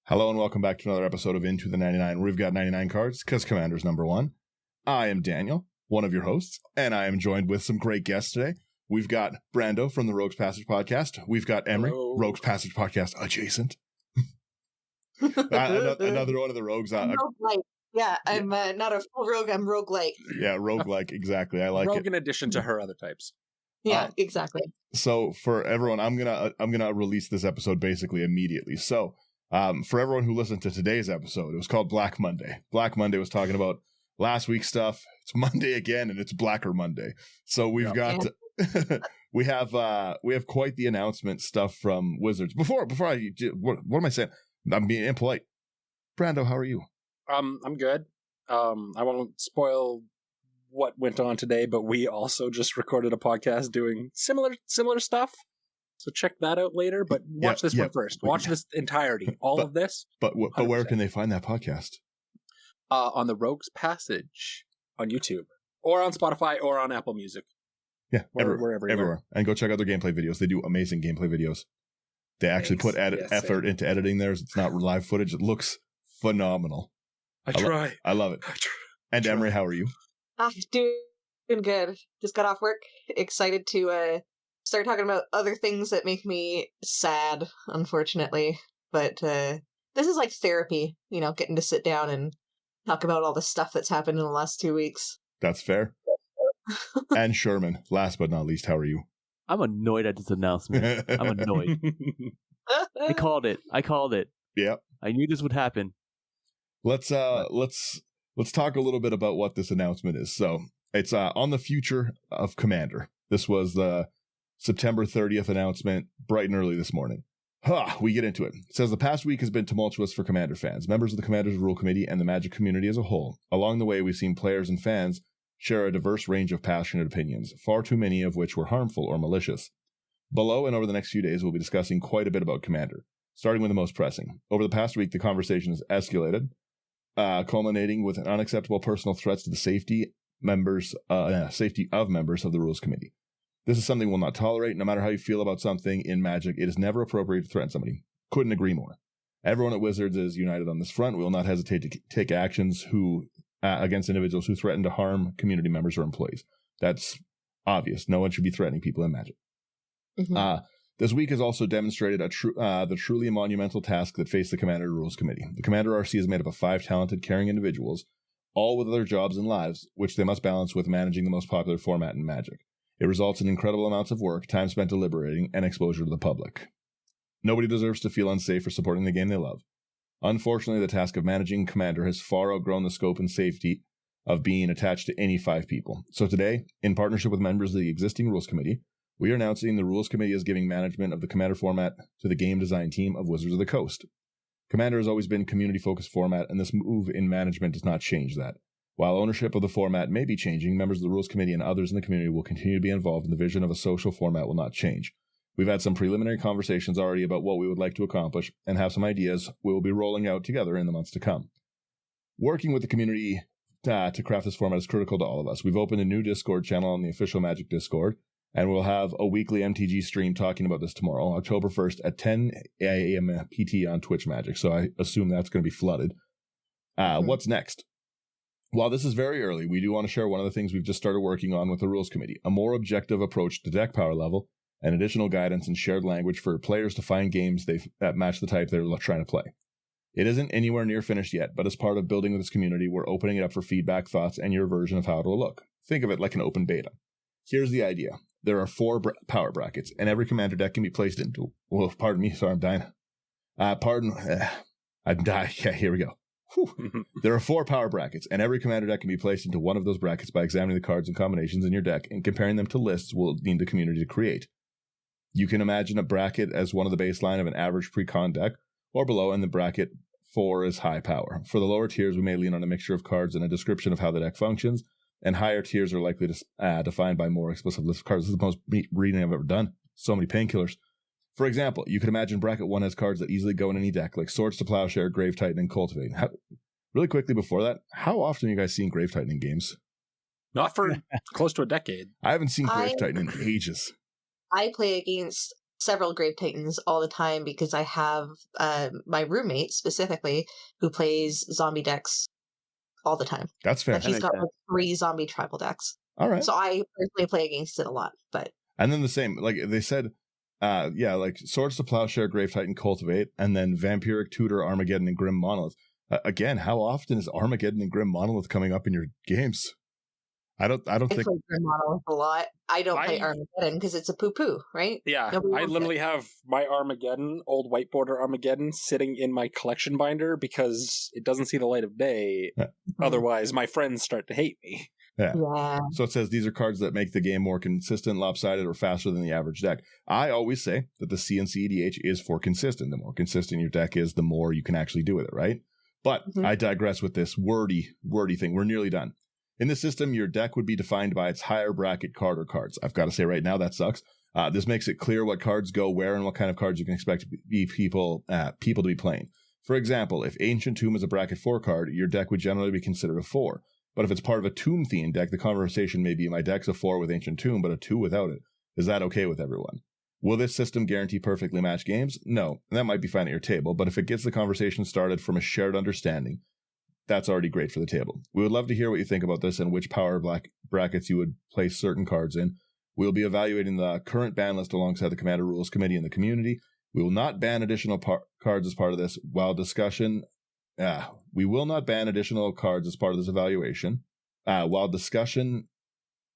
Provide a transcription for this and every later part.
Hello and welcome back to another episode of Into the 99. We've got 99 cards because Commander's number one. I am Daniel, one of your hosts, and I am joined with some great guests today. We've got Brando from the Rogues Passage podcast. We've got Emery, Rogues Passage podcast adjacent. Another one of the rogues. Roguelike. Yeah, I'm not a full rogue, I'm roguelike. Yeah, roguelike, exactly. I like rogue it. In addition to her other types. Yeah, exactly. So for everyone, I'm gonna release this episode basically immediately. So for everyone who listened to today's episode, it was called Black Monday. Black Monday was talking about last week's stuff. It's Monday again, and it's Blacker Monday. So we've got we have quite the announcement stuff from Wizards. Before I do, what am I saying? I'm being impolite. Brando, how are you? I'm good. I won't spoil what went on today, but we also just recorded a podcast doing similar stuff. So check that out later, but watch this one first. Watch this entirety, of this. But where can they find that podcast? On the Rogues Passage on YouTube, or on Spotify, or on Apple Music. Yeah, wherever. And go check out their gameplay videos. They do amazing gameplay videos. They actually put effort into editing theirs. It's not live footage. It looks phenomenal. I try. I love it. And Emery, how are you? I'm doing good. Just got off work. Excited to start talking about other things that make me sad, unfortunately. But this is like therapy, getting to sit down and talk about all the stuff that's happened in the last 2 weeks. That's fair. And Sherman, last but not least, how are you? I'm annoyed at this announcement. I'm annoyed. I called it. Yeah. I knew this would happen. Let's talk a little bit about what this announcement is. So it's on the future of Commander. This was the September 30th announcement, bright and early this morning. We get into it. It says the past week has been tumultuous for Commander fans, members of the Commander's Rule Committee, and the Magic community as a whole. Along the way, we've seen players and fans share a diverse range of passionate opinions, far too many of which were harmful or malicious. Below and over the next few days, we'll be discussing quite a bit about Commander, starting with the most pressing. Over the past week, the conversation has escalated, culminating with unacceptable personal threats to the safety of members of the Rules Committee. This is something we'll not tolerate. No matter how you feel about something in Magic, it is never appropriate to threaten somebody. Couldn't agree more. Everyone at Wizards is united on this front. We will not hesitate to take actions against individuals who threaten to harm community members or employees. That's obvious. No one should be threatening people in Magic. Mm-hmm. This week has also demonstrated the truly monumental task that faced the Commander Rules Committee. The Commander RC is made up of 5 talented, caring individuals, all with other jobs and lives, which they must balance with managing the most popular format in Magic. It results in incredible amounts of work, time spent deliberating, and exposure to the public. Nobody deserves to feel unsafe for supporting the game they love. Unfortunately, the task of managing Commander has far outgrown the scope and safety of being attached to any 5 people. So today, in partnership with members of the existing Rules Committee, we are announcing the Rules Committee is giving management of the Commander format to the game design team of Wizards of the Coast. Commander has always been a community-focused format, and this move in management does not change that. While ownership of the format may be changing, members of the Rules Committee and others in the community will continue to be involved, and the vision of a social format will not change. We've had some preliminary conversations already about what we would like to accomplish and have some ideas we will be rolling out together in the months to come. Working with the community to craft this format is critical to all of us. We've opened a new Discord channel on the official Magic Discord, and we'll have a weekly MTG stream talking about this tomorrow, October 1st at 10 a.m. PT on Twitch Magic, so I assume that's going to be flooded. What's next? While this is very early, we do want to share one of the things we've just started working on with the Rules Committee, a more objective approach to deck power level, and additional guidance and shared language for players to find games that match the type they're trying to play. It isn't anywhere near finished yet, but as part of building with this community, we're opening it up for feedback, thoughts, and your version of how it will look. Think of it like an open beta. Here's the idea. There are 4 power brackets, and every Commander deck can be placed into... Well, pardon me, sorry, I'm dying. I'm dying. Yeah, here we go. There are 4 power brackets, and every Commander deck can be placed into one of those brackets by examining the cards and combinations in your deck and comparing them to lists we'll need the community to create. You can imagine a bracket as one of the baseline of an average pre-con deck, or below, and the bracket 4 is high power. For the lower tiers, we may lean on a mixture of cards and a description of how the deck functions, and higher tiers are likely to defined by more explicit list of cards. This is the most reading I've ever done. So many painkillers. For example, you could imagine bracket 1 has cards that easily go in any deck, like Swords to Plowshare, Grave Titan, and Cultivate. Really quickly before that, how often are you guys seeing Grave Titan in games? Not for close to a decade. I haven't seen Grave Titan in ages. I play against several Grave Titans all the time because I have my roommate specifically who plays zombie decks all the time. That's fair. And she's makes got sense. like 3 zombie tribal decks. All right. So I personally play against it a lot, but And then the same, like they said, like Swords to Plowshare, Grave Titan, Cultivate, and then Vampiric Tutor, Armageddon, and Grim Monolith. Again, how often is Armageddon and Grim Monolith coming up in your games? I don't I think. play Grim Monolith a lot. I don't play Armageddon because it's a poo-poo, right? Yeah, Nobody I wants literally it. have my Armageddon, old white border Armageddon, sitting in my collection binder because it doesn't see the light of day. Yeah. Otherwise, my friends start to hate me. Yeah. Yeah. So it says these are cards that make the game more consistent, lopsided, or faster than the average deck. I always say that the C and CEDH is for consistent. The more consistent your deck is, the more you can actually do with it, right? But I digress with this wordy thing. We're nearly done. In the system, your deck would be defined by its higher bracket card or cards. I've got to say right now, that sucks. This makes it clear what cards go where and what kind of cards you can expect people to be playing. For example, if Ancient Tomb is a bracket 4 card, your deck would generally be considered a 4. But if it's part of a Tomb-themed deck, the conversation may be, my deck's a 4 with Ancient Tomb, but a 2 without it. Is that okay with everyone? Will this system guarantee perfectly matched games? No. That might be fine at your table, but if it gets the conversation started from a shared understanding, that's already great for the table. We would love to hear what you think about this and which power brackets you would place certain cards in. We'll be evaluating the current ban list alongside the Commander Rules Committee and the community. We will not ban additional cards as part of this. We will not ban additional cards as part of this evaluation. While discussion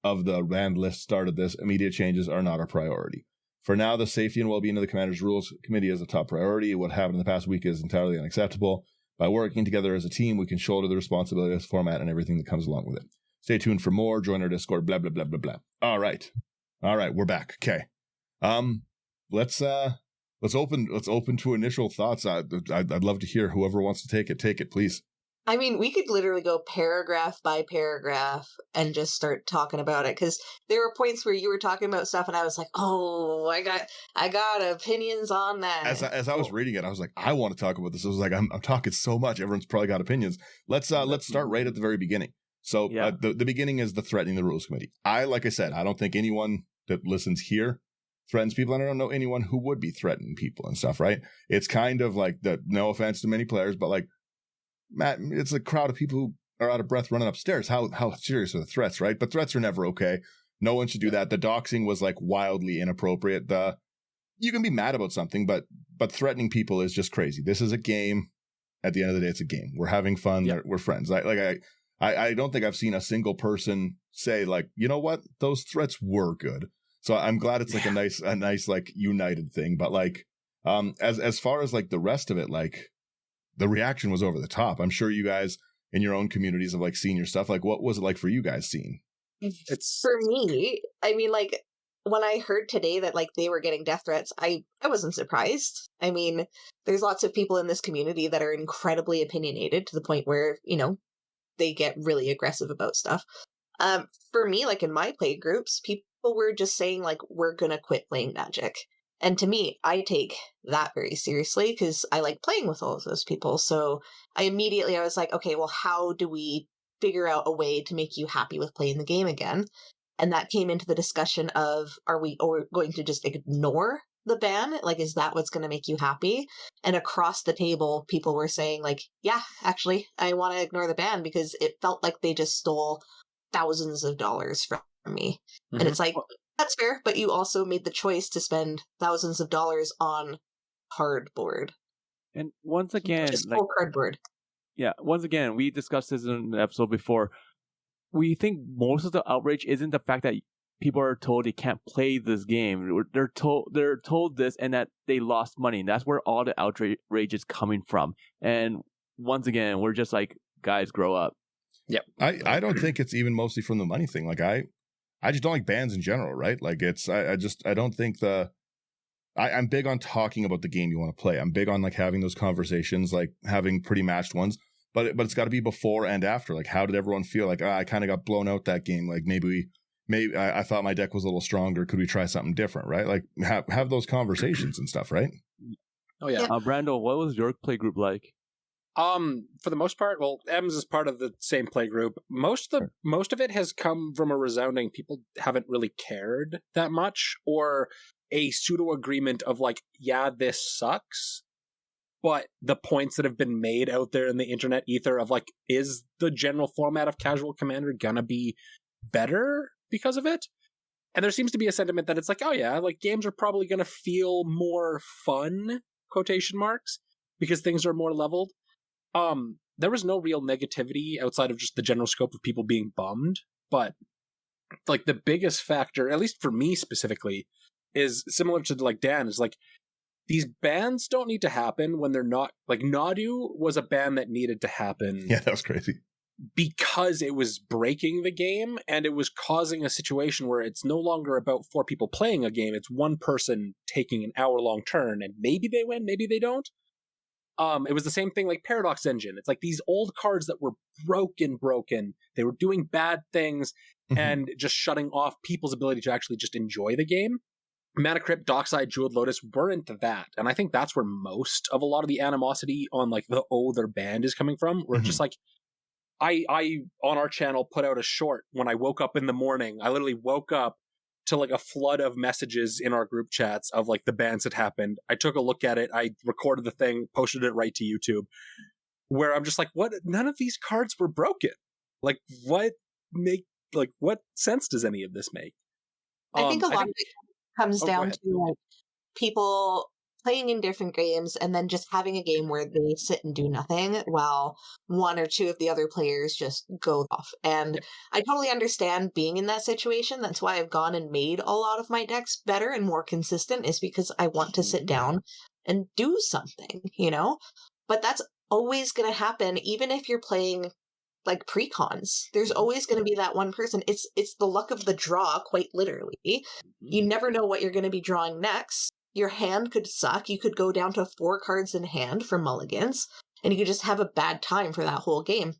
of the banned list started this, immediate changes are not a priority. For now, the safety and well-being of the Commander's Rules Committee is a top priority. What happened in the past week is entirely unacceptable. By working together as a team, we can shoulder the responsibility of this format and everything that comes along with it. Stay tuned for more. Join our Discord, blah, blah, blah, blah, blah. All right, we're back. Okay. Let's open to initial thoughts. I'd love to hear whoever wants to take it. Take it, please. I mean, we could literally go paragraph by paragraph and just start talking about it, because there were points where you were talking about stuff and I was like, oh, I got opinions on that. As I was reading it, I was like, I want to talk about this. I was like, I'm talking so much. Everyone's probably got opinions. Let's start right at the very beginning. So the beginning is the threatening the Rules Committee. Like I said, I don't think anyone that listens here threatens people, and I don't know anyone who would be threatening people and stuff, right? It's kind of like no offense to many players, but like, Matt, it's a crowd of people who are out of breath running upstairs. How serious are the threats, right? But threats are never okay. No one should do that. The doxing was like wildly inappropriate. You can be mad about something, but threatening people is just crazy. This is a game. At the end of the day, it's a game. We're having fun. Yep. We're friends. I don't think I've seen a single person say like, you know what, those threats were good. So I'm glad it's like a nice like united thing. But like, as far as like the rest of it, like, the reaction was over the top. I'm sure you guys in your own communities have like seen your stuff. Like, what was it like for you guys seeing? It's for me. I mean, like, when I heard today that like they were getting death threats, I wasn't surprised. I mean, there's lots of people in this community that are incredibly opinionated to the point where, you know, they get really aggressive about stuff. For me, like in my play groups, people were just saying like, we're gonna quit playing Magic. And to me, I take that very seriously because I like playing with all of those people. So I was like, okay, well, how do we figure out a way to make you happy with playing the game again? And that came into the discussion of, are we going to just ignore the ban? Like, is that what's going to make you happy? And across the table, people were saying like, yeah, actually, I want to ignore the ban because it felt like they just stole thousands of dollars from me. Mm-hmm. And it's like, that's fair, but you also made the choice to spend thousands of dollars on cardboard. And once again, just full cardboard. Yeah, once again, we discussed this in an episode before. We think most of the outrage isn't the fact that people are told they can't play this game. They're told this and that they lost money. And that's where all the outrage is coming from. And once again, we're just like, guys, grow up. Yep. I don't think it's even mostly from the money thing. Like I just don't like bans in general, right? Like I don't think I'm big on talking about the game you want to play. I'm big on like having those conversations, like having pretty matched ones, but it's got to be before and after. Like, how did everyone feel? Like, I kind of got blown out that game. Like maybe I thought my deck was a little stronger. Could we try something different? Right? Like have those conversations and stuff, right? Oh yeah. Brando, what was your play group like? For the most part, well, Ems is part of the same play group. Most of it has come from a resounding people haven't really cared that much, or a pseudo agreement of like, yeah, this sucks, but the points that have been made out there in the internet ether of like, is the general format of Casual Commander gonna be better because of it? And there seems to be a sentiment that it's like, oh yeah, like games are probably gonna feel more fun, quotation marks, because things are more leveled. There was no real negativity outside of just the general scope of people being bummed, but like the biggest factor, at least for me specifically, is similar to like Dan, is like, these bans don't need to happen when they're not, like Nadu was a ban that needed to happen. Yeah, that was crazy. Because it was breaking the game and it was causing a situation where it's no longer about 4 people playing a game. It's one person taking an hour-long turn and maybe they win, maybe they don't. It was the same thing like Paradox Engine. It's like these old cards that were broken. They were doing bad things and just shutting off people's ability to actually just enjoy the game. Mana Crypt, Dockside, Jeweled Lotus weren't that. And I think that's where most of a lot of the animosity on like the they're banned is coming from. Where just like, I on our channel put out a short when I woke up in the morning. I literally woke up to like a flood of messages in our group chats of like the bans that happened. I took a look at it. I recorded the thing, posted it right to YouTube, where I'm just like, what? None of these cards were broken. Like what sense does any of this make? I think a lot of it comes down to like people playing in different games and then just having a game where they sit and do nothing while 1 or 2 of the other players just go off. And I totally understand being in that situation. That's why I've gone and made a lot of my decks better and more consistent, is because I want to sit down and do something, you know? But that's always going to happen, even if you're playing like pre-cons. There's always going to be that one person. It's the luck of the draw, quite literally. You never know what you're going to be drawing next. Your hand could suck. You could go down to 4 cards in hand for mulligans, and you could just have a bad time for that whole game.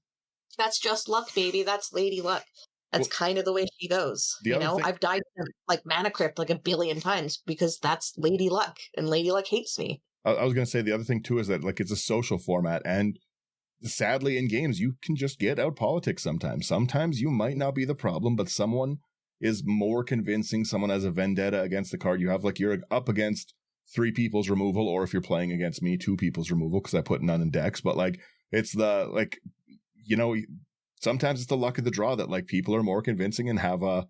That's just luck, baby. That's Lady Luck. That's kind of the way she goes. You know, I've died in, like Mana Crypt like 1 billion times because that's Lady Luck, and Lady Luck hates me. I was going to say the other thing too is that like it's a social format, and sadly in games you can just get out politics sometimes. Sometimes you might not be the problem, but someone is more convincing. Someone has a vendetta against the card you have. Like you're up against 3 people's removal, or if you're playing against me, 2 people's removal because I put none in decks. But like it's the like, you know, sometimes it's the luck of the draw that like people are more convincing and have a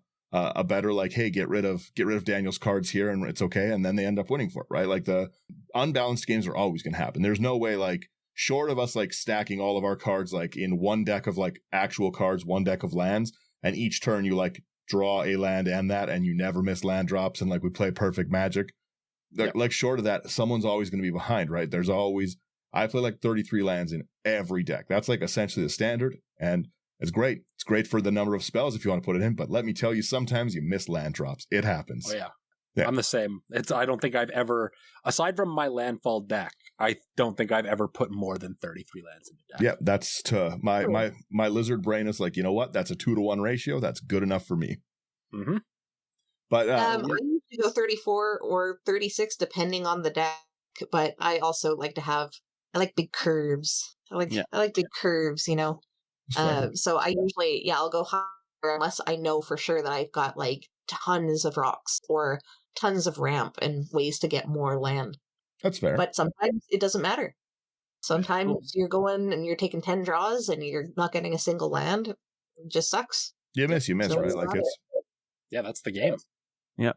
better like, hey, get rid of Daniel's cards here and it's okay, and then they end up winning for it, right? Like the unbalanced games are always going to happen. There's no way, like short of us like stacking all of our cards like in one deck of like actual cards, one deck of lands, and each turn you like draw a land and you never miss land drops, and like we play perfect Magic. Like short of that, someone's always going to be behind, right? There's always, I play like 33 lands in every deck. That's like essentially the standard, and it's great. It's great for the number of spells if you want to put it in, but let me tell you, sometimes you miss land drops. It happens. Oh yeah. I'm the same. I don't think I've ever, aside from my landfall deck, I don't think I've ever put more than 33 lands in the deck. Yeah, that's to my lizard brain is like, you know what? That's a 2-to-1 ratio. That's good enough for me. Mm-hmm. But I usually go 34 or 36 depending on the deck. But I also like to have, I like big curves. I like big curves, you know. So I usually, I'll go higher unless I know for sure that I've got like tons of rocks or tons of ramp and ways to get more land. That's fair. But sometimes it doesn't matter. Sometimes you're going and you're taking 10 draws and you're not getting a single land. It just sucks. You miss, so right? Like it's. Yeah, that's the game. Yeah.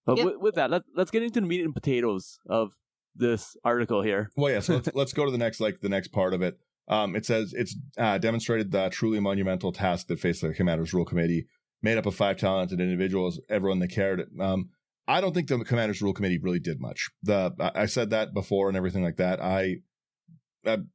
But with that, let's get into the meat and potatoes of this article here. Well, yeah. So let's go to the next part of it. It says it's demonstrated the truly monumental task that faced the Commander's Rule Committee, made up of 5 talented individuals, everyone that cared. I don't think the Commander's Rule Committee really did much. I said that before and everything like that.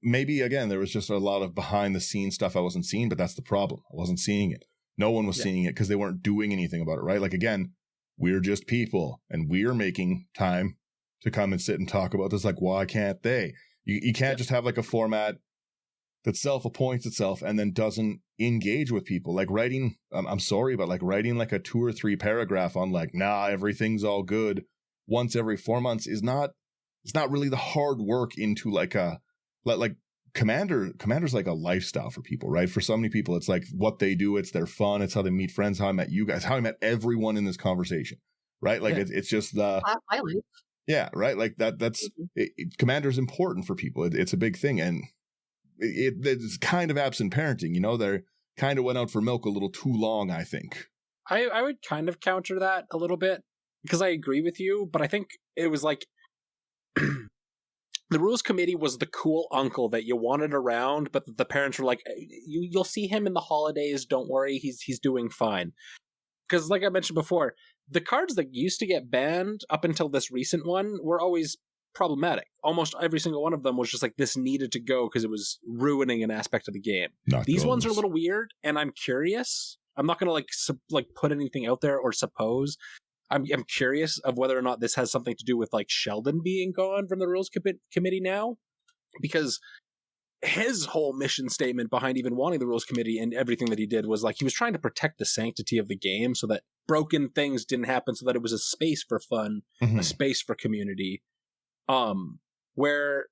Maybe, again, there was just a lot of behind-the-scenes stuff I wasn't seeing, but that's the problem. I wasn't seeing it. No one was seeing it because they weren't doing anything about it, right? Like, again, we're just people, and we're making time to come and sit and talk about this. Like, why can't they? You can't just have, like, a format that self-appoints itself and then doesn't engage with people. Like writing, I'm sorry, but like writing like a 2 or 3 paragraph on like, nah, everything's all good once every 4 months it's not really the hard work into like Commander's like a lifestyle for people, right? For so many people, it's like what they do, it's their fun, it's how they meet friends, how I met you guys, how I met everyone in this conversation, right? Like it's just the Highlight. yeah, right. Like that's Commander is important for people. It's a big thing, and it's kind of absent parenting. They kind of went out for milk a little too long, I think. I would kind of counter that a little bit because I agree with you, but I think it was like the rules committee was the cool uncle that you wanted around, but the parents were like, you'll see him in the holidays. Don't worry, he's doing fine. Because like I mentioned before, the cards that used to get banned up until this recent one were always problematic. Almost every single one of them was just like, this needed to go because it was ruining an aspect of the game. These ones are a little weird, and I'm curious. I'm not going to like put anything out there or suppose. I'm curious of whether or not this has something to do with like Sheldon being gone from the rules committee now, because his whole mission statement behind even wanting the rules committee and everything that he did was like he was trying to protect the sanctity of the game so that broken things didn't happen, so that it was a space for fun, a space for community. Where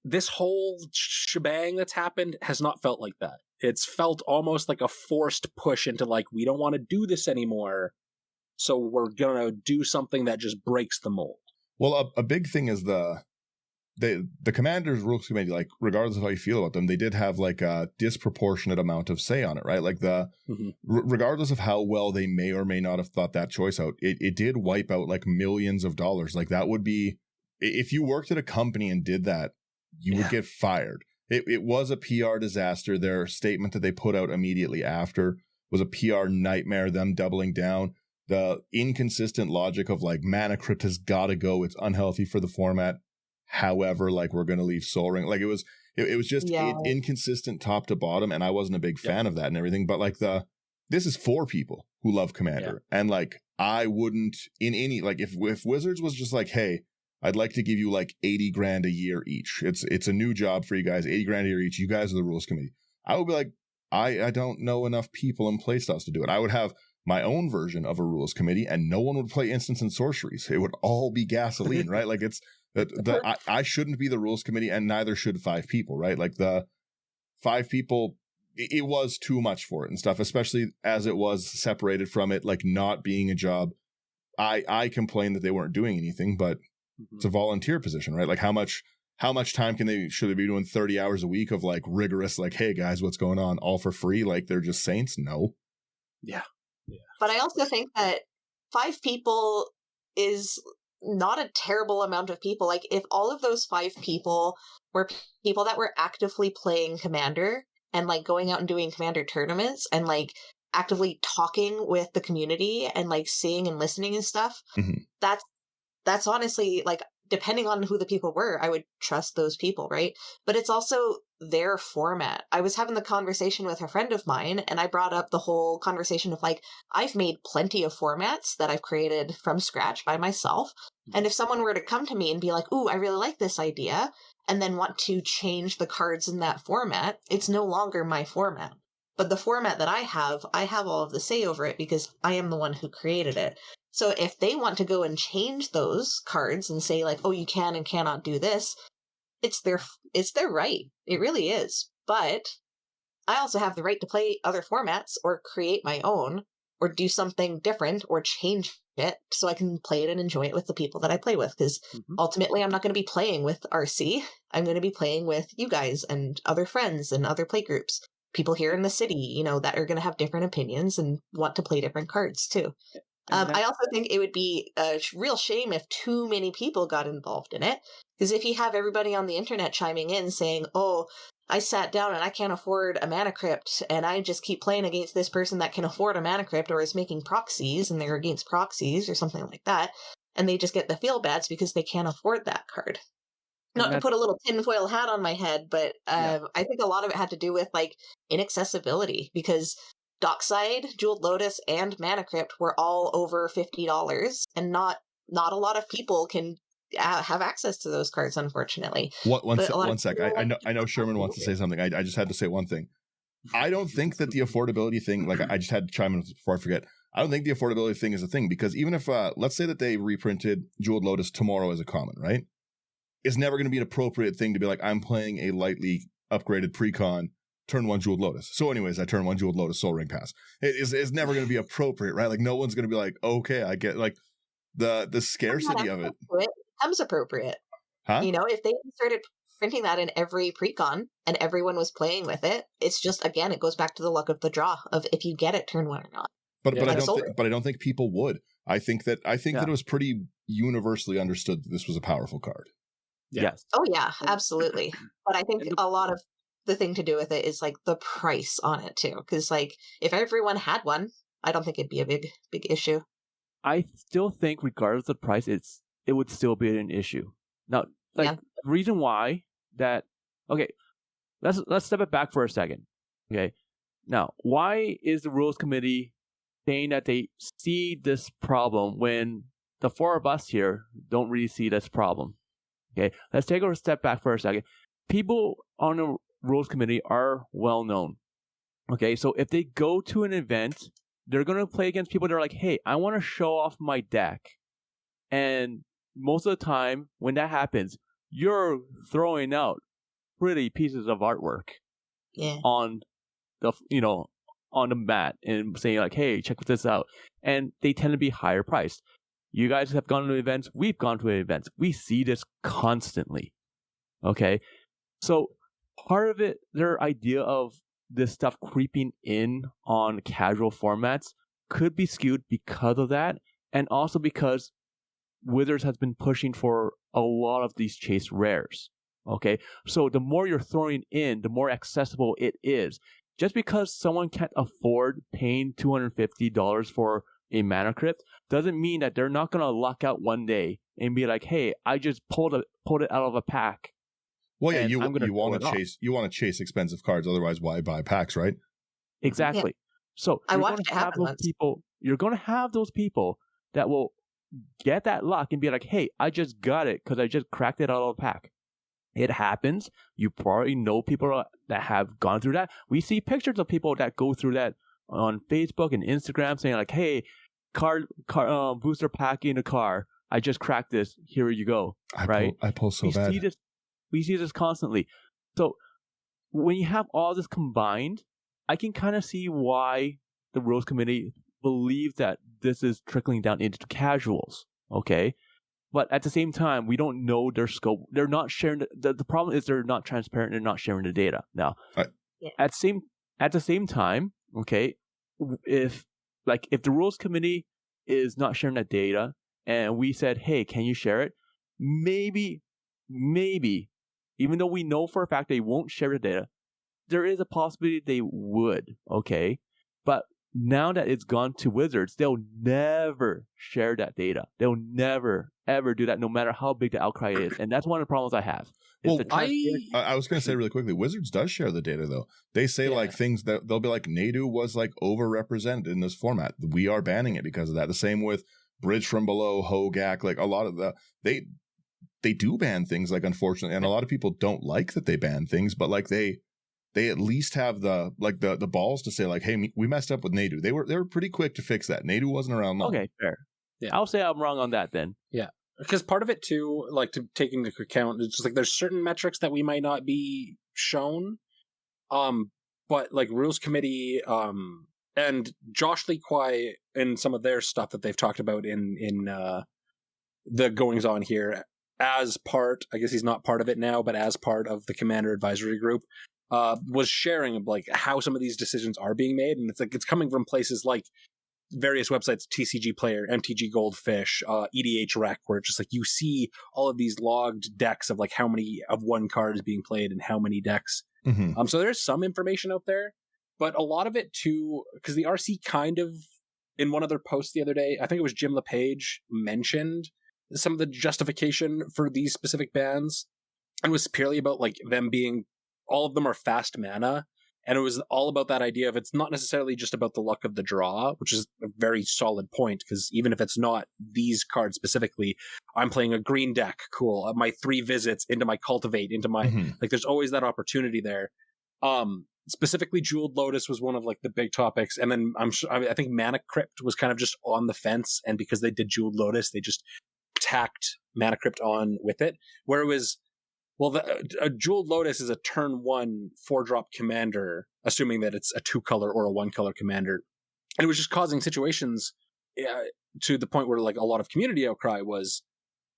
this whole shebang that's happened has not felt like that. It's felt almost like a forced push into like, we don't want to do this anymore, so we're gonna do something that just breaks the mold. Well, a big thing is the Commander's Rules Committee, like, regardless of how you feel about them, they did have like a disproportionate amount of say on it, right? Like regardless of how well they may or may not have thought that choice out, it did wipe out like millions of dollars. Like that would be, if you worked at a company and did that, you would get fired. It was a PR disaster. Their statement that they put out immediately after was a PR nightmare, them doubling down. The inconsistent logic of like Mana Crypt has got to go. It's unhealthy for the format. However, like we're going to leave Soul Ring. Like it was just inconsistent top to bottom. And I wasn't a big fan of that and everything. But like this is for people who love Commander. And like I wouldn't in any, like if Wizards was just like, hey, I'd like to give you like 80 grand a year each. It's a new job for you guys, 80 grand a year each. You guys are the rules committee. I would be like, I don't know enough people in playstyles to do it. I would have my own version of a rules committee and no one would play instants and sorceries. It would all be gasoline, right? Like it's I shouldn't be the rules committee and neither should 5 people, right? Like the 5 people, it was too much for it and stuff, especially as it was separated from it, like not being a job. I complained that they weren't doing anything, but it's a volunteer position, right? Like how much time should they be doing 30 hours a week of like rigorous, like, hey guys, what's going on? All for free? Like they're just saints? No. Yeah. But I also think that 5 people is not a terrible amount of people. Like if all of those 5 people were people that were actively playing Commander and like going out and doing Commander tournaments and like actively talking with the community and like seeing and listening and stuff, that's honestly, like, depending on who the people were, I would trust those people, right? But it's also their format. I was having the conversation with a friend of mine, and I brought up the whole conversation of, like, I've made plenty of formats that I've created from scratch by myself. And if someone were to come to me and be like, ooh, I really like this idea, and then want to change the cards in that format, it's no longer my format. But the format that I have all of the say over it because I am the one who created it. So if they want to go and change those cards and say like, oh, you can and cannot do this, it's their right. It really is. But I also have the right to play other formats or create my own or do something different or change it so I can play it and enjoy it with the people that I play with. Because ultimately, I'm not going to be playing with RC. I'm going to be playing with you guys and other friends and other play groups. People here in the city, you know, that are going to have different opinions and want to play different cards too. I also think it would be a real shame if too many people got involved in it. Because if you have everybody on the internet chiming in saying, oh, I sat down and I can't afford a Mana Crypt, and I just keep playing against this person that can afford a Mana Crypt or is making proxies, and they're against proxies or something like that, and they just get the feel bads because they can't afford that card. Not to put a little tinfoil hat on my head, but I think a lot of it had to do with, like, inaccessibility, because Dockside, Jeweled Lotus, and Mana Crypt were all over $50, and not a lot of people can have access to those cards, unfortunately. One sec. I know Sherman wants to say something. I just had to say one thing. I don't think that the affordability thing, like I just had to chime in before I forget. I don't think the affordability thing is a thing, because even if, let's say that they reprinted Jeweled Lotus tomorrow as a common, right? It's never going to be an appropriate thing to be like, I'm playing a lightly upgraded precon turn 1 Jeweled Lotus. So anyways, I turn 1 Jeweled Lotus Soul Ring Pass. It's never going to be appropriate, right? Like no one's going to be like, okay, I get like the scarcity of it. It becomes appropriate. Huh? You know, if they started printing that in every precon and everyone was playing with it, it's just, again, it goes back to the luck of the draw of if you get it turn 1 or not. But I don't think people would. I think that it was pretty universally understood that this was a powerful card. Yeah. Yes. Oh yeah, absolutely. But I think a lot of the thing to do with it is like the price on it too, because like if everyone had one, I don't think it'd be a big issue. I still think, regardless of the price, it would still be an issue. Now, the reason why that let's step it back for a second. Okay, now why is the rules committee saying that they see this problem when the four of us here don't really see this problem? Okay, let's take a step back for a second. People on the rules committee are well known. Okay, so if they go to an event, they're going to play against people that are like, hey, I want to show off my deck. And most of the time, when that happens, you're throwing out pretty pieces of artwork on the on the mat and saying like, hey, check this out. And they tend to be higher priced. You guys have gone to events. We've gone to events. We see this constantly. Okay. So part of it, their idea of this stuff creeping in on casual formats could be skewed because of that. And also because Wizards has been pushing for a lot of these chase rares. Okay. So the more you're throwing in, the more accessible it is. Just because someone can't afford paying $250 for a mana crypt doesn't mean that they're not going to luck out one day and be like, hey, I just pulled it out of a pack. Well, yeah, you want to chase expensive cards, otherwise why buy packs, right? Exactly. Yeah. So you're going to have those people that will get that luck and be like, hey, I just got it because I just cracked it out of a pack. It happens. You probably know people that have gone through that. We see pictures of people that go through that on Facebook and Instagram saying like, hey, card booster pack in a car. I just cracked this. Here you go. I pull so bad. We see this constantly. So when you have all this combined, I can kind of see why the rules committee believes that this is trickling down into casuals. Okay. But at the same time, we don't know their scope. They're not sharing. The problem is they're not transparent. They're not sharing the data. Now, at the same time, okay, if the rules committee is not sharing that data, and we said, hey, can you share it? Maybe, even though we know for a fact they won't share the data, there is a possibility they would. Okay, but now that it's gone to Wizards, they'll never share that data. They'll never, ever do that, no matter how big the outcry is. And that's one of the problems I have. Well, I was going to say really quickly, Wizards does share the data, though. They say like things that they'll be like, Nadu was like overrepresented in this format. We are banning it because of that. The same with Bridge from Below, Hogak, like a lot of they do ban things, like, unfortunately. And a lot of people don't like that they ban things, but like they at least have the balls to say like, hey, we messed up with Nadu. They were pretty quick to fix that. Nadu wasn't around long. Okay, fair. Yeah, I'll say I'm wrong on that then. Yeah, because part of it too, like taking into account, it's just like there's certain metrics that we might not be shown, but like rules committee, and Josh Lee Kwai and some of their stuff that they've talked about in the goings on here as part. I guess he's not part of it now, but as part of the Commander Advisory Group. Was sharing like how some of these decisions are being made, and it's coming from places like various websites, TCG Player, MTG Goldfish, EDH Rec, where it's just like you see all of these logged decks of like how many of one card is being played and how many decks. Mm-hmm. So there's some information out there, but a lot of it too, because the RC kind of in one of their posts the other day, I think it was Jim LePage mentioned some of the justification for these specific bans, and it was purely about like them being. All of them are fast mana, and it was all about that idea of it's not necessarily just about the luck of the draw, which is a very solid point, because even if it's not these cards specifically, I'm playing a green deck, cool, my 3 visits into my cultivate, into my, like there's always that opportunity there. Specifically Jeweled Lotus was one of like the big topics, and then I think Mana Crypt was kind of just on the fence, and because they did Jeweled Lotus, they just tacked Mana Crypt on with it, where it was Well, a Jeweled Lotus is a turn 1 4-drop commander, assuming that it's a 2-color or a 1-color commander. And it was just causing situations to the point where like a lot of community outcry was,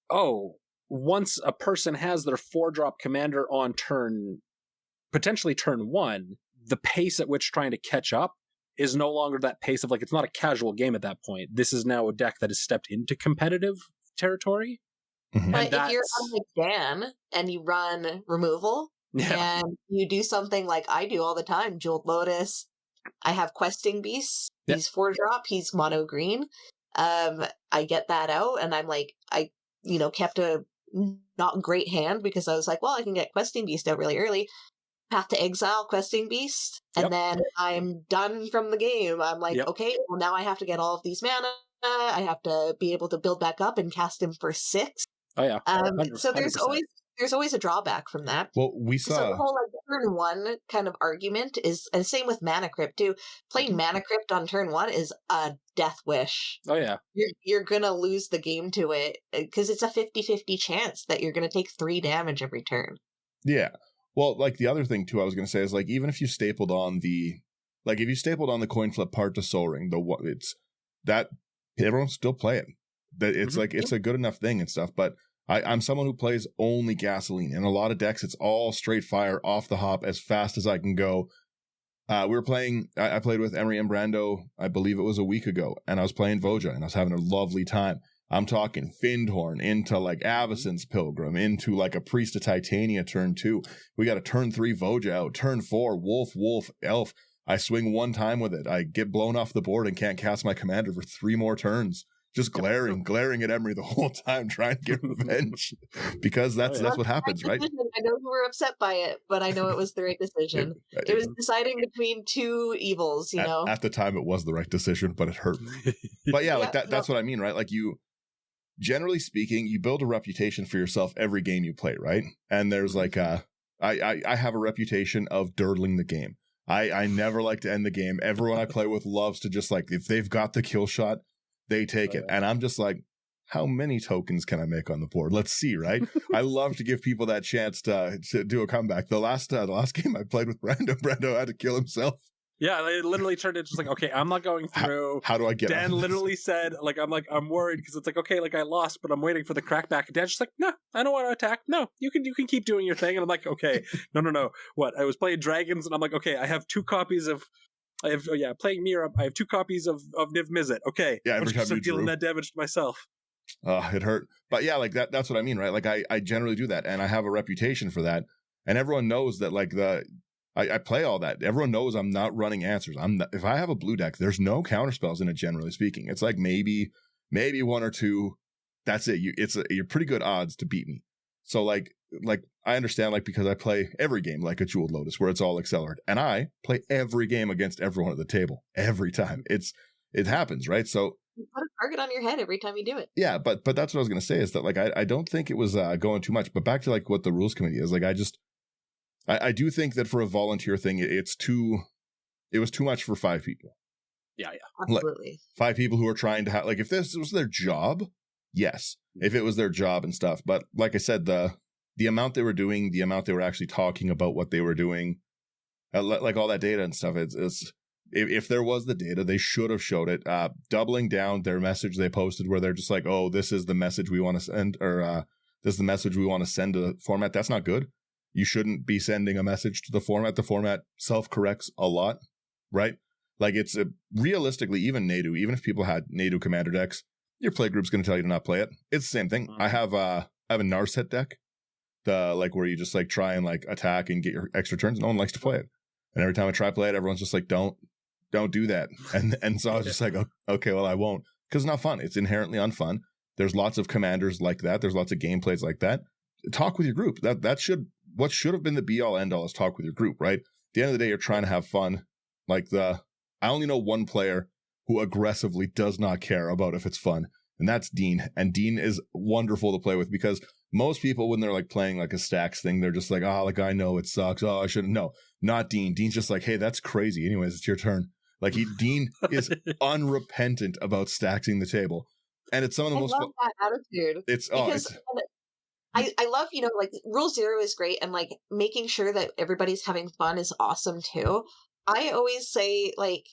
oh, once a person has their 4-drop commander on potentially turn 1, the pace at which trying to catch up is no longer that pace of like, it's not a casual game at that point. This is now a deck that has stepped into competitive territory. Mm-hmm. But if you're on like Dan and you run removal and you do something like I do all the time, Jeweled Lotus, I have Questing Beast, he's 4-drop, he's mono green. I get that out and I'm like, I kept a not great hand because I was like, well, I can get Questing Beast out really early. Have to exile Questing Beast, and then I'm done from the game. I'm like, okay, well now I have to get all of these mana. I have to be able to build back up and cast him for 6. Oh yeah. So there's always a drawback from that. Well, we saw the whole like turn 1 kind of argument is, and same with Mana Crypt too. Playing Mana Crypt on turn 1 is a death wish. Oh yeah. You're gonna lose the game to it because it's a 50-50 chance that you're gonna take 3 damage every turn. Yeah. Well, like the other thing too, I was going to say is like even if you stapled on the coin flip part to Soul Ring, it's that everyone still play it. That it's like it's a good enough thing and stuff. But I'm someone who plays only gasoline. In a lot of decks, it's all straight fire off the hop as fast as I can go. I played with Emery and Brando, I believe it was a week ago, and I was playing Voja and I was having a lovely time. I'm talking Findhorn into like Avacyn's Pilgrim, into like a Priest of Titania turn 2. We got a turn 3 Voja out, turn 4 Wolf, Elf. I swing one time with it. I get blown off the board and can't cast my commander for 3 more turns. Just glaring at Emery the whole time, trying to get revenge. Because that's what happens, right? I know you were upset by it, but I know it was the right decision. It was deciding between 2 evils, you know? At the time, it was the right decision, but it hurt me. But yeah, like that's what I mean, right? Like generally speaking, you build a reputation for yourself every game you play, right? And there's like I have a reputation of dirtling the game. I never like to end the game. Everyone I play with loves to just like, if they've got the kill shot, they take it. And I'm just like, how many tokens can I make on the board? Let's see, right? I love to give people that chance to do a comeback. The last game I played with Brando had to kill himself. Yeah, it literally turned into just like, okay, I'm not going through. How do I get Dan literally said, like, I'm worried because it's like, okay, like I lost, but I'm waiting for the crackback. And Dan's just like, no, I don't want to attack. No, you can keep doing your thing. And I'm like, okay, no. What? I was playing Dragons, and I'm like, okay, I have 2 copies of. Playing Mira. I have 2 copies of Niv Mizzet. Okay, yeah, every time I'm dealing that damage to myself. It hurt, but yeah, like that's what I mean, right? Like I generally do that, and I have a reputation for that, and everyone knows that. Like I play all that. Everyone knows I'm not running answers. If I have a blue deck, there's no counterspells in it. Generally speaking, it's like maybe 1 or 2. That's it. You're pretty good odds to beat me. So like I understand, like, because I play every game like a Jeweled Lotus where it's all accelerate, and I play every game against everyone at the table every time. It happens, right? So you put a target on your head every time you do it. Yeah, but that's what I was going to say is that like I don't think it was going too much. But back to like what the rules committee is, like I do think that for a volunteer thing, it was too much for 5 people. Yeah, absolutely. Like, 5 people who are trying to have, like, if this was their job, yes, if it was their job and stuff. But like I said, the amount they were doing, the amount they were actually talking about what they were doing, like all that data and stuff, it's if there was the data, they should have showed it. Doubling down their message they posted where they're just like, oh, this is the message we want to send, or this is the message we want to send to the format. That's not good. You shouldn't be sending a message to the format. The format self-corrects a lot, right? Like it's realistically, even Nadu, even if people had Nadu commander decks, your play group's going to tell you to not play it. It's the same thing. I have a Narset deck, where you just like try and like attack and get your extra turns. No one likes to play it. And every time I try to play it, everyone's just like, don't do that. And so I was just like, okay, well, I won't, because it's not fun. It's inherently unfun. There's lots of commanders like that. There's lots of gameplays like that. Talk with your group. What should have been the be all end all is talk with your group, right? At the end of the day, you're trying to have fun. Like I only know one player who aggressively does not care about if it's fun, and that's Dean. And Dean is wonderful to play with, because most people, when they're like playing like a stacks thing, they're just like, oh, like I know it sucks. Oh, I shouldn't. No, not Dean. Dean's just like, hey, that's crazy. Anyways, it's your turn. Like Dean is unrepentant about stacking the table, and it's some of the most. I love that attitude. I love, like Rule Zero is great, and like making sure that everybody's having fun is awesome too. I always say, like,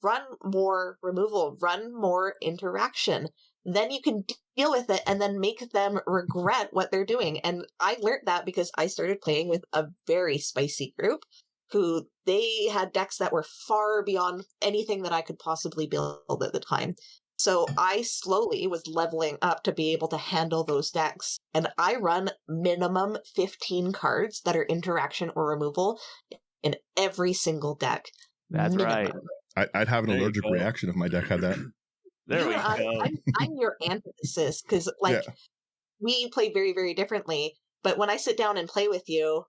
run more removal, run more interaction. Then you can deal with it and then make them regret what they're doing. And I learned that because I started playing with a very spicy group who they had decks that were far beyond anything that I could possibly build at the time. So I slowly was leveling up to be able to handle those decks. And I run minimum 15 cards that are interaction or removal in every single deck. That's right. I'd have an There you allergic go. reaction if my deck had that. There we go. I'm your antithesis because, like, we play very, very differently. But when I sit down and play with you,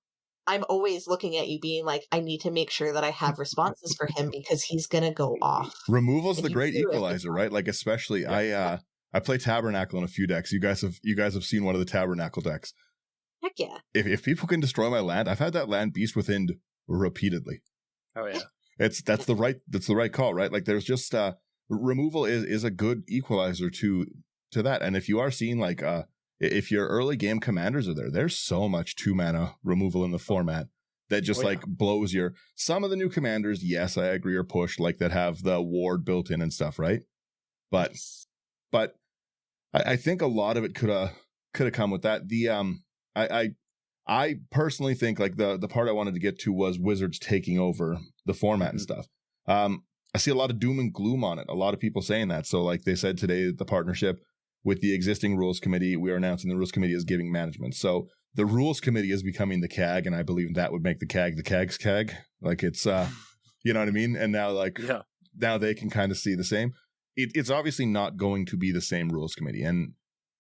I'm always looking at you being like, I need to make sure that I have responses for him because he's going to go off. Removal's If the you great do it, equalizer, right? Like, especially I play Tabernacle in a few decks. You guys have seen one of the Tabernacle decks. Heck yeah. If people can destroy my land, I've had that land beast within repeatedly. Oh yeah. That's the right call, right? Like, there's just removal is a good equalizer to that. And if you are seeing, like, if your early game commanders are there's so much 2-mana removal in the format that just like blows your. Some of the new commanders, yes, I agree, are pushed, like that have the ward built in and stuff, right? But I think a lot of it could have come with that. I personally think, like, the part I wanted to get to was Wizards taking over the format and stuff. I see a lot of doom and gloom on it. A lot of people saying that. So, like they said today, the partnership with the existing rules committee, we are announcing the rules committee is giving management. So the rules committee is becoming the CAG, and I believe that would make the CAG the CAG's CAG. Like, it's, you know what I mean? And now, like, now they can kind of see the same. It's obviously not going to be the same rules committee, and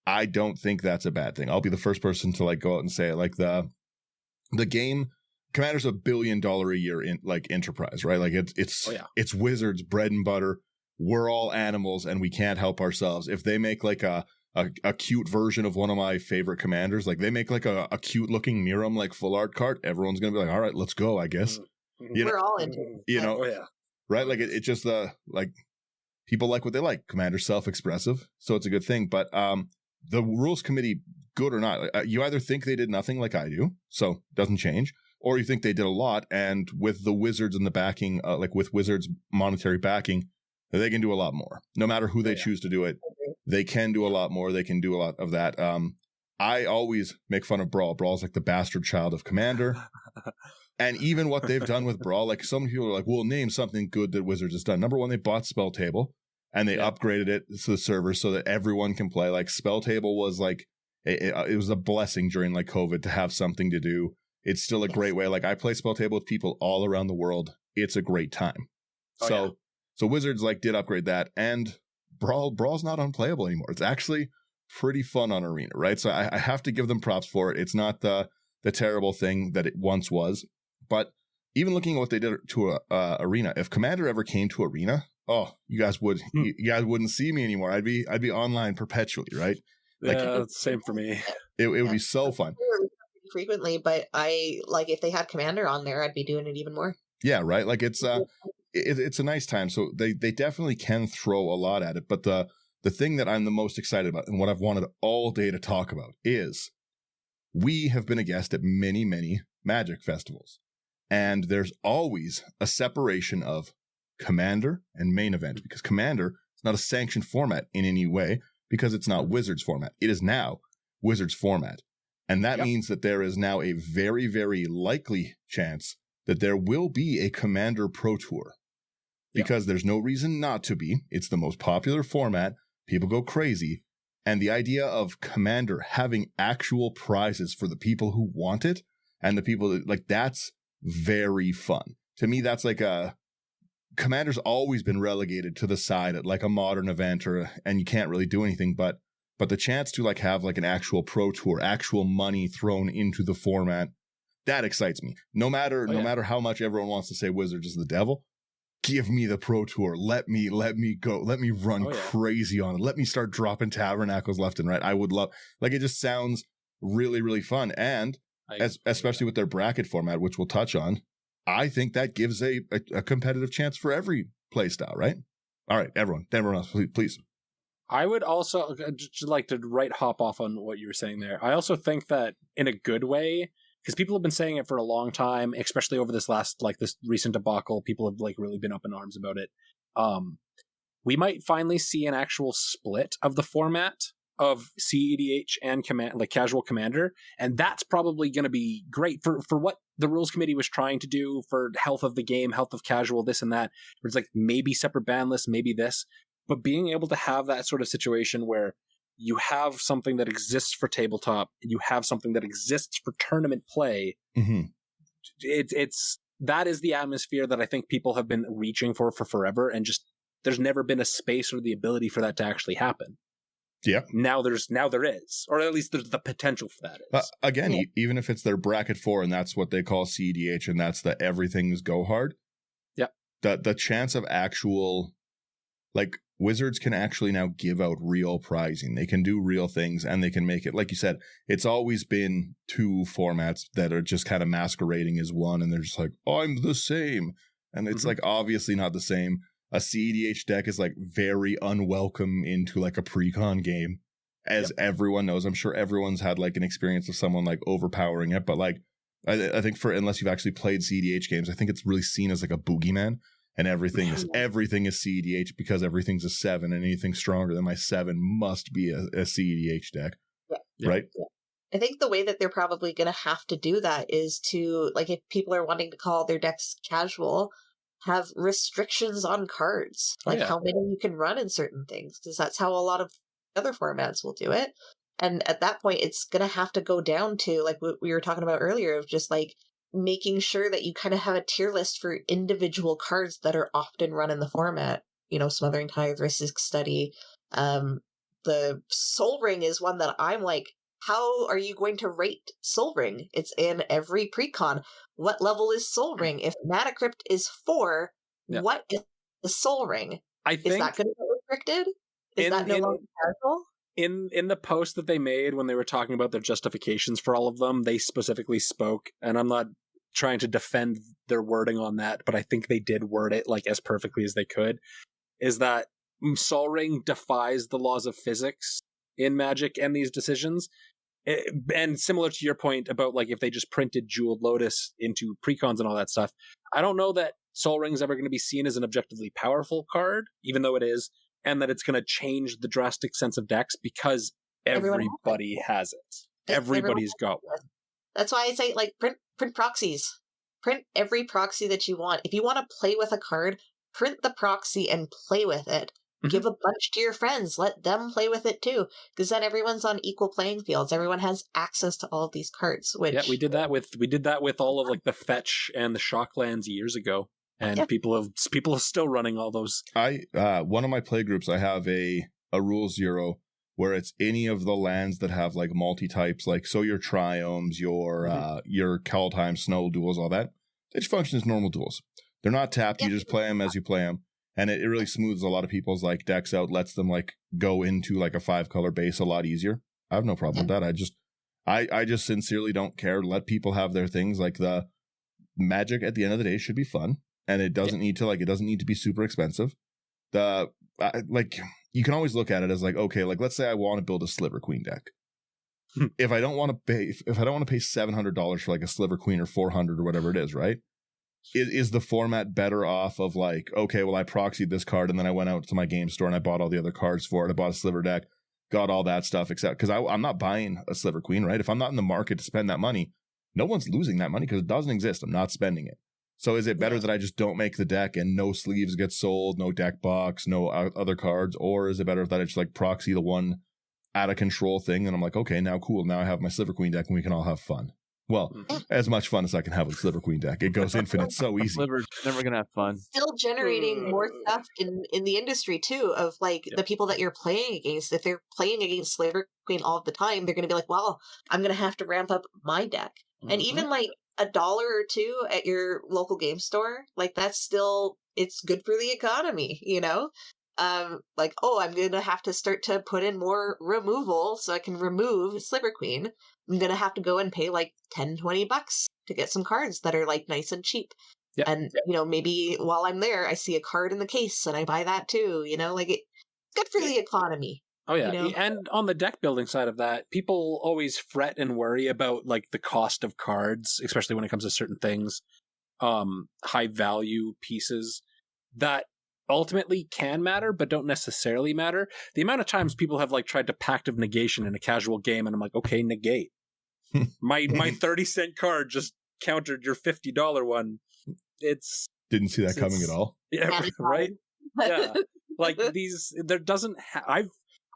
I don't think that's a bad thing. I'll be the first person to, like, go out and say it. Like, the game, Commander's $1 billion a year in, like, enterprise, right? Like, it's Wizards bread and butter. We're all animals and we can't help ourselves. If they make, like, a cute version of one of my favorite commanders, like they make like a cute looking Miram, like, full art card, everyone's gonna be like, all right, let's go, I guess. We're all into it. You know, right? Like, it just like, people like what they like. Commander's self-expressive, so it's a good thing. But the rules committee, good or not, you either think they did nothing, like I do, so it doesn't change, or you think they did a lot, and with the Wizards and the backing, like with Wizards monetary backing, they can do a lot more. No matter who they choose to do it, they can do a lot more. They can do a lot of that. I always make fun of Brawl. Brawl's like the bastard child of Commander. And even what they've done with Brawl, like, some people are like, well, name something good that Wizards has done. Number one, they bought Spell Table, and they upgraded it to the servers so that everyone can play. Like, Spell Table was like, it was a blessing during, like, COVID to have something to do. It's still a great way. Like, I play Spell Table with people all around the world. It's a great time. So Wizards, like, did upgrade that, and Brawl's not unplayable anymore. It's actually pretty fun on Arena, right? So I have to give them props for it. It's not the terrible thing that it once was. But even looking at what they did to Arena, if Commander ever came to Arena, you guys wouldn't see me anymore. I'd be online perpetually, right? Like, same for me. It would be so fun. Frequently, but I, like, if they had Commander on there, I'd be doing it even more. Yeah, right. Like, it's a nice time. So they definitely can throw a lot at it. But the thing that I'm the most excited about, and what I've wanted all day to talk about, is we have been a guest at many, many Magic festivals. And there's always a separation of Commander and main event, because Commander is not a sanctioned format in any way, because it's not Wizards format. It is now Wizards format. And that means that there is now a very, very likely chance that there will be a Commander Pro Tour, because there's no reason not to be. It's the most popular format. People go crazy. And the idea of Commander having actual prizes for the people who want it, and the people that, like, that's very fun. To me, that's like Commander's always been relegated to the side at, like, a modern event, and you can't really do anything, but the chance to, like, have, like, an actual Pro Tour, actual money thrown into the format, that excites me. No matter how much everyone wants to say Wizards is the devil, give me the Pro Tour. Let me go. Let me run crazy on it. Let me start dropping Tabernacles left and right. I would love, like, it just sounds really, really fun. And especially with their bracket format, which we'll touch on, I think that gives a competitive chance for every play style, right? All right, everyone else, please. I would also just like to hop off on what you were saying there. I also think that in a good way, because people have been saying it for a long time, especially over this recent debacle, people have like really been up in arms about it. We might finally see an actual split of the format of CEDH and casual commander, and that's probably going to be great for what the rules committee was trying to do for health of the game, health of casual, this and that. Where it's like maybe separate ban lists, maybe this, but being able to have that sort of situation where you have something that exists for tabletop, you have something that exists for tournament play. Mm-hmm. That is the atmosphere that I think people have been reaching for forever, and just there's never been a space or the ability for that to actually happen. Yeah. Now there is, or at least there's the potential for that. Again, even if it's their bracket 4 and that's what they call CDH and that's the everything's go hard. Yeah. The chance of actual, like, Wizards can actually now give out real prizing. They can do real things and they can make it, like you said, it's always been 2 formats that are just kind of masquerading as one, and they're just like, I'm the same. And it's like obviously not the same. A CEDH deck is like very unwelcome into like a pre-con game, as everyone knows. I'm sure everyone's had like an experience of someone like overpowering it, but like I think unless you've actually played CEDH games, I think it's really seen as like a boogeyman, and everything is CEDH because everything's a 7, and anything stronger than my 7 must be a CEDH deck, right? Yeah. I think the way that they're probably going to have to do that is to, like, if people are wanting to call their decks casual, have restrictions on cards, like how many you can run in certain things, because that's how a lot of other formats will do it. And at that point, it's going to have to go down to, like what we were talking about earlier, of just like making sure that you kind of have a tier list for individual cards that are often run in the format. You know, Smothering Tithe, Risk Study. The Soul Ring is one that I'm like, how are you going to rate Soul Ring? It's in every precon. What level is Soul Ring? If Mana Crypt is 4, what is the Soul Ring? I think, is that going to be restricted? Is that no longer casual? In the post that they made when they were talking about their justifications for all of them, they specifically spoke, and I'm not trying to defend their wording on that, but I think they did word it like as perfectly as they could, is that Soul Ring defies the laws of physics in Magic and these decisions. And similar to your point about like if they just printed Jeweled Lotus into precons and all that stuff, I don't know that Soul Ring is ever going to be seen as an objectively powerful card, even though it is, and that it's going to change the drastic sense of decks because everybody has it. Everybody's got one. That's why I say, like, print proxies. Print every proxy that you want. If you want to play with a card, print the proxy and play with it. Give a bunch to your friends. Let them play with it too, because then everyone's on equal playing fields. Everyone has access to all of these cards. Which we did that with all of like the fetch and the shock lands years ago, and people are still running all those. One of my play groups, I have a rule 0 where it's any of the lands that have like multi types, like so your triomes, your Kaldheim, Snow duels, all that. They just function as normal duels. They're not tapped. You just play them as you play them. And it really smooths a lot of people's like decks out, lets them like go into like a 5-color base a lot easier. I have no problem with that. I just sincerely don't care. Let people have their things. Like the Magic at the end of the day should be fun, and it doesn't need to be super expensive. Like you can always look at it as like, okay, like let's say I want to build a Sliver Queen deck. If I don't want to pay $700 for like a Sliver Queen or $400 or whatever it is, right? Is the format better off of like, okay, well, I proxied this card and then I went out to my game store and I bought all the other cards for it. I bought a Sliver deck, got all that stuff, except because I'm not buying a Sliver Queen, right? If I'm not in the market to spend that money, no one's losing that money because it doesn't exist. I'm not spending it. So is it better that I just don't make the deck and no sleeves get sold, no deck box, no other cards? Or is it better that I just like proxy the one out of control thing and I'm like, okay, now cool. Now I have my Sliver Queen deck and we can all have fun. Well, as much fun as I can have with Sliver Queen deck. It goes infinite so easy. Sliver's never going to have fun. Still generating more stuff in the industry, too, of, like, the people that you're playing against. If they're playing against Sliver Queen all the time, they're going to be like, well, I'm going to have to ramp up my deck. And even, like, $1 or $2 at your local game store, like, that's still, it's good for the economy, you know? Like, oh, I'm going to have to start to put in more removal so I can remove Sliver Queen. I'm going to have to go and pay like $10-20 to get some cards that are like nice and cheap. And, you know, maybe while I'm there, I see a card in the case and I buy that too, you know, like good for the economy. Oh yeah, you know? And on the deck building side of that, people always fret and worry about like the cost of cards, especially when it comes to certain things, high value pieces that ultimately can matter but don't necessarily matter. The amount of times people have like tried to pact of negation in a casual game, and I'm like, okay, negate. my 30-cent card just countered your $50 one. It's Didn't see that coming at all. Yeah, right. Yeah, like these. There doesn't.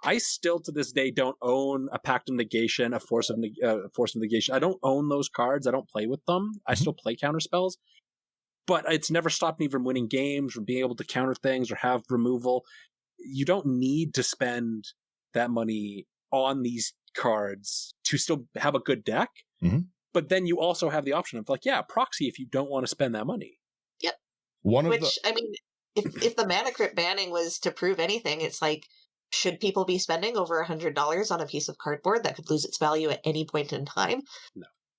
I still to this day don't own a Pact of Negation, a Force of Negation. I don't own those cards. I don't play with them. I still play counter spells, but it's never stopped me from winning games, from being able to counter things or have removal. You don't need to spend that money on these cards to still have a good deck. Mm-hmm. But then you also have the option of like, yeah, proxy if you don't want to spend that money. Yep. I mean, if the mana crypt banning was to prove anything, it's like, should people be spending over $100 on a piece of cardboard that could lose its value at any point in time?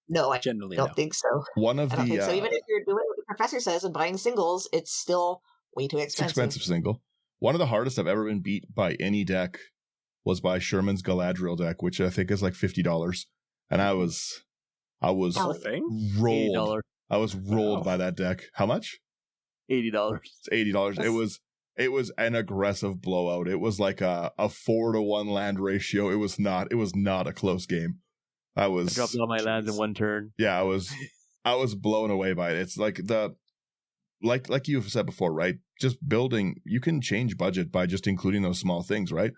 No, I generally don't think so. One of I don't the think so. Even if you're doing what the professor says and buying singles, it's still way too expensive. It's expensive single. One of the hardest I've ever been beat by any deck was by Sherman's Galadriel deck, which I think is like $50, and I was rolled. $80. I was rolled by that deck. How much? $80. It's $80. It was an aggressive blowout. It was like a 4-to-1 land ratio. It was not a close game. I dropped all my lands in one turn. Yeah, I was blown away by it. It's like like you've said before, right? Just building, you can change budget by just including those small things, right?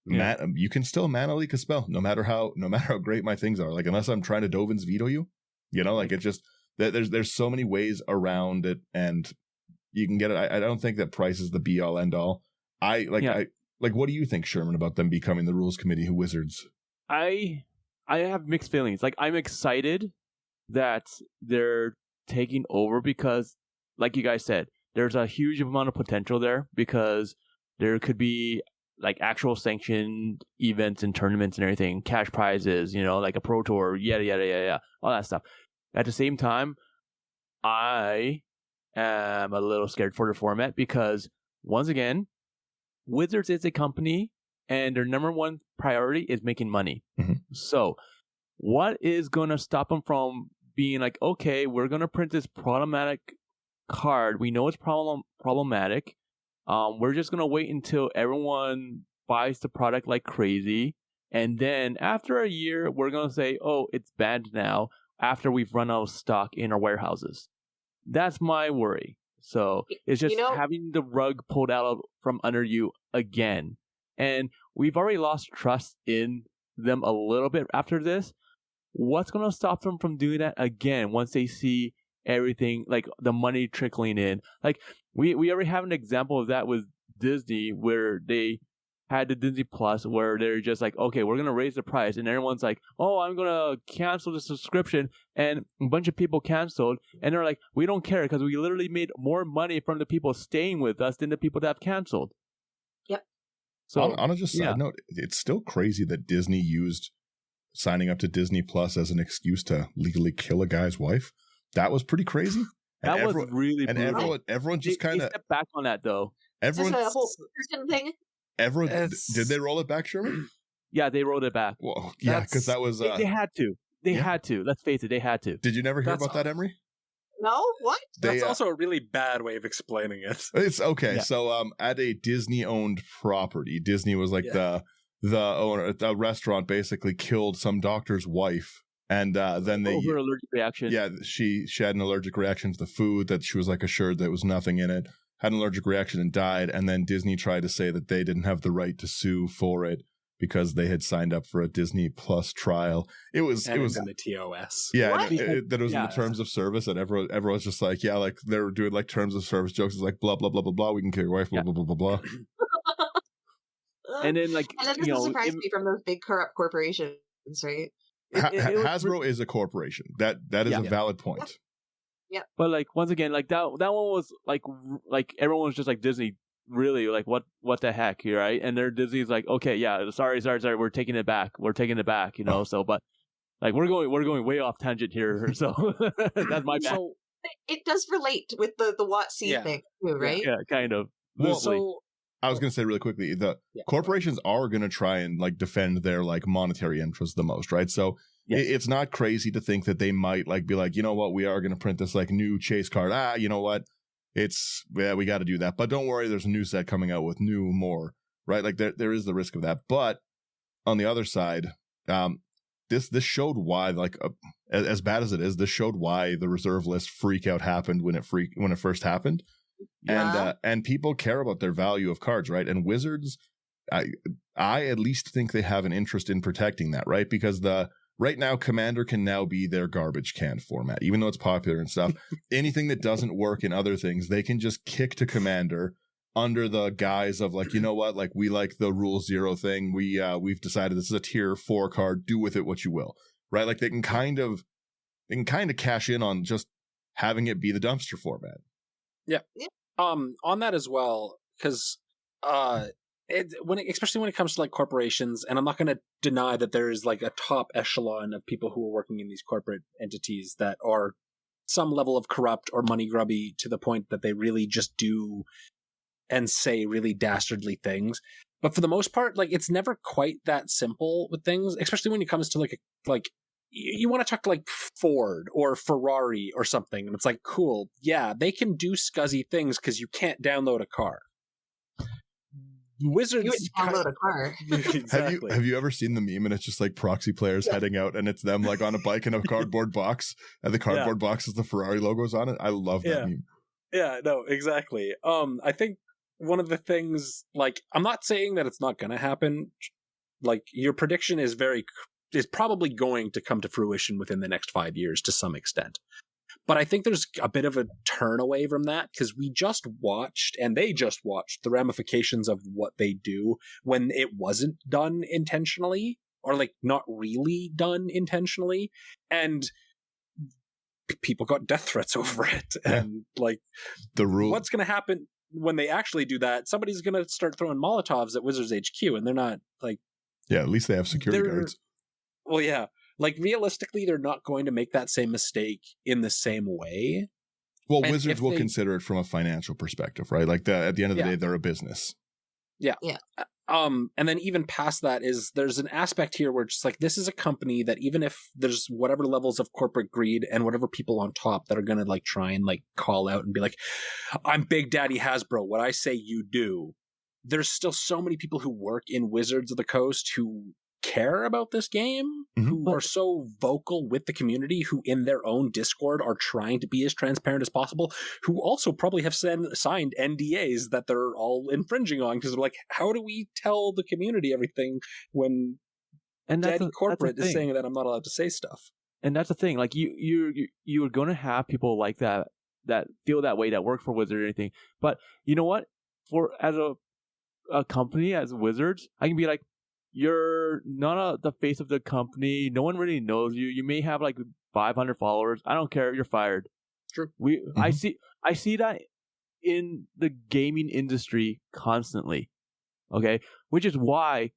Yeah. You can still mana leak a spell, no matter how great my things are. Like, unless I'm trying to Dovin's veto you, like it just there's so many ways around it, and you can get it. I don't think that price is the be all end all. What do you think, Sherman, about them becoming the rules committee Wizards? I have mixed feelings. Like, I'm excited that they're taking over because, like you guys said, there's a huge amount of potential there, because there could be like actual sanctioned events and tournaments and everything, cash prizes, like a pro tour, yada, all that stuff. At the same time, I am a little scared for the format because, once again, Wizards is a company and their number one priority is making money. Mm-hmm. So what is going to stop them from being like, okay, we're going to print this problematic card. We know it's problematic. We're just going to wait until everyone buys the product like crazy. And then after a year, we're going to say, oh, it's banned now, after we've run out of stock in our warehouses. That's my worry. So it's just having the rug pulled out from under you again. And we've already lost trust in them a little bit after this. What's going to stop them from doing that again once they see everything, like the money trickling in? Like, we already have an example of that with Disney, where they had the Disney Plus, where they're just like, okay, we're going to raise the price. And everyone's like, oh, I'm going to cancel the subscription. And a bunch of people canceled. And they're like, we don't care, because we literally made more money from the people staying with us than the people that have canceled. Yep. So on a just side note, it's still crazy that Disney used signing up to Disney Plus as an excuse to legally kill a guy's wife. That was pretty crazy. That was really brutal. And everyone just kind of stepped back on that, though. Everyone, is this a whole person thing? Did they roll it back, Sherman? Yeah, they rolled it back. Well, yeah, because that was they had to. They had to. Let's face it, they had to. Did you never hear about that, Emery? No, what? That's also a really bad way of explaining it. It's okay. Yeah. So, at a Disney-owned property, Disney was like the owner. The restaurant basically killed some doctor's wife, and then they over allergic reaction. Yeah, she had an allergic reaction to the food that she was like assured there was nothing in it. Had an allergic reaction and died. And then Disney tried to say that they didn't have the right to sue for it because they had signed up for a Disney Plus trial. It was in the TOS. Yeah, that it was in the terms of service, and everyone's just like, yeah, like they were doing like terms of service jokes. It's like blah blah blah blah blah. We can kill your wife. Blah blah blah blah blah. And then that doesn't surprise me from those big corrupt corporations, right? Hasbro is a corporation. That is a valid point. Yeah. But like, once again, like that one was like everyone was just like, Disney, really, like what the heck, right? And their Disney's like, okay, yeah, sorry, we're taking it back, So, but like we're going way off tangent here, so that's my bad. So it does relate with the WotC thing too, right? Yeah, kind of. Well, so I was going to say really quickly, the corporations are going to try and like defend their like monetary interests the most, right? So it's not crazy to think that they might like be like, you know what, we are going to print this like new chase card. You know what? We got to do that. But don't worry, there's a new set coming out with more, right? Like there is the risk of that. But on the other side, this showed why, like, as bad as it is, this showed why the reserve list freak out happened when it first happened. And people care about their value of cards, right? And Wizards, I at least think they have an interest in protecting that, right? Because right now Commander can now be their garbage can format, even though it's popular and stuff. Anything that doesn't work in other things, they can just kick to Commander under the guise of like, you know what, like we like the Rule 0 thing. We've decided this is a tier 4 card. Do with it what you will, right? Like they can kind of cash in on just having it be the dumpster format. Yeah. On that as well, because especially when it comes to like corporations, and I'm not going to deny that there is like a top echelon of people who are working in these corporate entities that are some level of corrupt or money grubby to the point that they really just do and say really dastardly things. But for the most part, like it's never quite that simple with things, especially when it comes to like you want to talk to like Ford or Ferrari or something, and it's like, cool, yeah, they can do scuzzy things because you can't download a car. Wizards, you would download a car. Exactly. Have you ever seen the meme and it's just like proxy players heading out and it's them like on a bike in a cardboard box and the cardboard box is the Ferrari logos on it? I love that meme. Yeah, no, exactly. I think one of the things, like, I'm not saying that it's not going to happen. Like, your prediction is probably going to come to fruition within the next 5 years to some extent. But I think there's a bit of a turn away from that because they just watched the ramifications of what they do when it wasn't done intentionally or like not really done intentionally. And people got death threats over it. And like the rule, what's going to happen when they actually do that? Somebody's going to start throwing Molotovs at Wizards HQ, and they're not like, at least they have security guards. Well, yeah. Like, realistically, they're not going to make that same mistake in the same way. Well, and Wizards will consider it from a financial perspective, right? Like, at the end of the day, they're a business. Yeah. And then even past that there's an aspect here where it's just like, this is a company that even if there's whatever levels of corporate greed and whatever people on top that are going to, like, try and, like, call out and be like, I'm Big Daddy Hasbro, what I say you do. There's still so many people who work in Wizards of the Coast who care about this game, who are so vocal with the community, who in their own Discord are trying to be as transparent as possible, who also probably have signed NDAs that they're all infringing on because they're like, how do we tell the community everything when Daddy Corporate is saying that I'm not allowed to say stuff? And that's the thing. Like you're going to have people like that feel that way, that work for Wizard or anything. But you know what? As a company, as Wizards, I can be like, you're not the face of the company. No one really knows you. You may have like 500 followers. I don't care. You're fired. True. I see that in the gaming industry constantly. Okay, which is why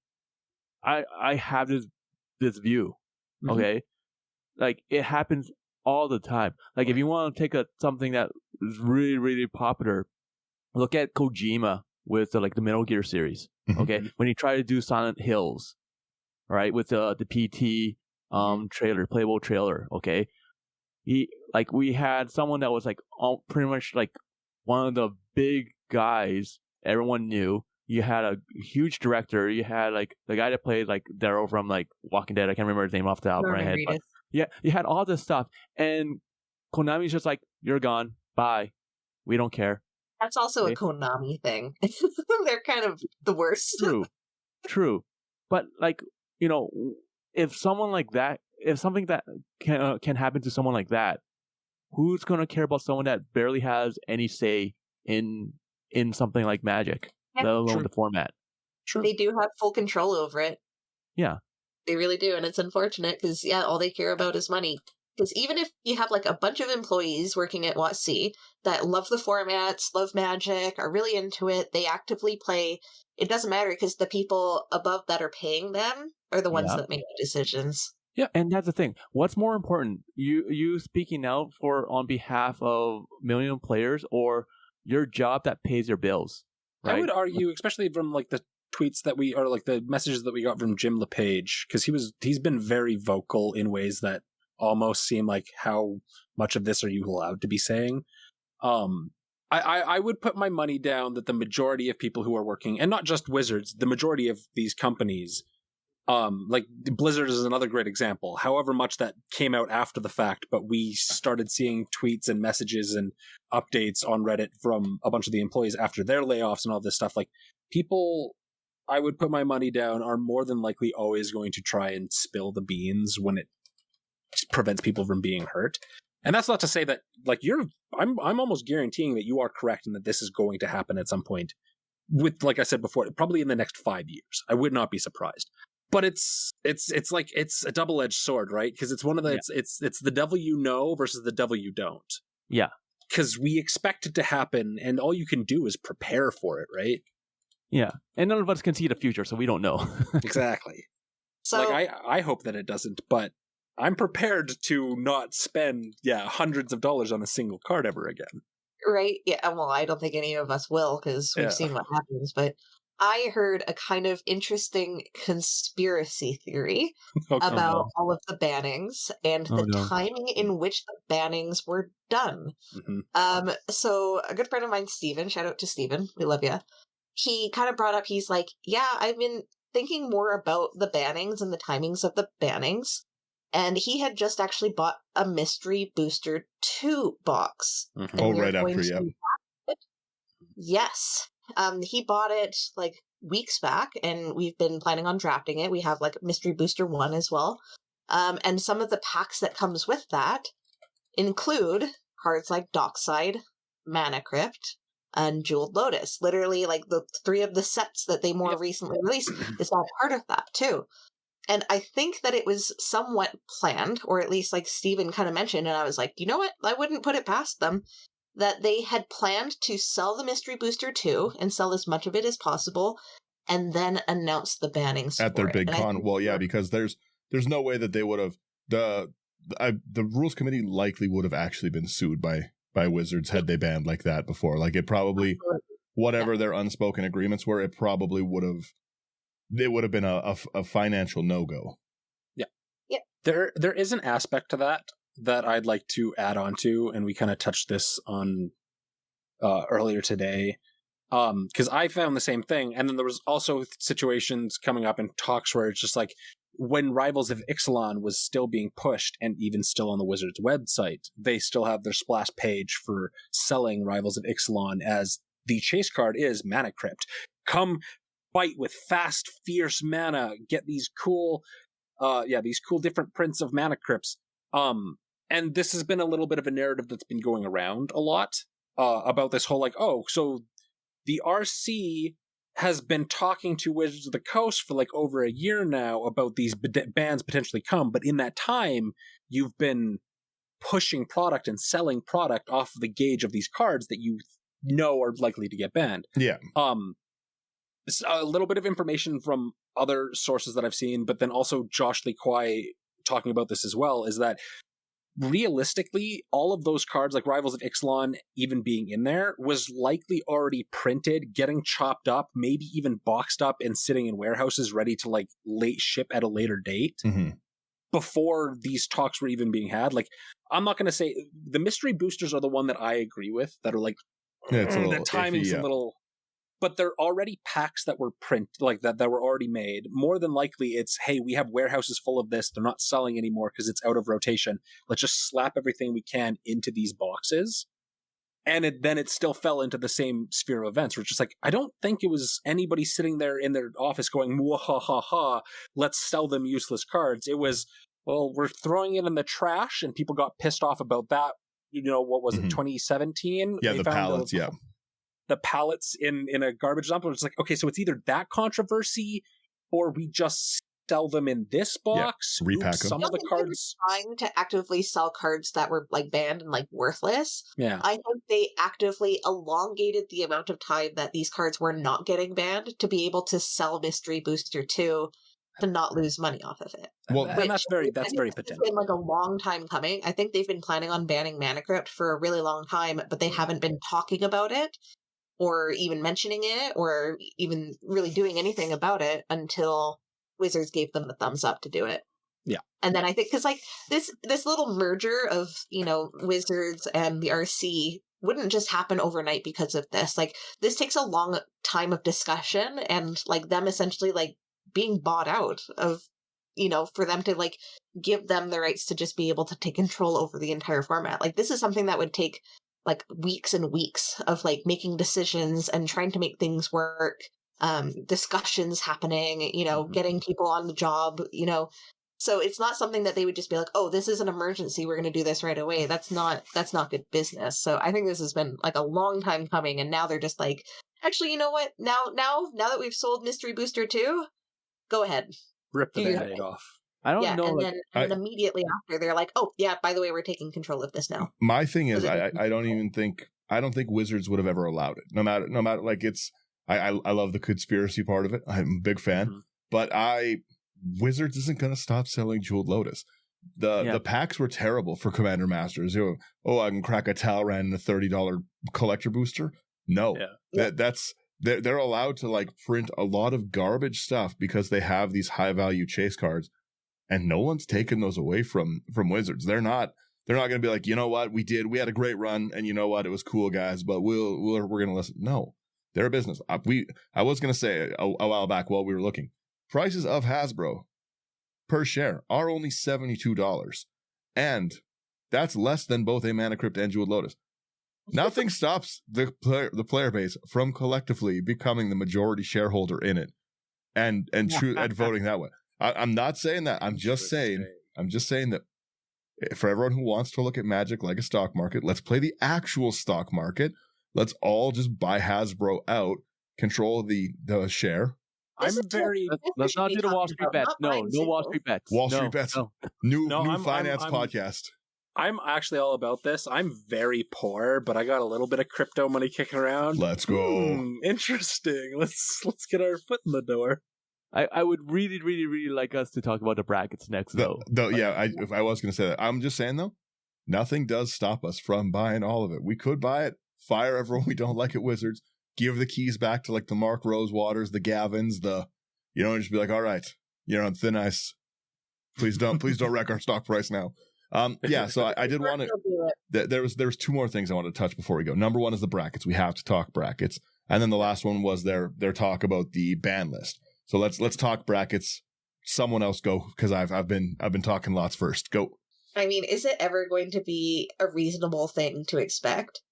I have this view. Okay, like it happens all the time. Like if you want to take something that is really really popular, look at Kojima with the Metal Gear series. Okay, when he tried to do Silent Hills, right, with the PT trailer, playable trailer. Okay, we had someone that was like pretty much like one of the big guys everyone knew. You had a huge director. You had like the guy that played like Daryl from like Walking Dead. I can't remember his name off the top of my head. But yeah, you had all this stuff, and Konami's just like, you're gone. Bye. We don't care. That's also a Konami thing. They're kind of the worst. True. But like, you know, if someone like that, if something that can happen to someone like that, who's going to care about someone that barely has any say in something like Magic, let alone the format? True. They do have full control over it. Yeah. They really do, and it's unfortunate because, all they care about is money. Because even if you have like a bunch of employees working at WotC that love the formats, love Magic, are really into it, they actively play, it doesn't matter because the people above that are paying them are the ones that make the decisions. Yeah, and that's the thing. What's more important, you speaking out on behalf of million players or your job that pays your bills, right? I would argue, especially from like the tweets that we, or like the messages that we got from Jim LePage, because he's been very vocal in ways that almost seem like, how much of this are you allowed to be saying? I would put my money down that the majority of people who are working, and not just Wizards, the majority of these companies, like Blizzard is another great example. However much that came out after the fact, but we started seeing tweets and messages and updates on Reddit from a bunch of the employees after their layoffs and all this stuff. Like, people, I would put my money down, are more than likely always going to try and spill the beans when it prevents people from being hurt. And that's not to say that, like, I'm almost guaranteeing that you are correct and that this is going to happen at some point with, like I said before, probably in the next 5 years. I would not be surprised. But it's like, it's a double-edged sword, right? Because it's one of the, it's the devil you know versus the devil you don't. Yeah. Because we expect it to happen, and all you can do is prepare for it, right? Yeah. And none of us can see the future, so we don't know. Exactly. So, like, I hope that it doesn't, but I'm prepared to not spend, hundreds of dollars on a single card ever again. right? Yeah, well, I don't think any of us will, because we've seen what happens, but I heard a kind of interesting conspiracy theory about all of the bannings and the timing in which the bannings were done. Mm-hmm. So a good friend of mine, Steven, shout out to Steven, we love you. He kind of brought up, he's like, yeah, I've been thinking more about the bannings and the timings of the bannings. And he had just actually bought a Mystery Booster 2 box. Mm-hmm. Oh, right after, Yes. He bought it like weeks back, and we've been planning on drafting it. We have like Mystery Booster 1 as well. And some of the packs that comes with that include cards like Dockside, Mana Crypt, and Jeweled Lotus. Literally, like the 3 of the sets that they more recently released is all part of that too. And I think that it was somewhat planned, or at least like Steven kind of mentioned, and I was like, you know what? I wouldn't put it past them, that they had planned to sell the Mystery Booster 2 and sell as much of it as possible, and then announce the bannings at their big con. Well, yeah, because there's no way that they would have, the rules committee likely would have actually been sued by Wizards had they banned like that before. Like, it probably, whatever their unspoken agreements were, it probably would have been a financial no-go. Yeah. There is an aspect to that I'd like to add on to, and we kind of touched this on earlier today, because I found the same thing. And then there was also situations coming up in talks where it's just like, when Rivals of Ixalan was still being pushed, and even still on the Wizards website, they still have their splash page for selling Rivals of Ixalan as the chase card is Mana Crypt. Come fight with fast, fierce mana, get these cool different prints of Mana Crypts. And this has been a little bit of a narrative that's been going around a lot, about this whole, like, oh, so the RC has been talking to Wizards of the Coast for like over a year now about these bans potentially come, but in that time, you've been pushing product and selling product off the gauge of these cards that you know are likely to get banned. Yeah. A little bit of information from other sources that I've seen, but then also Josh Lee Kwai talking about this as well, is that realistically, all of those cards, like Rivals of Ixalan even being in there, was likely already printed, getting chopped up, maybe even boxed up and sitting in warehouses ready to like late ship at a later date, before these talks were even being had. Like, I'm not going to say the mystery boosters are the one that I agree with, that are like, the timing's a little... But they're already packs that were that were already made. More than likely, it's, hey, we have warehouses full of this. They're not selling anymore because it's out of rotation. Let's just slap everything we can into these boxes. And then it still fell into the same sphere of events, where it's just like, I don't think it was anybody sitting there in their office going, ha, let's sell them useless cards. It was, well, we're throwing it in the trash, and people got pissed off about that. You know, what was it, 2017? Yeah, the pallets, the pallets in a garbage dump. It's like, okay, so it's either that controversy, or we just sell them in this box, repack them. Some of the cards. Trying to actively sell cards that were like banned and like worthless. Yeah, I think they actively elongated the amount of time that these cards were not getting banned to be able to sell Mystery Booster 2 to not lose money off of it. Well, and that's very potential. It's been like a long time coming. I think they've been planning on banning Mana Crypt for a really long time, but they haven't been talking about it. or even mentioning it or even really doing anything about it until Wizards gave them the thumbs up to do it. Yeah. And then I think, because like this little merger of, Wizards and the RC wouldn't just happen overnight because of this. Like, this takes a long time of discussion and like them essentially like being bought out of, for them to like give them the rights to just be able to take control over the entire format. Like, this is something that would take like weeks and weeks of like making decisions and trying to make things work, discussions happening, getting people on the job, So it's not something that they would just be like, oh, this is an emergency, we're going to do this right away. That's not good business. So I think this has been like a long time coming, and now they're just like, actually, you know what? Now that we've sold Mystery Booster 2, go ahead. Rip the Band-Aid off. I don't know. And then immediately after, they're like, oh, yeah, by the way, we're taking control of this now. My thing is, I don't think Wizards would have ever allowed it. No matter, like, it's, I love the conspiracy part of it. I'm a big fan, but Wizards isn't going to stop selling Jeweled Lotus. The packs were terrible for Commander Masters. I can crack a Talran in a $30 collector booster. No, they're allowed to like print a lot of garbage stuff because they have these high value chase cards, and no one's taken those away from Wizards. They're not going to be like, you know what, we had a great run, and you know what, it was cool, guys, but we're going to listen. No, they're a business. I was going to say a while back while we were looking, prices of Hasbro per share are only $72, and that's less than both a Mana Crypt and Jeweled Lotus. Nothing stops the player base from collectively becoming the majority shareholder in it, and voting that way. I'm not saying that. I'm just saying that for everyone who wants to look at Magic like a stock market, let's play the actual stock market. Let's all just buy Hasbro out, control the share. Let's not do the Wall Street bets. No Wall Street bets. Wall Street bets. No. New finance podcast. I'm actually all about this. I'm very poor, but I got a little bit of crypto money kicking around. Let's go. Interesting. Let's get our foot in the door. I would really, really, really like us to talk about the brackets next, though. I was going to say that. I'm just saying, though, nothing does stop us from buying all of it. We could buy it, fire everyone we don't like at Wizards, give the keys back to like the Mark Rosewaters, the Gavins, just be like, all right, you're on thin ice. Please don't wreck our stock price now. So I did want to. There was two more things I wanted to touch before we go. Number one is the brackets. We have to talk brackets, and then the last one was their talk about the ban list. So let's talk brackets. Someone else go, because I've been talking lots first. Go. I mean, is it ever going to be a reasonable thing to expect?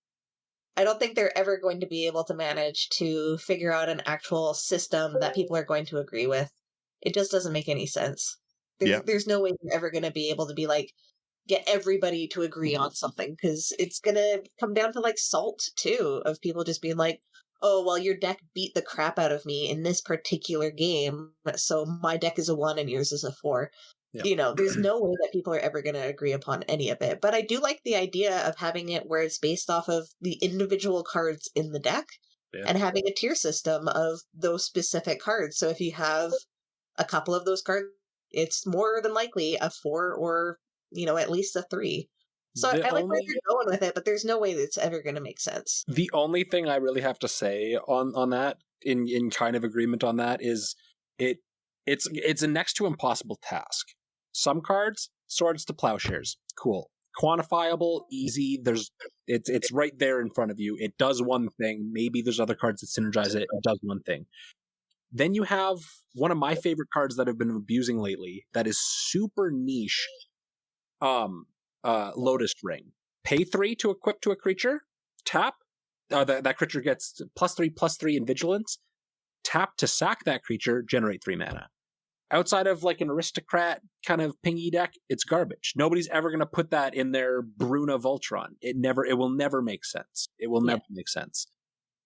I don't think they're ever going to be able to manage to figure out an actual system that people are going to agree with. It just doesn't make any sense. There's no way they're ever going to be able to be like, get everybody to agree on something, because it's going to come down to like salt too, of people just being like, oh, well, your deck beat the crap out of me in this particular game, so my deck is a 1 and yours is a 4. Yeah. There's no way that people are ever going to agree upon any of it. But I do like the idea of having it where it's based off of the individual cards in the deck and having a tier system of those specific cards. So if you have a couple of those cards, it's more than likely a 4 or, at least a 3. So I like where you're going with it, but there's no way that's ever going to make sense. The only thing I really have to say on that, in kind of agreement on that, is it's a next to impossible task. Some cards, Swords to Plowshares, cool, quantifiable, easy. It's right there in front of you. It does one thing. Maybe there's other cards that synergize it. It does one thing. Then you have one of my favorite cards that I've been abusing lately that is super niche. Lotus Ring. Pay 3 to equip to a creature. Tap. That creature gets +3/+3 in Vigilance. Tap to sack that creature. Generate 3 mana. Outside of like an aristocrat kind of pingy deck, it's garbage. Nobody's ever going to put that in their Bruna Voltron. It will never make sense. It will never make sense.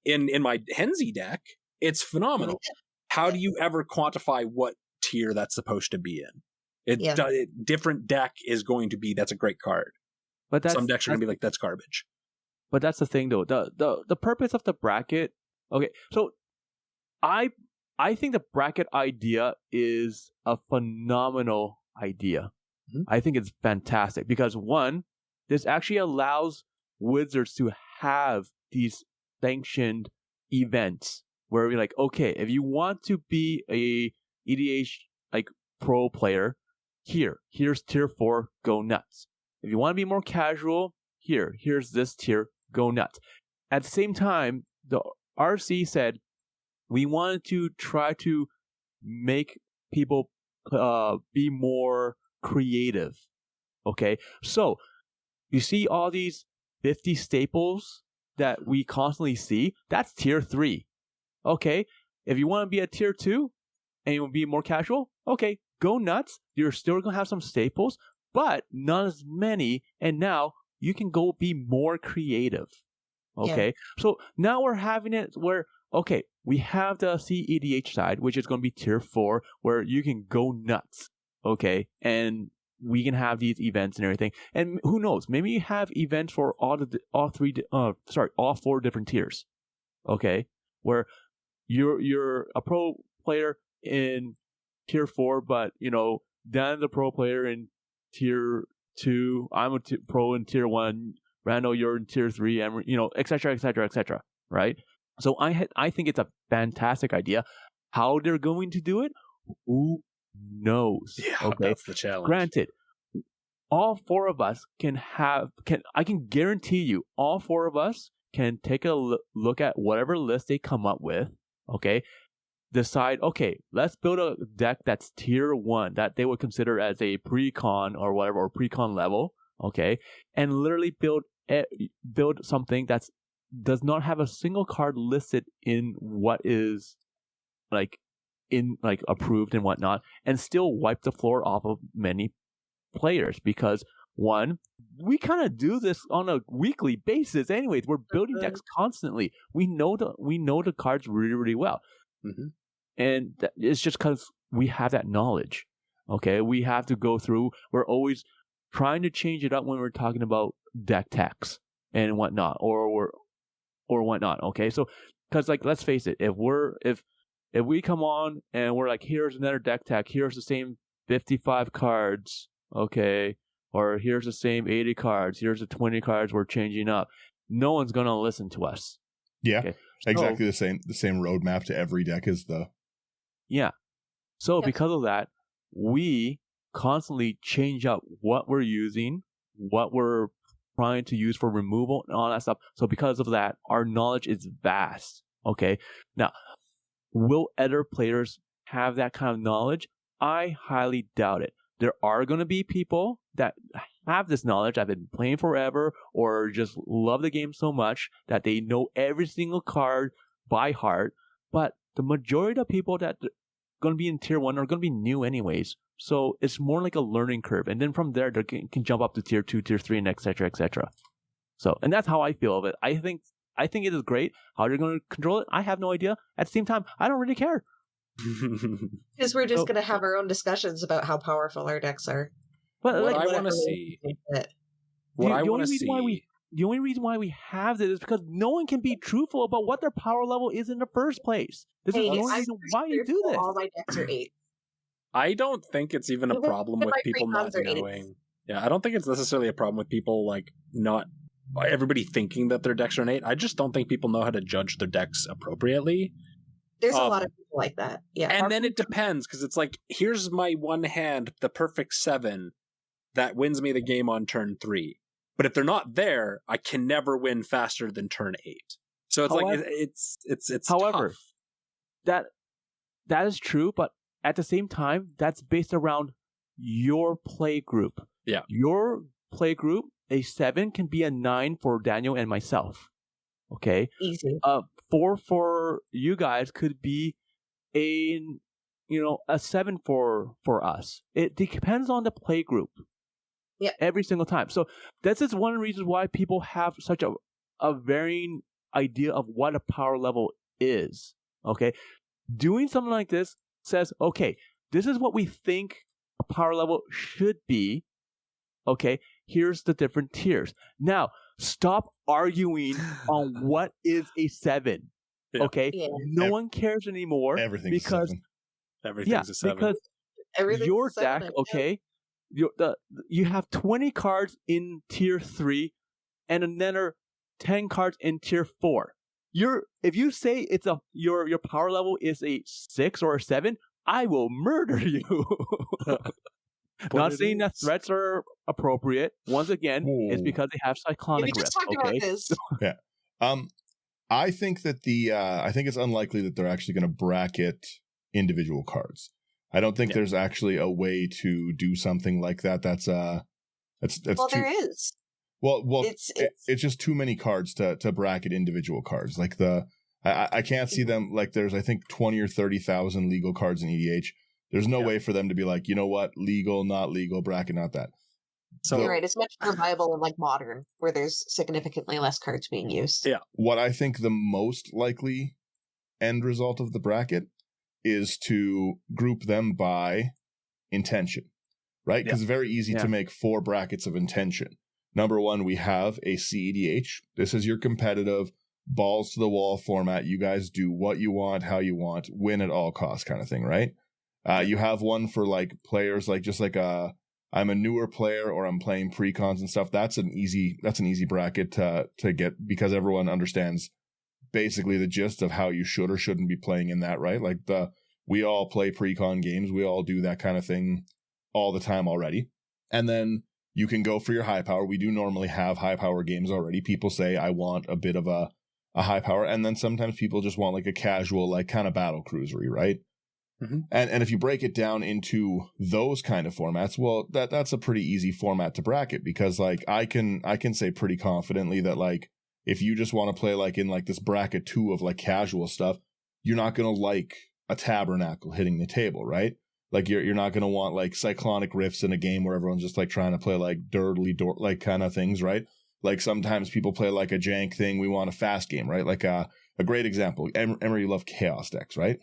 In my Henzi deck, it's phenomenal. How do you ever quantify what tier that's supposed to be in? Different deck is going to be, that's a great card. But some decks are going to be like, that's garbage. But that's the thing, though. The purpose of the bracket. Okay, so I think the bracket idea is a phenomenal idea. Mm-hmm. I think it's fantastic because, one, this actually allows Wizards to have these sanctioned events where we're like, okay, if you want to be a EDH like pro player, here's tier 4, go nuts. If you want to be more casual, here's this tier, go nuts. At the same time, the RC said we wanted to try to make people be more creative. Okay, so you see all these 50 staples that we constantly see, that's tier 3. Okay, if you want to be a tier 2 and you want to be more casual, okay, go nuts. You're still going to have some staples, but not as many. And now you can go be more creative. Okay, yeah. So now we're having it where, okay, we have the CEDH side, which is going to be tier 4, where you can go nuts. Okay, and we can have these events and everything. And who knows, maybe you have events for all 4 different tiers. Okay, where you're a pro player in tier 4, but Dan's a pro player in tier 2. I'm a pro in tier 1. Rando, you're in tier 3, and et cetera, et cetera, et cetera. Right? So I think it's a fantastic idea. How they're going to do it, who knows? Yeah, okay? That's the challenge. Granted, all 4 of us I can guarantee you, all 4 of us can take a look at whatever list they come up with. Okay, decide, okay, let's build a deck that's tier 1 that they would consider as a pre-con or whatever, or pre-con level. Okay, and literally build something that's does not have a single card listed in what is approved and whatnot, and still wipe the floor off of many players, because one, we kind of do this on a weekly basis anyways. We're building decks constantly. We know the cards really, really well. Mm-hmm. And it's just because we have that knowledge. Okay, we have to go through. We're always trying to change it up when we're talking about deck techs and whatnot, or whatnot. Okay, so because let's face it, if we come on and we're like, here's another deck tech, here's the same 55 cards, okay, or here's the same 80 cards, here's the 20 cards we're changing up, no one's gonna listen to us. Yeah, okay? Exactly the same roadmap to every deck as the. Yeah. So because of that, we constantly change up what we're using, what we're trying to use for removal and all that stuff. So because of that, our knowledge is vast. Okay. Now, will other players have that kind of knowledge? I highly doubt it. There are going to be people that have this knowledge, that have been playing forever, or just love the game so much that they know every single card by heart. But the majority of people that are going to be in tier 1 are going to be new anyways. So it's more like a learning curve. And then from there, they can jump up to tier 2, tier 3, and et cetera, et cetera. So, and that's how I feel of it. I think it is great. How they're going to control it, I have no idea. At the same time, I don't really care. Because we're just going to have our own discussions about how powerful our decks are. But what I want to see. What I want to see. The only reason why we have this is because no one can be truthful about what their power level is in the first place. This is the only reason why you do this. All my decks are 8. I don't think it's even a problem with people not knowing. Yeah, I don't think it's necessarily a problem with people not everybody thinking that their decks are an 8. I just don't think people know how to judge their decks appropriately. There's a lot of people like that. Yeah. And then it depends, because it's like, here's my one hand, the perfect 7 that wins me the game on turn 3. But if they're not there, I can never win faster than turn 8. So it's it's however, tough. That is true, but at the same time, that's based around your play group. Yeah. Your play group, a 7 can be a 9 for Daniel and myself. Okay? Easy. 4 for you guys could be a 7 for us. It depends on the play group. Yeah. Every single time. So this is one of the reasons why people have such a varying idea of what a power level is. Okay? Doing something like this says, okay, this is what we think a power level should be. Okay, here's the different tiers. Now, stop arguing on what is a 7. Yeah. Okay? Yeah. No one cares anymore. Everything's because, a 7. Everything's a 7. Because your deck, okay, you have 20 cards in tier 3 and another 10 cards in tier 4. if you say it's your power level is a 6 or a 7, I will murder you. Not saying that threats are appropriate. Once again, it's because they have cyclonic We just rift. talked about this. Yeah. I think that I think it's unlikely that they're actually going to bracket individual cards. I don't think there's actually a way to do something like that. That's well, there is. Well, it's just too many cards to bracket individual cards. Like I can't see them, like there's, I think 20 or 30,000 legal cards in EDH. There's no way for them to be like, you know what, legal, not legal, bracket, not that. So you're right. It's much more viable in like modern, where there's significantly less cards being used. Yeah. What I think the most likely end result of the bracket is to group them by intention, right? Because it's very easy to make 4 brackets of intention. Number 1, we have a CEDH. This is your competitive, balls to the wall format. You guys do what you want, how you want, win at all costs kind of thing, right? You have one for like players, like just like I'm a newer player or I'm playing pre-cons and stuff. That's an easy bracket to get, because everyone understands basically the gist of how you should or shouldn't be playing in that, right? Like we all play pre-con games. We all do that kind of thing all the time already. And then you can go for your high power. We do normally have high power games already. People say, I want a bit of a high power. And then sometimes people just want like a casual, like kind of battle cruisery, right? Mm-hmm. And if you break it down into those kind of formats, well, that's a pretty easy format to bracket, because like I can say pretty confidently that like if you just want to play like in like this bracket 2 of like casual stuff, you're not going to like a tabernacle hitting the table, right? Like you're not going to want like cyclonic rifts in a game where everyone's just like trying to play like dirtly like kind of things, right? Like sometimes people play like a jank thing. We want a fast game, right? Like a great example, Emery, you love chaos decks, right?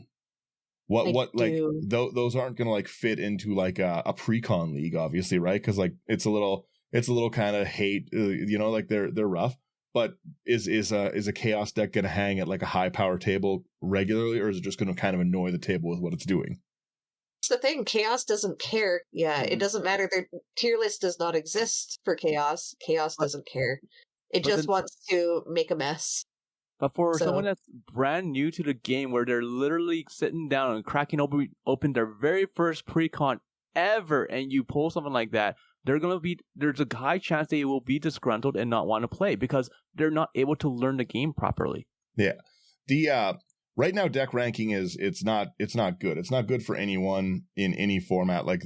What like those aren't going to like fit into like a pre-con league, obviously, right? Because like it's a little kind of hate, like they're rough. But is a chaos deck going to hang at like a high power table regularly, or is it just going to kind of annoy the table with what it's doing? It's the thing. Chaos doesn't care. Yeah, it doesn't matter. Their tier list does not exist for Chaos. Chaos doesn't care. It just wants to make a mess. But for someone that's brand new to the game, where they're literally sitting down and cracking open their very first pre-con ever, and you pull something like that, there's a high chance they will be disgruntled and not want to play because they're not able to learn the game properly. Yeah. The right now deck ranking it's not good. It's not good for anyone in any format. Like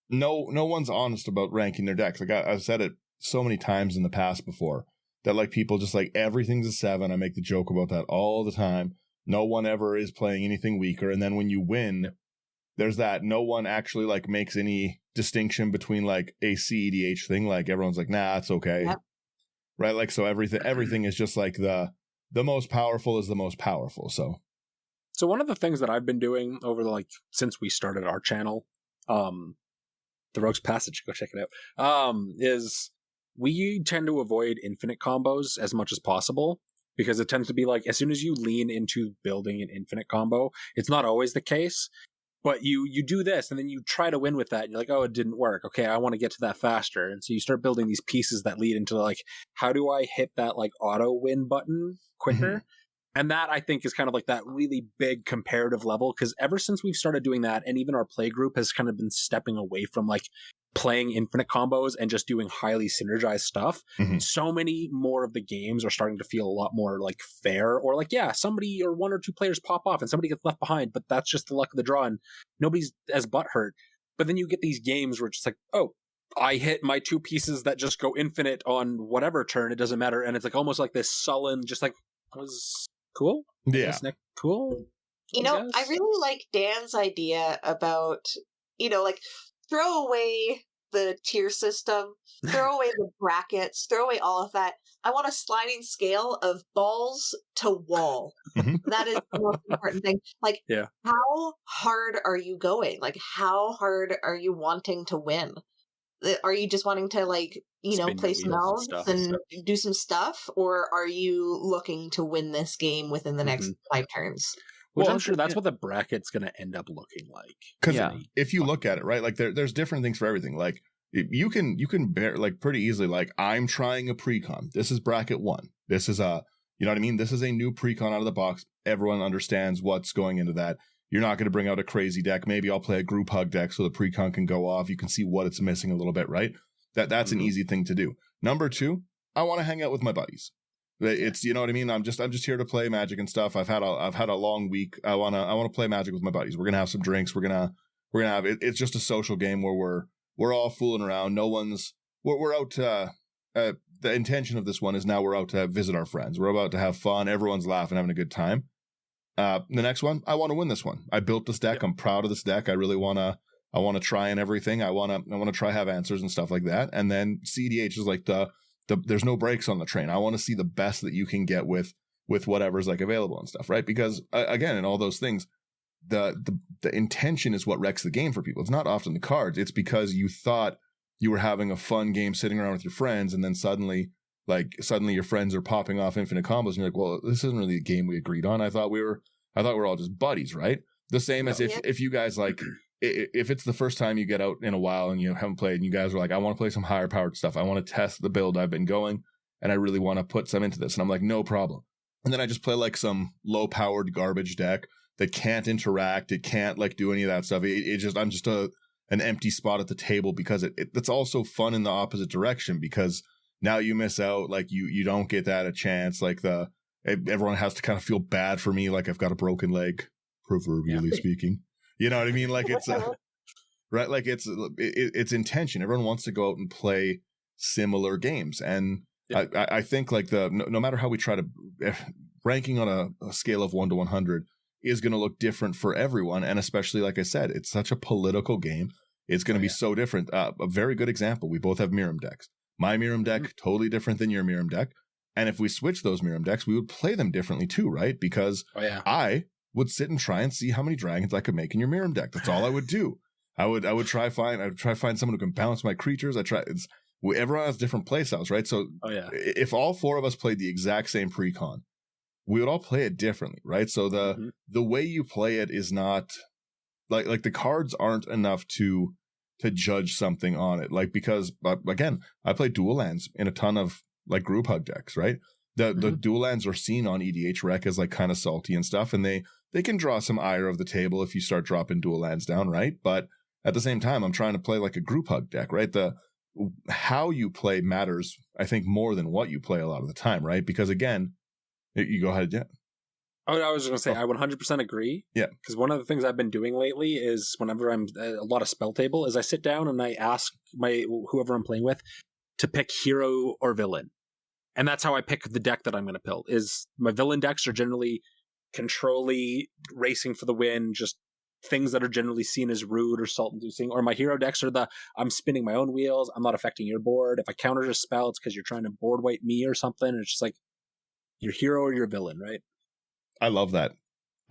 no one's honest about ranking their decks. Like I've said it so many times in the past before, that like people just like everything's a 7. I make the joke about that all the time. No one ever is playing anything weaker. And then when you win, there's that no one actually like makes any distinction between like a CEDH thing. Like everyone's like, nah, it's okay. Yep. Right? Like, so everything is just like the most powerful is the most powerful. So one of the things that I've been doing over since we started our channel, The Rogue's Passage, go check it out, is we tend to avoid infinite combos as much as possible, because it tends to be like as soon as you lean into building an infinite combo, it's not always the case, but you do this and then you try to win with that and you're like, oh, it didn't work. Okay, I want to get to that faster. And so you start building these pieces that lead into like, how do I hit that like auto win button quicker? Mm-hmm. And that, I think, is kind of like that really big comparative level, because ever since we've started doing that, and even our play group has kind of been stepping away from like playing infinite combos and just doing highly synergized stuff, so many more of the games are starting to feel a lot more like fair, or like, yeah, somebody or 1 or 2 players pop off and somebody gets left behind, but that's just the luck of the draw and nobody's as butthurt. But then you get these games where it's just like, oh, I hit my 2 pieces that just go infinite on whatever turn, it doesn't matter. And it's like almost like this sullen, just like, was cool. Yeah. Cool. I really like Dan's idea about, like, throw away the tier system, throw away the brackets, throw away all of that. I want a sliding scale of balls to wall. That is the most important thing. Like, how hard are you going? Like, how hard are you wanting to win? Are you just wanting to, like, play some elves and do some stuff? Or are you looking to win this game within the next 5 turns? Which I'm sure that's what the bracket's going to end up looking like. Because if you look at it, right, like there's different things for everything. Like you can bear like pretty easily, like I'm trying a pre-con. This is bracket 1. This is a, You know what I mean? This is a new precon out of the box. Everyone understands what's going into that. You're not going to bring out a crazy deck. Maybe I'll play a group hug deck so the precon can go off. You can see what it's missing a little bit, right? That's an easy thing to do. Number 2, I want to hang out with my buddies. It's, you know what I mean? I'm just here to play Magic and stuff. I've had a long week. I want to play Magic with my buddies. We're going to have some drinks. We're going to have it. It's just a social game where we're all fooling around. We're out to the intention of this one is now we're out to visit our friends. We're about to have fun. Everyone's laughing, having a good time. The next one, I want to win this one. I built this deck. Yep. I'm proud of this deck. I really want to try and everything. I want to try have answers and stuff like that. And then CDH is like there's no brakes on the train. I want to see the best that you can get with whatever's like available and stuff, right? Because again, in all those things, the intention is what wrecks the game for people. It's not often the cards. It's because you thought you were having a fun game sitting around with your friends, and then suddenly your friends are popping off infinite combos, and you're like, well, this isn't really a game we agreed on. I thought we were all just buddies, right? The same as if you guys like, if it's the first time you get out in a while and you haven't played, and you guys are like, I want to play some higher powered stuff. I want to test the build I've been going, and I really want to put some into this. And I'm like, no problem. And then I just play like some low powered garbage deck that can't interact. It can't like do any of that stuff. I'm just an empty spot at the table because it's also fun in the opposite direction, because now you miss out. Like you don't get that a chance. Like everyone has to kind of feel bad for me. Like I've got a broken leg, proverbially speaking. You know what I mean? Like it's right. Like it's intention. Everyone wants to go out and play similar games. And I think like no matter how we try to ranking on a scale of 1 to 100 is going to look different for everyone. And especially, like I said, it's such a political game. It's going to be so different. A very good example. We both have Miram decks. My Miram deck, totally different than your Miram deck. And if we switch those Miram decks, we would play them differently too, right? Because I would sit and try and see how many dragons I could make in your Miram deck. That's all I would do. I would try find someone who can balance my creatures. Everyone has different play styles, right? So if all 4 of us played the exact same precon, we would all play it differently, right? So the way you play it is not like the cards aren't enough to judge something on it. Like, because again, I play dual lands in a ton of like group hug decks, right? The dual lands are seen on EDH rec as like kind of salty and stuff, and they can draw some ire of the table if you start dropping dual lands down, right? But at the same time, I'm trying to play like a group hug deck, right? How you play matters, I think, more than what you play a lot of the time, right? Because again, you go ahead, yeah. I was going to say, I 100% agree. Yeah. Because one of the things I've been doing lately is whenever I'm a lot of spell table is I sit down and I ask whoever I'm playing with to pick hero or villain. And that's how I pick the deck that I'm going to build. Is my villain decks are generally control-y, racing for the win, just things that are generally seen as rude or salt-inducing. Or my hero decks are I'm spinning my own wheels, I'm not affecting your board. If I counter a spell, it's because you're trying to board wipe me or something. And it's just like your hero or your villain, right? I love that.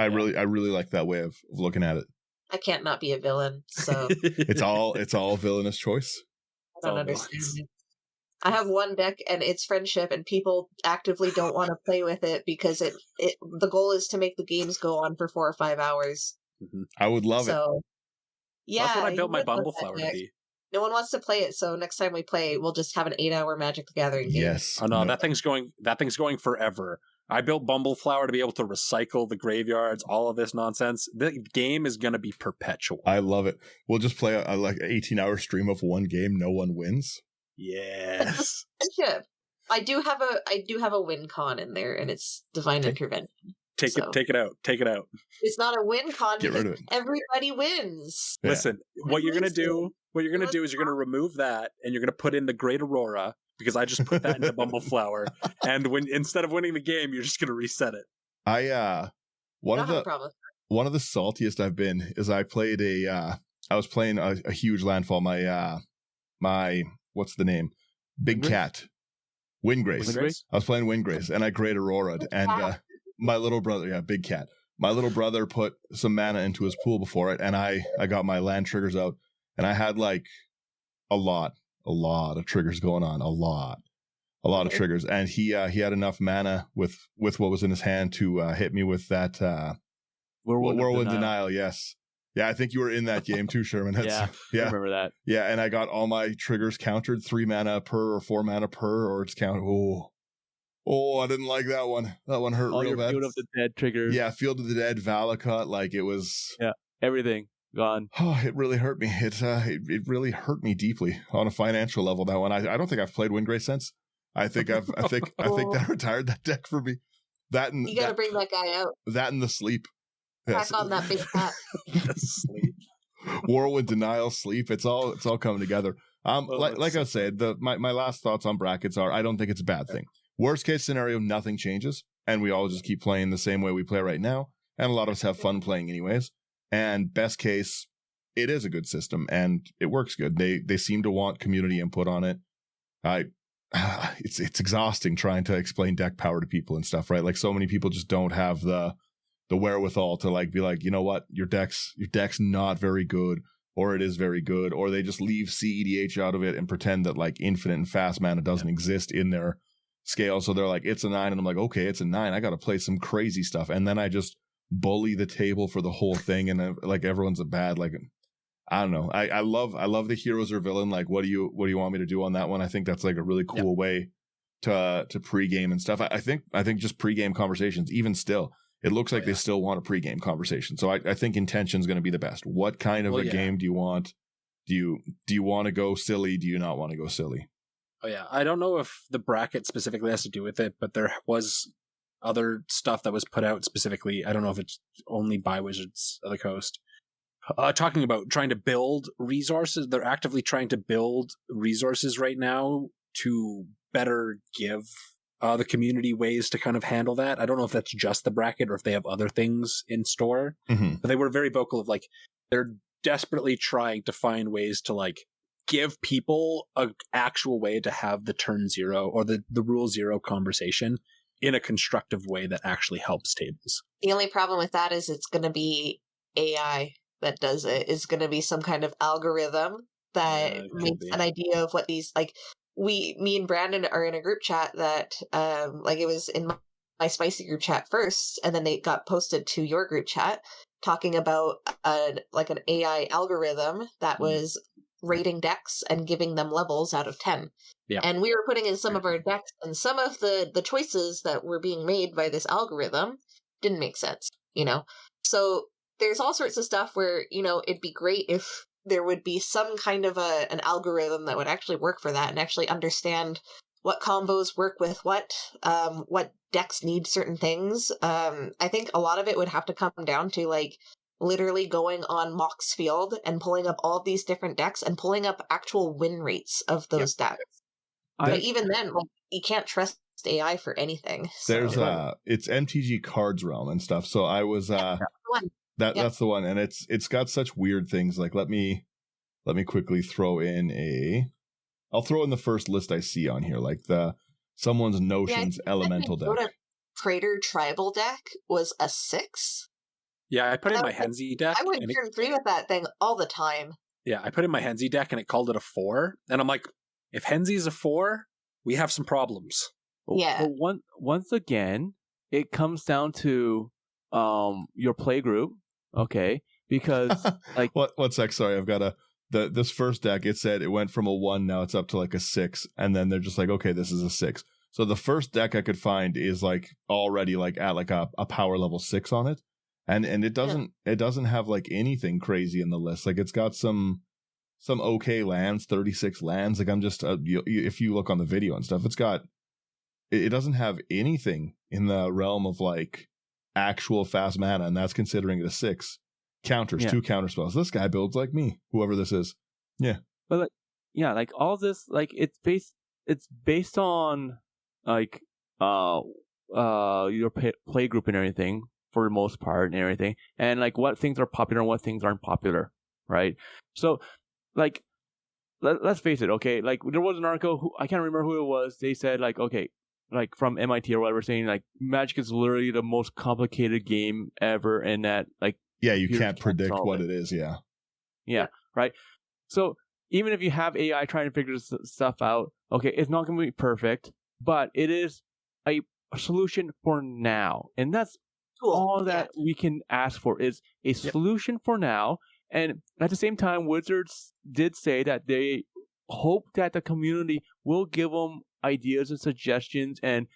I really like that way of looking at it. I can't not be a villain, so it's all villainous choice. I don't understand it. I have one deck and it's friendship, and people actively don't want to play with it because the goal is to make the games go on for 4 or 5 hours. Mm-hmm. I would love it. Yeah, that's what I built my Bumble Flower to be. No one wants to play it, so next time we play, we'll just have an 8-hour Magic the Gathering game. Yes. Oh no, that thing's going forever. I built Bumble Flower to be able to recycle the graveyards, all of this nonsense. The game is going to be perpetual. I love it. We'll just play a like 18-hour stream of one game. No one wins. Yes. I do have a win con in there, and it's Divine Intervention. Take it out. It's not a win con. Get rid of it. Everybody wins. Yeah. Listen, what you're gonna do is you're gonna remove that, and you're gonna put in the Great Aurora, because I just put that into Bumble Flower, and instead of winning the game, you're just gonna reset it. One of the saltiest I've been is I was playing a huge landfall. My what's the name? Big Cat. Windgrace. I was playing Windgrace, and I Great Aurora'd, and my little brother, Big Cat. My little brother put some mana into his pool before it, and I got my land triggers out, and I had like a lot of triggers going on, a lot of triggers, and he had enough mana with what was in his hand to hit me with that Whirlwind Denial. Yes. Yeah, I think you were in that game too, Sherman. Yeah, I remember that. Yeah, and I got all my triggers countered, 3 mana per or 4 mana per, or it's counted. Oh, Oh, I didn't like that one. That one hurt All real your bad. Field of the Dead triggers. Yeah, Field of the Dead, Valakut, like it was. Yeah, everything gone. Oh, it really hurt me. It really hurt me deeply on a financial level. That one, I don't think I've played Windgrace since. I think that retired that deck for me. That and you got to bring that guy out. That and the sleep. Back on that big cat. The sleep. Whirlwind, Denial, Sleep. It's all coming together. Like I said, my last thoughts on brackets are I don't think it's a bad thing. Worst case scenario, nothing changes, and we all just keep playing the same way we play right now, and a lot of us have fun playing anyways. And best case, it is a good system and it works good. They seem to want community input on it. It's exhausting trying to explain deck power to people and stuff, right? Like so many people just don't have the wherewithal to like be like, you know what, your deck's not very good, or it is very good, or they just leave CEDH out of it and pretend that like infinite and fast mana doesn't exist in their scale. So they're like, it's a 9, and I'm like, okay, it's a 9. I got to play some crazy stuff, and then I just bully the table for the whole thing, and like everyone's a bad, like, I don't know. I love the heroes or villain. Like, what do you want me to do on that one? I think that's like a really cool way to pregame and stuff. I think just pregame conversations, even still, it looks like they still want a pregame conversation. So I think intention is going to be the best. What kind of game do you want? Do you want to go silly? Do you not want to go silly? Oh yeah, I don't know if the bracket specifically has to do with it, but there was other stuff that was put out specifically. I don't know if it's only by Wizards of the Coast. Talking about trying to build resources. They're actively trying to build resources right now to better give the community ways to kind of handle that. I don't know if that's just the bracket or if they have other things in store, but they were very vocal of like, they're desperately trying to find ways to like give people an actual way to have the turn 0 or the rule 0 conversation in a constructive way that actually helps tables. The only problem with that is it's going to be AI that does it. Is going to be some kind of algorithm that makes an idea of what these, like, me and Brandon are in a group chat that, like, it was in my spicy group chat first, and then they got posted to your group chat talking about like an AI algorithm that was rating decks and giving them levels out of 10. Yeah. And we were putting in some of our decks, and some of the choices that were being made by this algorithm didn't make sense, you know? So there's all sorts of stuff where, you know, it'd be great if there would be some kind of an algorithm that would actually work for that and actually understand what combos work with what decks need certain things. I think a lot of it would have to come down to, like, literally going on Mox Field and pulling up all these different decks and pulling up actual win rates of those decks. But even then, like, you can't trust AI for anything. So. There's it's MTG Cards Realm and stuff. So I was that's the one, and it's got such weird things. Like let me quickly throw in I'll throw in the first list I see on here, like someone's Notions Elemental deck. Crater Tribal deck was a 6. Yeah, I put in my Henzi deck. I went turn 3 with that thing all the time. Yeah, I put in my Henzi deck and it called it a 4. And I'm like, if Henzi's a 4, we have some problems. Yeah. But once again, it comes down to your play group, okay? Because like one sec, sorry, I've got this first deck. It said it went from a 1, now it's up to like a 6, and then they're just like, okay, this is a 6. So the first deck I could find is like already like at like a power level 6 on it. And it doesn't have like anything crazy in the list. Like it's got some okay lands, 36 lands. Like I'm just if you look on the video and stuff, it doesn't have anything in the realm of like actual fast mana, and that's considering it a 6. Counters, 2 counter spells. This guy builds like me, whoever this is. Yeah. But like all this, like it's based on like your play group and everything, for the most part, and everything, and like what things are popular and what things aren't popular, right? So like let's face it, okay, like there was an article who I can't remember who it was. They said like, okay, like from MIT or whatever, saying like Magic is literally the most complicated game ever, and that like you can't predict what it is. Yeah, right. So even if you have AI trying to figure this stuff out, okay, it's not going to be perfect, but it is a solution for now, and that's all that we can ask for, is a solution for now. And at the same time, Wizards did say that they hope that the community will give them ideas and suggestions and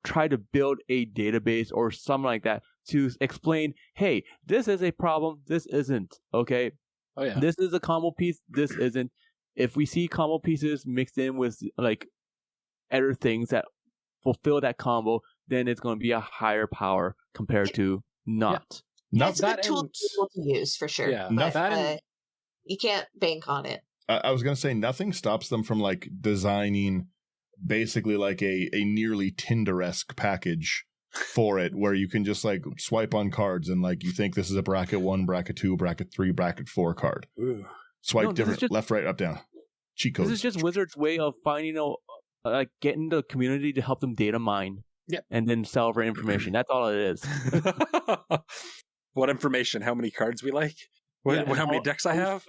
try to build a database or something like that to explain, hey, this is a problem, this isn't, okay? Oh yeah. This is a combo piece, this isn't. If we see combo pieces mixed in with like other things that fulfill that combo, then it's going to be a higher power compared to not. Yeah, it's a good tool to use for sure. Yeah, but you can't bank on it. I was going to say nothing stops them from like designing basically like a nearly Tinder-esque package for it, where you can just like swipe on cards and like you think this is a bracket 1, bracket 2, bracket 3, bracket 4 card. Ooh. Swipe different, left, right, up, down. Cheat codes. This is just Wizards' way of finding like getting the community to help them data mine. Yep. And then sell for information. That's all it is. What information? How many cards we like? How many decks I have?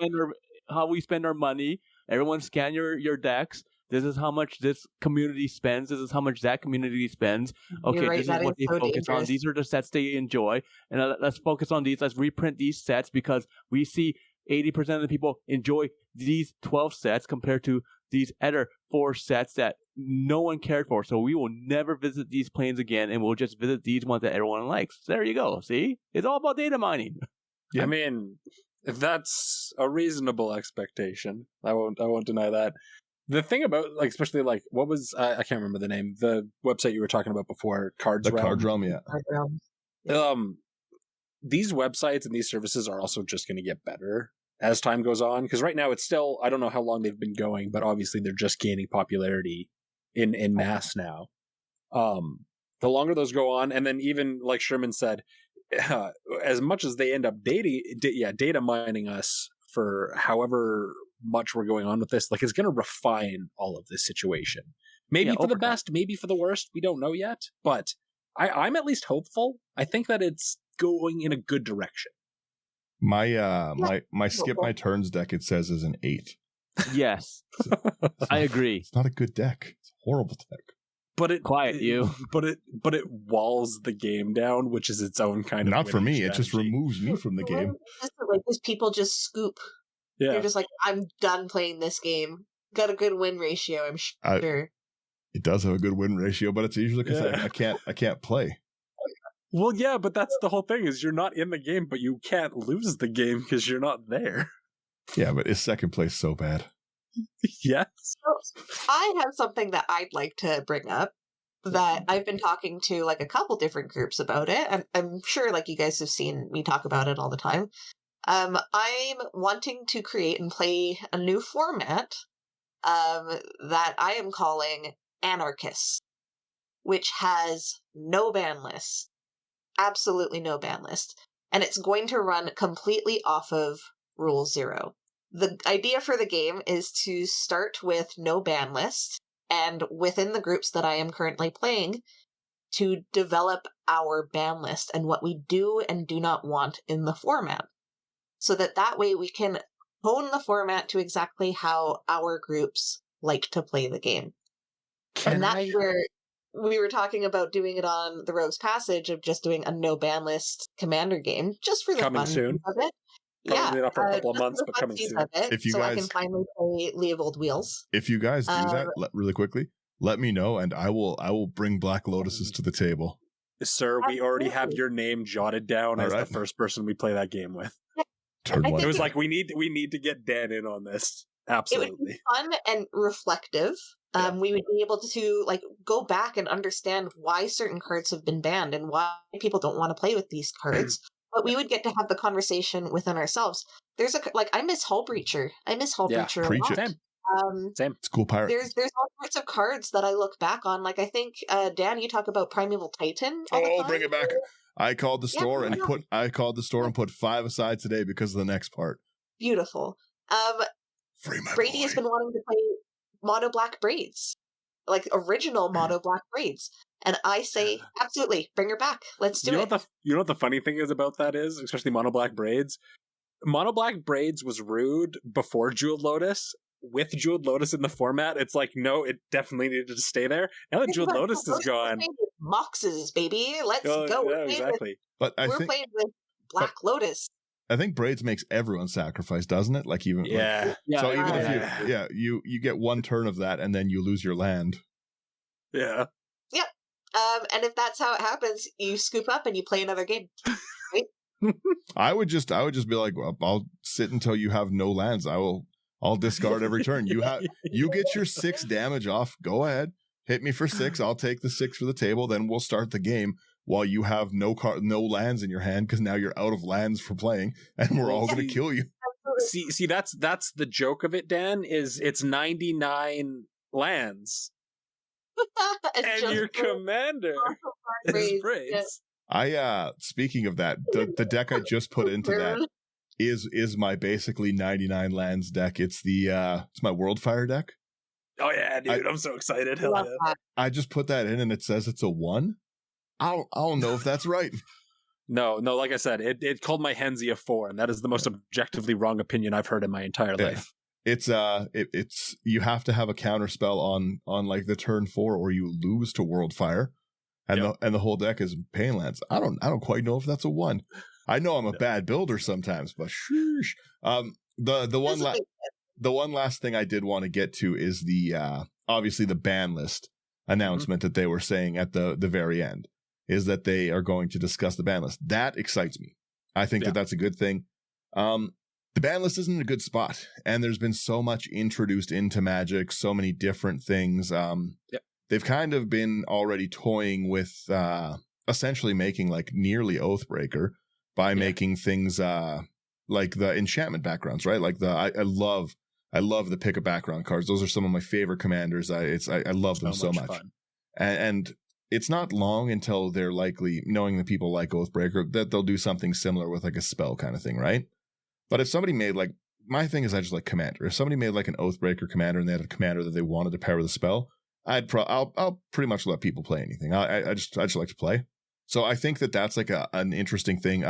How we spend our money. Everyone scan your decks. This is how much this community spends. This is how much that community spends. Okay, right, this is what they focus on. These are the sets they enjoy. And let's focus on these. Let's reprint these sets because we see 80% of the people enjoy these 12 sets compared to these other 4 sets that no one cared for. So we will never visit these planes again, and we'll just visit these ones that everyone likes. There you go. See? It's all about data mining. Yeah. I mean, if that's a reasonable expectation, I won't deny that. The thing about, like, especially, like, what was, I can't remember the name, the website you were talking about before, Cards Realm. Card Realm, yeah. Card Realm. These websites and these services are also just going to get better as time goes on, because right now it's still, I don't know how long they've been going, but obviously they're just gaining popularity in mass now. The longer those go on, and then even, like Sherman said, as much as they end up data mining us for however much we're going on with this, like, it's going to refine all of this situation. Maybe for the best, maybe for the worst. We don't know yet, but I'm at least hopeful. I think that it's going in a good direction. My skip my turns deck, it says, is an 8. Yes, I agree. It's not a good deck. It's a horrible deck. But it you. But it walls the game down, which is its own kind of. Not for me. strategy. It just removes me from the game. Like, these people just scoop. Yeah. They're just like, I'm done playing this game. Got a good win ratio, I'm sure. It does have a good win ratio, but it's usually because I can't play. Well, yeah, but that's the whole thing, is you're not in the game, but you can't lose the game because you're not there. Yeah, but is second place so bad? Yes. So, I have something that I'd like to bring up that I've been talking to like a couple different groups about it. I'm sure like you guys have seen me talk about it all the time. I'm wanting to create and play a new format that I am calling Anarchists, which has no ban list. Absolutely no ban list. And it's going to run completely off of Rule 0. The idea for the game is to start with no ban list, and within the groups that I am currently playing, to develop our ban list and what we do and do not want in the format. So that way we can hone the format to exactly how our groups like to play the game. And that's where we were talking about doing it on the Rogue's Passage, of just doing a no ban list commander game, just for the coming fun soon. of it. Probably not for a couple of months, but coming soon. If you I guys, can finally play Leovold Wheels. If you guys do that really quickly, let me know, and I will bring Black Lotuses to the table. Sir, we already have your name jotted down as the first person we play that game with. It was like, we need to get Dan in on this. Absolutely. It would be fun and reflective. We would be able to like go back and understand why certain cards have been banned and why people don't want to play with these cards. But we would get to have the conversation within ourselves. There's I miss Hullbreacher. I miss Hullbreacher a lot. Same. It's cool pirate. There's all sorts of cards that I look back on. Like, I think Dan, you talk about Primeval Titan. Bring it back. I called the store and put 5 aside today because of the next part. Beautiful. Free my Brady boy. has been wanting to play Mono Black Braids, like original Mono Black Braids, and I say absolutely, bring her back. Let's do it. You know what the funny thing is about that is, especially Mono Black Braids. Mono Black Braids was rude before Jeweled Lotus. With Jeweled Lotus in the format, it's like, no, it definitely needed to stay there. Now that Jeweled Lotus is gone, boxes, baby, let's go. Yeah, exactly. But we're playing with Black Lotus. I think Braids makes everyone sacrifice, doesn't it? Like even so even if you get one turn of that and then you lose your land. Yeah. Yep. And if that's how it happens, you scoop up and you play another game. Right? I would just be like, well, I'll sit until you have no lands. I'll discard every turn. You get your 6 damage off. Go ahead. Hit me for 6. I'll take the 6 for the table. Then we'll start the game while you have no lands in your hand, because now you're out of lands for playing, and we're all going to kill you. See, that's the joke of it, Dan, is it's 99 lands. And your commander is Braids. Speaking of that, the deck I just put into that is my basically 99 lands deck. It's it's my Worldfire deck. Oh yeah, dude, I'm so excited. Hell yeah. I just put that in and it says it's a 1. I don't know if that's right. No, like I said, it called my Henzi a 4, and that is the most objectively wrong opinion I've heard in my entire life. It's you have to have a counter spell on like the turn 4, or you lose to Worldfire, and the whole deck is pain lands. I don't quite know if that's a 1. I know I'm a bad builder sometimes, but sheesh. The one last thing I did want to get to is the obviously the ban list announcement that they were saying at the very end, is that they are going to discuss the ban list. That excites me. I think that that's a good thing. The ban list isn't in a good spot, and there's been so much introduced into Magic, so many different things. They've kind of been already toying with essentially making like nearly Oathbreaker by making things like the enchantment backgrounds, right? Like I love the pick a background cards. Those are some of my favorite commanders. I love them so much. And it's not long until they're likely, knowing that people like Oathbreaker, that they'll do something similar with like a spell kind of thing, right? But if somebody made like, my thing is I just like commander. If somebody made like an Oathbreaker commander and they had a commander that they wanted to pair with a spell, I'll pretty much let people play anything. I just like to play. So I think that that's like an interesting thing.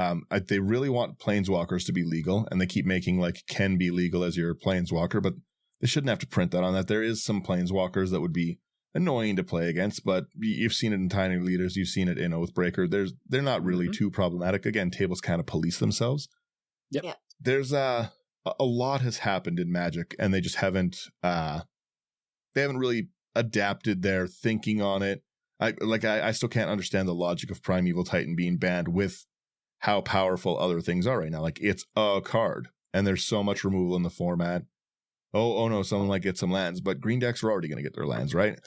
They really want planeswalkers to be legal, and they keep making like can be legal as your planeswalker, but they shouldn't have to print that on that. There is some planeswalkers that would be annoying to play against, but you've seen it in Tiny Leaders, you've seen it in Oathbreaker. They're not really too problematic. Again, tables kind of police themselves. Yep. Yeah. There's a lot has happened in Magic, and they just haven't really adapted their thinking on it. I still can't understand the logic of Primeval Titan being banned with how powerful other things are right now. Like, it's a card, and there's so much removal in the format. Oh no, someone might get some lands, but green decks are already going to get their lands, right?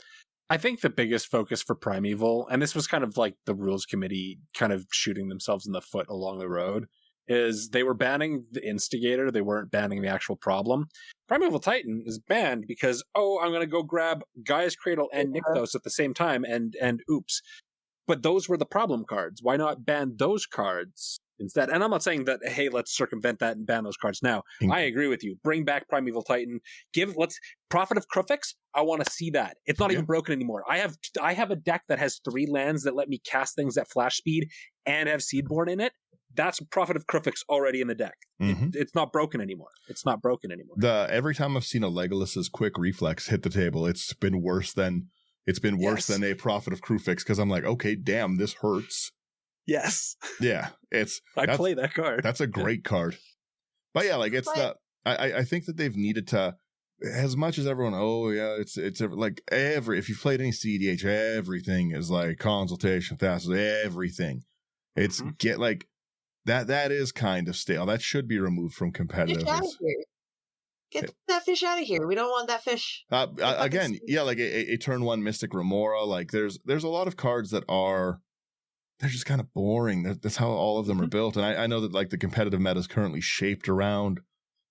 I think the biggest focus for Primeval, and this was kind of like the rules committee kind of shooting themselves in the foot along the road, is they were banning the instigator. They weren't banning the actual problem. Primeval Titan is banned because, I'm going to go grab Gaia's Cradle and Nykthos at the same time, and oops. But those were the problem cards. Why not ban those cards instead? And I'm not saying that, hey, let's circumvent that and ban those cards now. I agree with you. Bring back Primeval Titan. Prophet of Krufix, I want to see that. It's not even broken anymore. I have a deck that has 3 lands that let me cast things at flash speed and have Seedborn in it. That's Prophet of Krufix already in the deck. It's not broken anymore. Every time I've seen a Legolas's quick reflex hit the table, it's been worse than a Prophet of Krufix, because I'm like, okay, damn, this hurts. Yes. Yeah, I play that card. That's a great card. But yeah, like I think that they've needed to, as much as everyone, it's like if you've played any CDH, everything is like consultation, thasses, everything. It's that is kind of stale. That should be removed from competitive. Get that fish out of here. We don't want that fish. Again, like a turn 1 Mystic Remora. Like there's a lot of cards that they're just kind of boring. That's how all of them are built. And I know that like the competitive meta is currently shaped around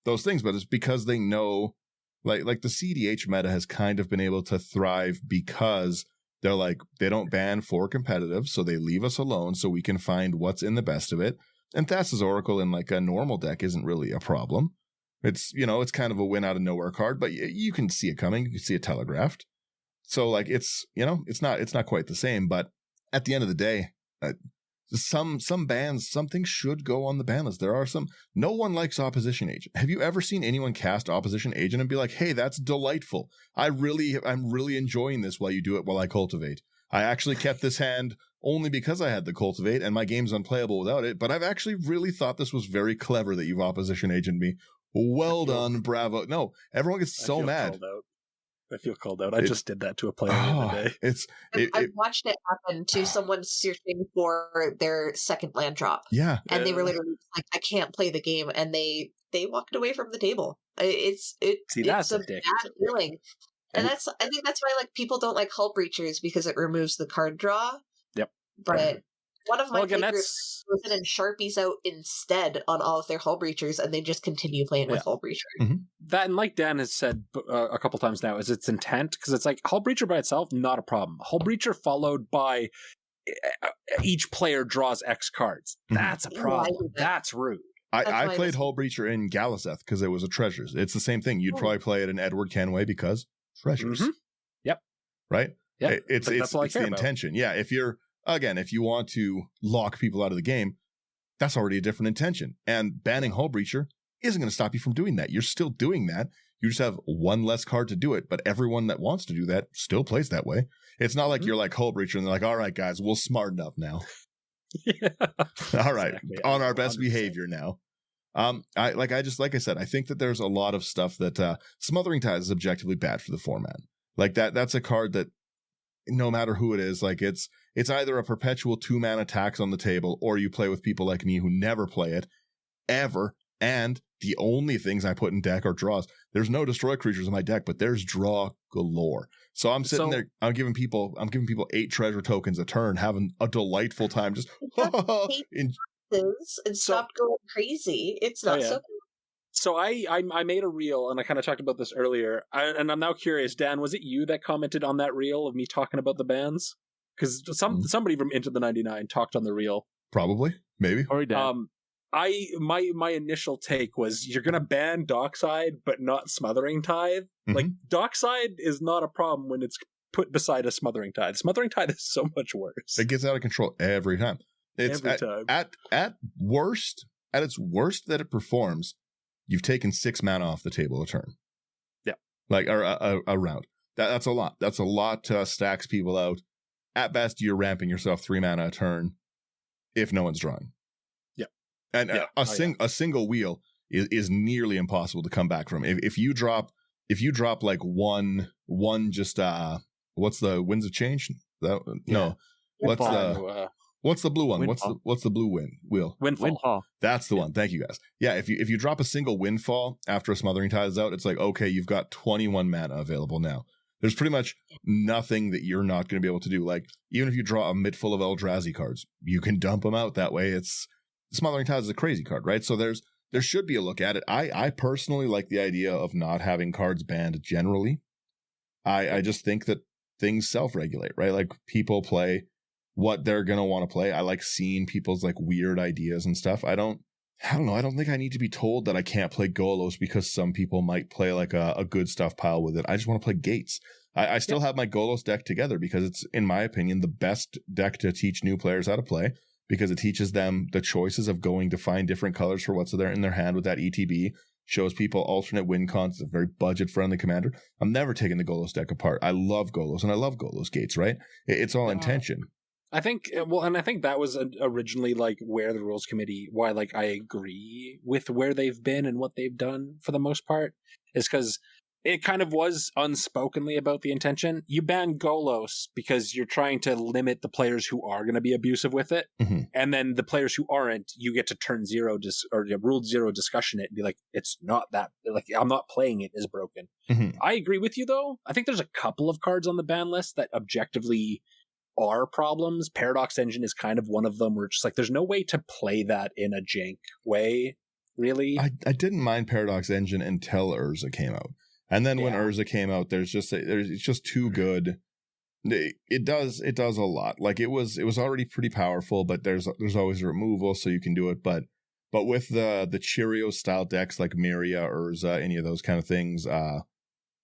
those things, but it's because they know like the CDH meta has kind of been able to thrive because they're like, they don't ban for competitive, so they leave us alone so we can find what's in the best of it. And Thassa's Oracle in like a normal deck isn't really a problem. It's, it's kind of a win out of nowhere card, but you can see it coming. You can see it telegraphed. So like it's not quite the same, but at the end of the day, some bans, some things should go on the ban list. There are some. No one likes Opposition Agent. Have you ever seen anyone cast Opposition Agent and be like, hey, that's delightful. I'm really enjoying this while you do it while I cultivate. I actually kept this hand only because I had the cultivate and my game's unplayable without it, but I've actually really thought this was very clever that you've Opposition Agent me. Well done, bravo. No, everyone gets so mad. I feel called out. I just did that to a player the other day. I watched it happen to someone searching for their second land drop. Yeah. And they were literally like, I can't play the game. And they walked away from the table. It's that's a addictive. bad feeling. And I think that's why like people don't like Hull Breachers, because it removes the card draw. Yep. But one of my players that's... goes in and Sharpies out instead on all of their Hull Breachers, and they just continue playing with Hull Breacher. Mm-hmm. That, and like Dan has said a couple times now, is its intent, because it's like Hull Breacher by itself, not a problem. Hull Breacher followed by each player draws X cards. That's a problem. That's rude. I played Hull Breacher in Galazeth because it was a treasures. It's the same thing. You'd probably play it in Edward Kenway because treasures. Mm-hmm. Yep. Right? Yeah. It's the intention. Yeah. If you want to lock people out of the game, that's already a different intention. And banning Hull Breacher isn't going to stop you from doing that. You're still doing that. You just have one less card to do it. But everyone that wants to do that still plays that way. It's not like you're like Hull Breacher and they're like, all right, guys, we'll smarten up now. Yeah. All right. Exactly. On our best 100%. Behavior now. Like I said, I think that there's a lot of stuff that Smothering Tithe is objectively bad for the format. Like that's a card that no matter who it is, like it's either a perpetual 2-mana tax on the table, or you play with people like me who never play it ever. And the only things I put in deck are draws. There's no destroy creatures in my deck, but there's draw galore. So I'm sitting there, I'm giving people 8 treasure tokens a turn, having a delightful time. Just and stopped going crazy. It's not so cool. So I made a reel, and I kind of talked about this earlier, and I'm now curious, Dan, was it you that commented on that reel of me talking about the bans? Because somebody from Into the 99 talked on the reel. Probably, maybe. Or Dan. My initial take was, you're gonna ban Dockside, but not Smothering Tithe. Mm-hmm. Like, Dockside is not a problem when it's put beside a Smothering Tithe. Smothering Tithe is so much worse. It gets out of control every time. It's every time. At its worst that it performs, you've taken 6 mana off the table a turn. Yeah. Like, or a round. That's a lot. That's a lot to stacks people out. At best, you're ramping yourself 3 mana a turn if no one's drawing. Yeah. And a single wheel is nearly impossible to come back from. If you drop like one just what's the Winds of Change? No. What's the blue one? Windfall. What's the blue wheel? Windfall. That's the one. Thank you, guys. Yeah, if you drop a single Windfall after a Smothering Tithe is out, it's like, okay, you've got 21 mana available now. There's pretty much nothing that you're not going to be able to do. Like, even if you draw a mitt full of Eldrazi cards, you can dump them out that way. Smothering Tithe is a crazy card, right? So there should be a look at it. I personally like the idea of not having cards banned generally. I just think that things self-regulate, right? Like, people play what they're going to want to play. I like seeing people's like weird ideas and stuff. I don't know. I don't think I need to be told that I can't play Golos because some people might play like a good stuff pile with it. I just want to play Gates. I still have my Golos deck together because it's, in my opinion, the best deck to teach new players how to play, because it teaches them the choices of going to find different colors for what's there in their hand with that ETB, shows people alternate win cons. It's a very budget-friendly commander. I'm never taking the Golos deck apart. I love Golos, and I love Golos Gates, right? It's all intention. I think that was originally like where the rules committee, why like I agree with where they've been and what they've done for the most part, is because it kind of was unspokenly about the intention. You ban Golos because you're trying to limit the players who are going to be abusive with it. Mm-hmm. And then the players who aren't, you get to turn ruled zero discussion it and be like, it's not that, like, I'm not playing it is broken. Mm-hmm. I agree with you though. I think there's a couple of cards on the ban list that objectively are problems. Paradox Engine is kind of one of them, where it's just like, there's no way to play that in a jank way, really. I didn't mind Paradox Engine until Urza came out. And then when Urza came out, it's just too good. It does a lot. Like, it was already pretty powerful, but there's always a removal, so you can do it. But with the Cheerio style decks like Myria, Urza, any of those kind of things,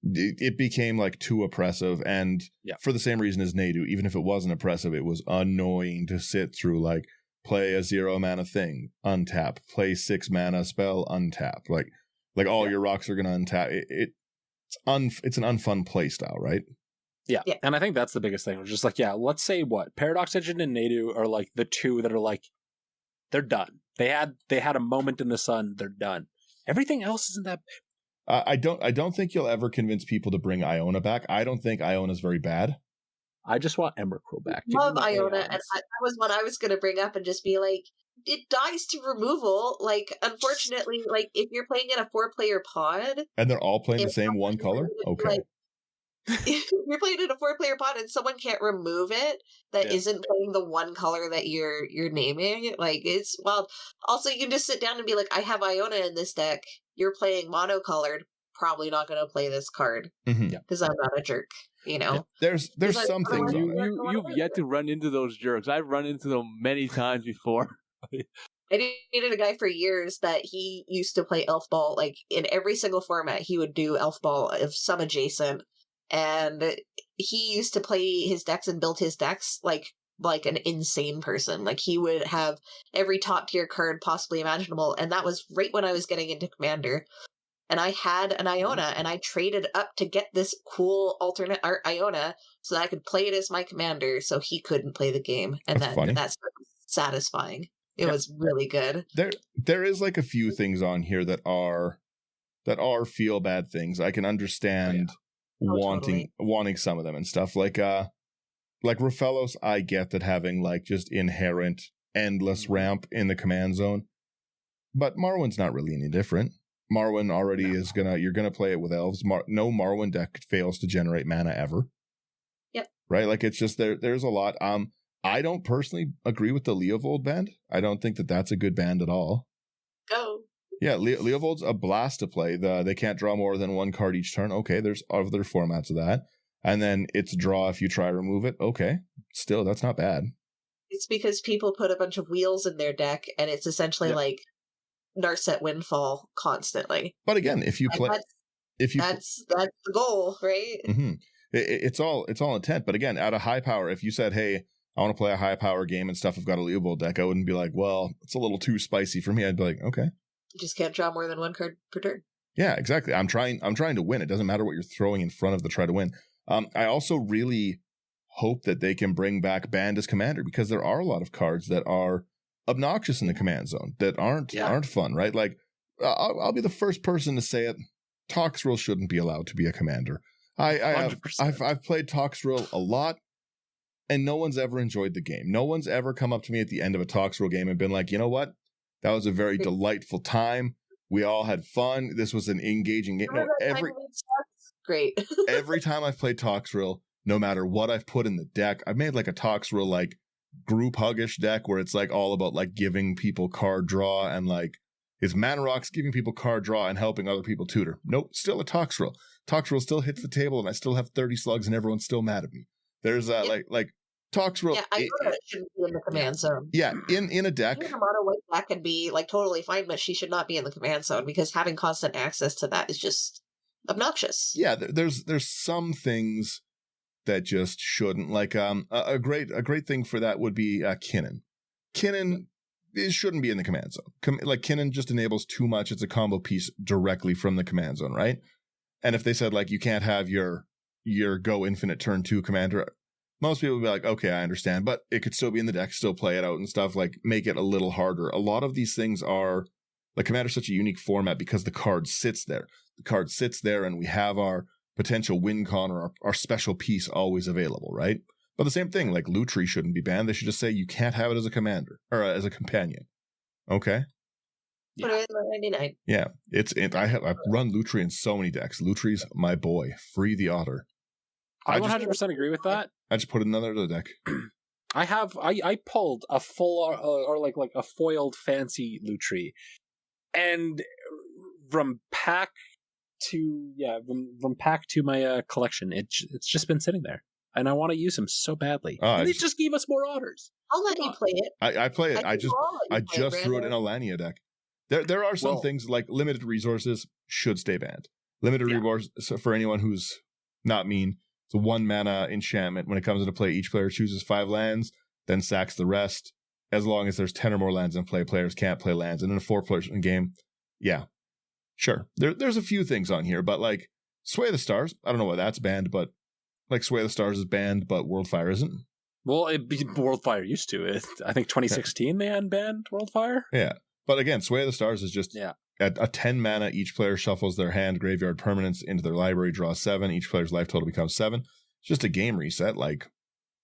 it became like too oppressive. And for the same reason as Nadu, even if it wasn't oppressive, it was annoying to sit through. Like, play a 0 mana thing, untap, play 6 mana spell, untap. Like all your rocks are gonna untap. It's an unfun play style, right? Yeah. And I think that's the biggest thing. It's just like, let's say Paradox Engine and Nadu are like the two that are like, they're done. They had a moment in the sun, they're done. Everything else isn't that. I don't think you'll ever convince people to bring Iona back. I don't think Iona's very bad. I just want Emrakul back. Love Iona, and that was what I was going to bring up and just be like, it dies to removal. Like, unfortunately, like if you're playing in a 4-player pod, and they're all playing the same one color. Okay. Like, if you're playing in a 4-player pod and someone can't remove it that isn't playing the one color that you're naming, like it's wild. Also, you can just sit down and be like, I have Iona in this deck. You're playing monocolored. Probably not going to play this card because I'm not a jerk. You know, there's some things on it. You've yet to run into those jerks. I've run into them many times before. I dated a guy for years that he used to play Elf Ball. Like in every single format, he would do Elf Ball of some adjacent. And he used to play his decks and build his decks like an insane person. Like he would have every top tier card possibly imaginable. And that was right when I was getting into Commander. And I had an Iona and I traded up to get this cool alternate art Iona so that I could play it as my commander so he couldn't play the game. And that's satisfying. It was really good. There is like a few things on here that are feel bad things. I can understand wanting some of them and stuff like Raphaelos. I get that having like just inherent endless ramp in the command zone, but Marwyn's not really any different. Marwyn already you're gonna play it with elves. No Marwyn deck fails to generate mana ever. Yep. Right? Like it's just there's a lot. I don't personally agree with the Leovold band. I don't think that that's a good band at all. Go. Yeah, Leovold's a blast to play. They can't draw more than one card each turn. Okay, there's other formats of that. And then it's draw if you try to remove it. Okay, still, that's not bad. It's because people put a bunch of wheels in their deck, and it's essentially like Narset Windfall constantly. But again, if you play... That's the goal, right? Mm-hmm. It's all intent. But again, at a high power, if you said, hey, I want to play a high power game and stuff, I've got a Leovold deck, I wouldn't be like, well, it's a little too spicy for me. I'd be like, okay. You just can't draw more than one card per turn. Yeah, exactly. I'm trying to win. It doesn't matter what you're throwing in front of to try to win. I also really hope that they can bring back Band as Commander, because there are a lot of cards that are obnoxious in the command zone that aren't fun, right? Like, I'll be the first person to say it. Toxrill shouldn't be allowed to be a commander. I've played Toxrill a lot, and no one's ever enjoyed the game. No one's ever come up to me at the end of a Toxrill game and been like, you know what? That was a very delightful time. We all had fun. This was an engaging game. No, great. Every time I've played Toxrill, no matter what I've put in the deck, I've made like a Toxrill like group huggish deck where it's like all about like giving people card draw and like it's mana rocks, giving people card draw and helping other people tutor. Nope, still a Toxrill. Toxrill still hits the table and I still have 30 slugs and everyone's still mad at me. There's like Toxrill. Yeah, I know it shouldn't be in the command zone. Yeah, in a deck. Her mono white black can be like totally fine, but she should not be in the command zone because having constant access to that is just obnoxious. Yeah, there's some things that just shouldn't. Like a great thing for that would be Kinnan. Kinnan shouldn't be in the command zone. Like Kinnan just enables too much. It's a combo piece directly from the command zone, right? And if they said like you can't have your go infinite turn 2 commander, most people would be like, okay, I understand, but it could still be in the deck, still play it out and stuff, like make it a little harder. A lot of these things are, like Commander's such a unique format because the card sits there. The card sits there and we have our potential win con or our special piece always available, right? But the same thing, like Lutri shouldn't be banned. They should just say you can't have it as a commander or as a companion. Okay? Put it in the 99. Yeah, I've run Lutri in so many decks. Lutri's my boy. Free the otter. I 100% agree with that. I just put another to the deck. I pulled a full or like a foiled fancy Lutri, and from pack to my collection, it's just been sitting there, and I want to use him so badly. And they just gave us more otters. I'll let you play it. I play it. I just threw it in a Lania deck. There are some things like limited resources should stay banned. Limited resources for anyone who's not mean. It's a 1 mana enchantment. When it comes into play, each player chooses 5 lands, then sacks the rest. As long as there's 10 or more lands in play, players can't play lands. And in a 4-person game, yeah, sure. There's a few things on here, but like Sway the Stars, I don't know why that's banned, but like Sway the Stars is banned, but Worldfire isn't. Well, Worldfire used to. I think 2016 they unbanned Worldfire. Yeah. But again, Sway of the Stars is just At a 10 mana, each player shuffles their hand graveyard permanents into their library, draws 7. Each player's life total becomes 7. It's just a game reset. Like,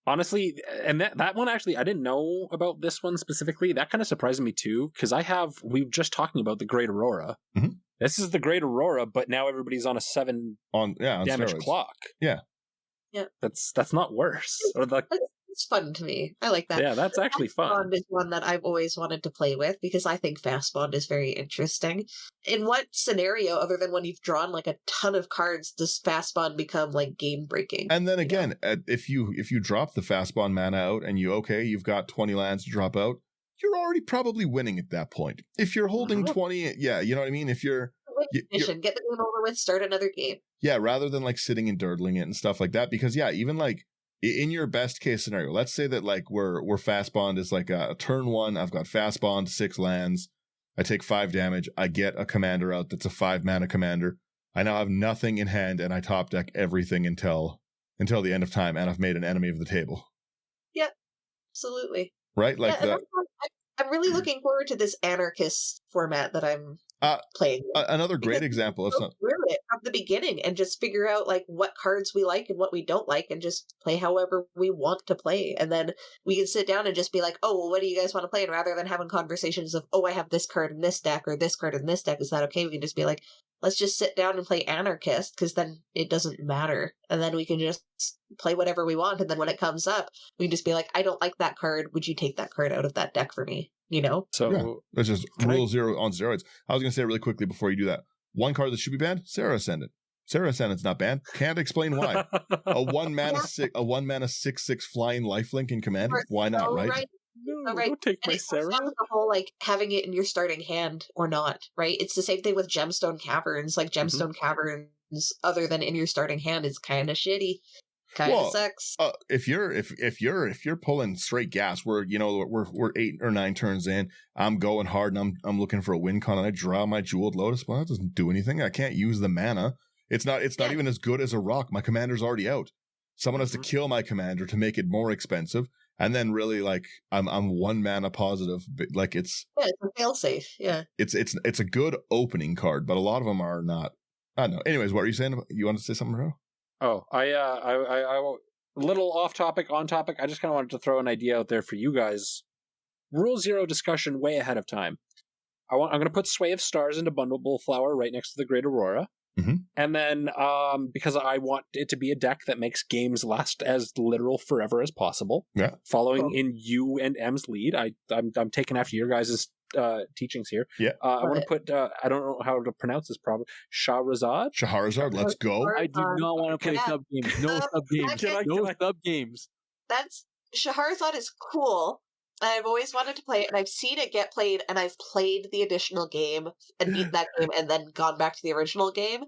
honestly, and that one actually, I didn't know about this one specifically. That kind of surprised me too, because we were just talking about the Great Aurora. Mm-hmm. This is the Great Aurora, but now everybody's on a 7 on damage steroids. clock. Yeah. That's not worse. Or It's fun to me. I like that. Yeah, that's actually fun. Bond is one that I've always wanted to play with because I think Fast Bond is very interesting. In what scenario, other than when you've drawn like a ton of cards, does Fast Bond become like game breaking? And then again, if you drop the Fast Bond mana out and you've got 20 lands to drop out, you're already probably winning at that point. If you're holding 20, yeah, you know what I mean? If you're get the game over with, start another game. Yeah, rather than like sitting and durdling it and stuff like that. Because yeah, even like in your best case scenario, let's say that like we're Fast Bond is like a turn 1. I've got Fast Bond, 6 lands. I take 5 damage. I get a commander out that's a 5 mana commander. I now have nothing in hand, and I top deck everything until the end of time, and I've made an enemy of the table. Yeah, absolutely. Right, like that. I'm really looking forward to this anarchist format that I'm playing. Another great example of something. Through it from the beginning and just figure out like what cards we like and what we don't like, and just play however we want to play. And then we can sit down and just be like, oh, well, what do you guys want to play? And rather than having conversations of, oh, I have this card in this deck or this card in this deck, is that okay? We can just be like, let's just sit down and play anarchist, because then it doesn't matter. And then we can just play whatever we want. And then when it comes up, we can just be like, I don't like that card. Would you take that card out of that deck for me? You know? So yeah, that's just rule 0 on steroids. I was going to say really quickly before you do that, one card that should be banned, Sarah Ascendant. Sarah Ascendant's not banned. Can't explain why. A 1 mana 6/6 flying lifelink in Commander. Why not, right? No, don't take my Sarah. The whole like having it in your starting hand or not, right? It's the same thing with Gemstone Caverns. Like Gemstone Caverns, other than in your starting hand, is kind of shitty. Kind of sucks. If you're pulling straight gas, we're 8 or 9 turns in. I'm going hard and I'm looking for a win con, and I draw my Jeweled Lotus. Well, that doesn't do anything. I can't use the mana. It's not even as good as a rock. My commander's already out. Someone has to kill my commander to make it more expensive. And then really like I'm 1 mana positive. Like it's a failsafe. Yeah. It's a good opening card, but a lot of them are not. I don't know. Anyways, what were you saying? You wanted to say something, Ro? Oh, I a little off topic, on topic. I just kind of wanted to throw an idea out there for you guys. Rule 0 discussion way ahead of time. I'm going to put Sway of Stars into Bundleable Flower right next to the Great Aurora. Mm-hmm. And then, because I want it to be a deck that makes games last as literal forever as possible. Yeah. Following in you and M's lead, I'm taking after your guys' teachings here. Yeah. I want to put, I don't know how to pronounce this problem, Shahrazad, let's go. I do not want to play sub games. No sub games. No sub games. That's Shahrazad is cool. I've always wanted to play it, and I've seen it get played, and I've played the additional game and beat that game and then gone back to the original game.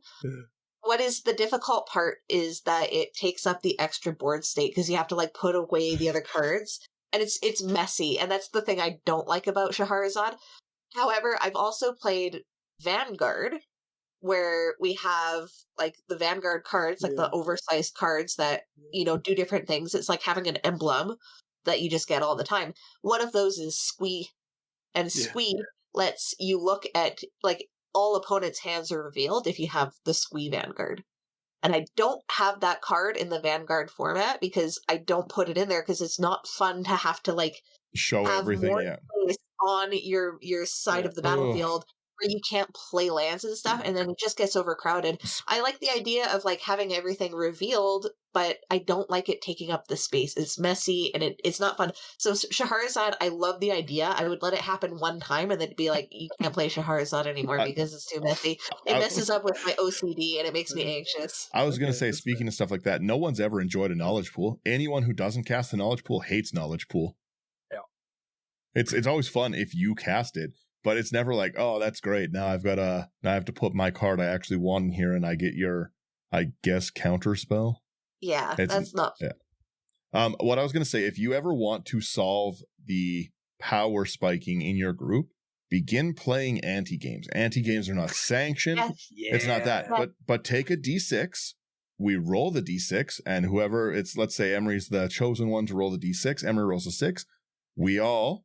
What is the difficult part is that it takes up the extra board state, because you have to like put away the other cards, and it's messy, and that's the thing I don't like about Shahrazad. However, I've also played Vanguard, where we have like the Vanguard cards, like the oversized cards that, do different things. It's like having an emblem that you just get all the time. One of those is Squee, and Squee lets you look at like all opponents' hands are revealed if you have the Squee Vanguard. And I don't have that card in the Vanguard format because I don't put it in there because it's not fun to have to like show everything on your side of the battlefield where you can't play lands and stuff, and then it just gets overcrowded. I like the idea of like having everything revealed, but I don't like it taking up the space. It's messy and it's not fun. So Shahrazad, I love the idea. I would let it happen one time and then be like, you can't play Shahrazad anymore because it's too messy. It messes up with my OCD and it makes me anxious. I was going to say, speaking of stuff like that, no one's ever enjoyed a knowledge pool. Anyone who doesn't cast the knowledge pool hates knowledge pool. Yeah. It's always fun if you cast it. But it's never like, oh, that's great. Now I have to put my card I actually want in here, and I get your, I guess, counter spell. Yeah, that's not. Yeah. What I was going to say, if you ever want to solve the power spiking in your group, begin playing anti-games. Anti-games are not sanctioned. It's not that. But take a D6. We roll the D6, and whoever let's say Emery's the chosen one to roll the D6. Emery rolls a 6. We all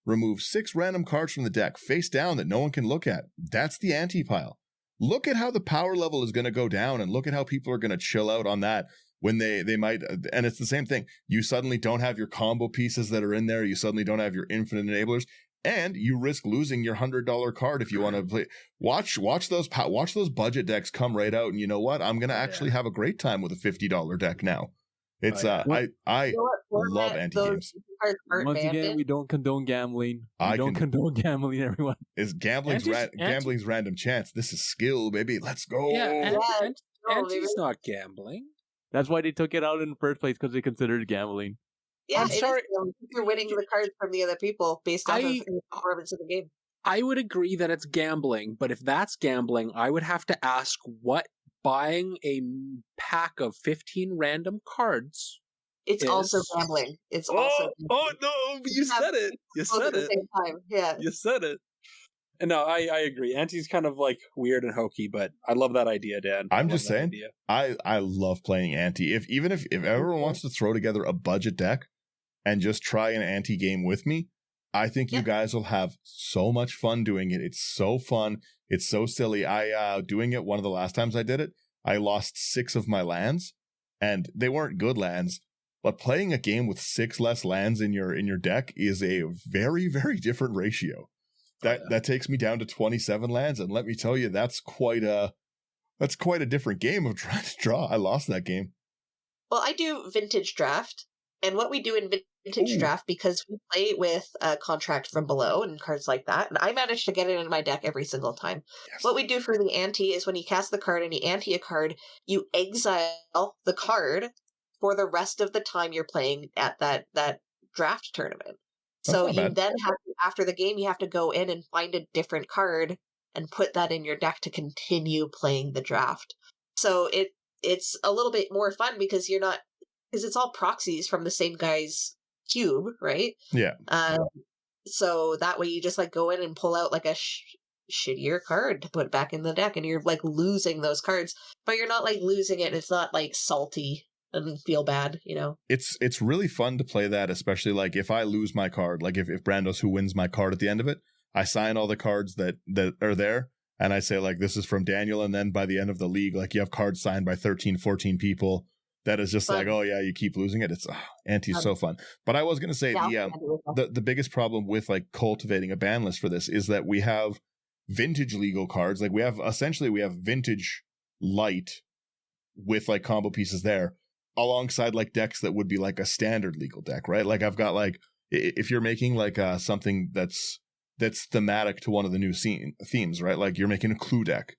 remove 6 random cards from the deck face down that no one can look at. That's the ante pile. Look at how the power level is going to go down, and look at how people are going to chill out on that when they might. And it's the same thing. You suddenly don't have your combo pieces that are in there. You suddenly don't have your infinite enablers, and you risk losing your $100 card if you want to play. Watch those budget decks come right out, and you know what? I'm going to actually have a great time with a $50 deck now. It's I love anti games. Once again, we don't condone gambling. We don't condone gambling, everyone. Is gambling's random chance. This is skill, baby. Let's go. Yeah, anti's not gambling. That's why they took it out in the first place, because they considered it gambling. Yeah, I'm sorry. You're winning the cards from the other people based on the performance of the game. I would agree that it's gambling, but if that's gambling, I would have to ask what buying a pack of 15 random cards. It's also gambling. It's also no! You said it. You said it. At the same time. Yeah, you said it. No, I agree. Anti's kind of like weird and hokey, but I love that idea, Dan. I'm just saying, I love playing anti. If everyone wants to throw together a budget deck and just try an anti game with me, I think you guys will have so much fun doing it. It's so fun. It's so silly. I doing it one of the last times I did it, I lost 6 of my lands, and they weren't good lands. But playing a game with 6 less lands in your deck is a very, very different ratio. That takes me down to 27 lands, and let me tell you, that's quite a different game of trying to draw. I lost that game. Well, I do vintage draft, and what we do in vintage draft, because we play with Contract from Below and cards like that, and I managed to get it in my deck every single time. Yes. What we do for the ante is when you cast the card and you ante a card, you exile the card for the rest of the time you're playing at that draft tournament. So you then have to, after the game, you have to go in and find a different card and put that in your deck to continue playing the draft. So it's a little bit more fun because it's all proxies from the same guy's cube, right? Yeah. So that way you just like go in and pull out like a shittier card to put back in the deck, and you're like losing those cards, but you're not like losing it. It's not like salty and feel bad, you know. It's really fun to play that, especially like if I lose my card, like if Brandos who wins my card at the end of it, I sign all the cards that are there, and I say like this is from Daniel, and then by the end of the league, like you have cards signed by 13, 14 people. That is just fun. Like, oh yeah, you keep losing it. It's anti's so fun. But I was gonna say the biggest problem with like cultivating a ban list for this is that we have vintage legal cards. Like we have vintage light with like combo pieces there, alongside like decks that would be like a standard legal deck, right? Like I've got like, if you're making like something that's thematic to one of the new themes, right? Like you're making a clue deck.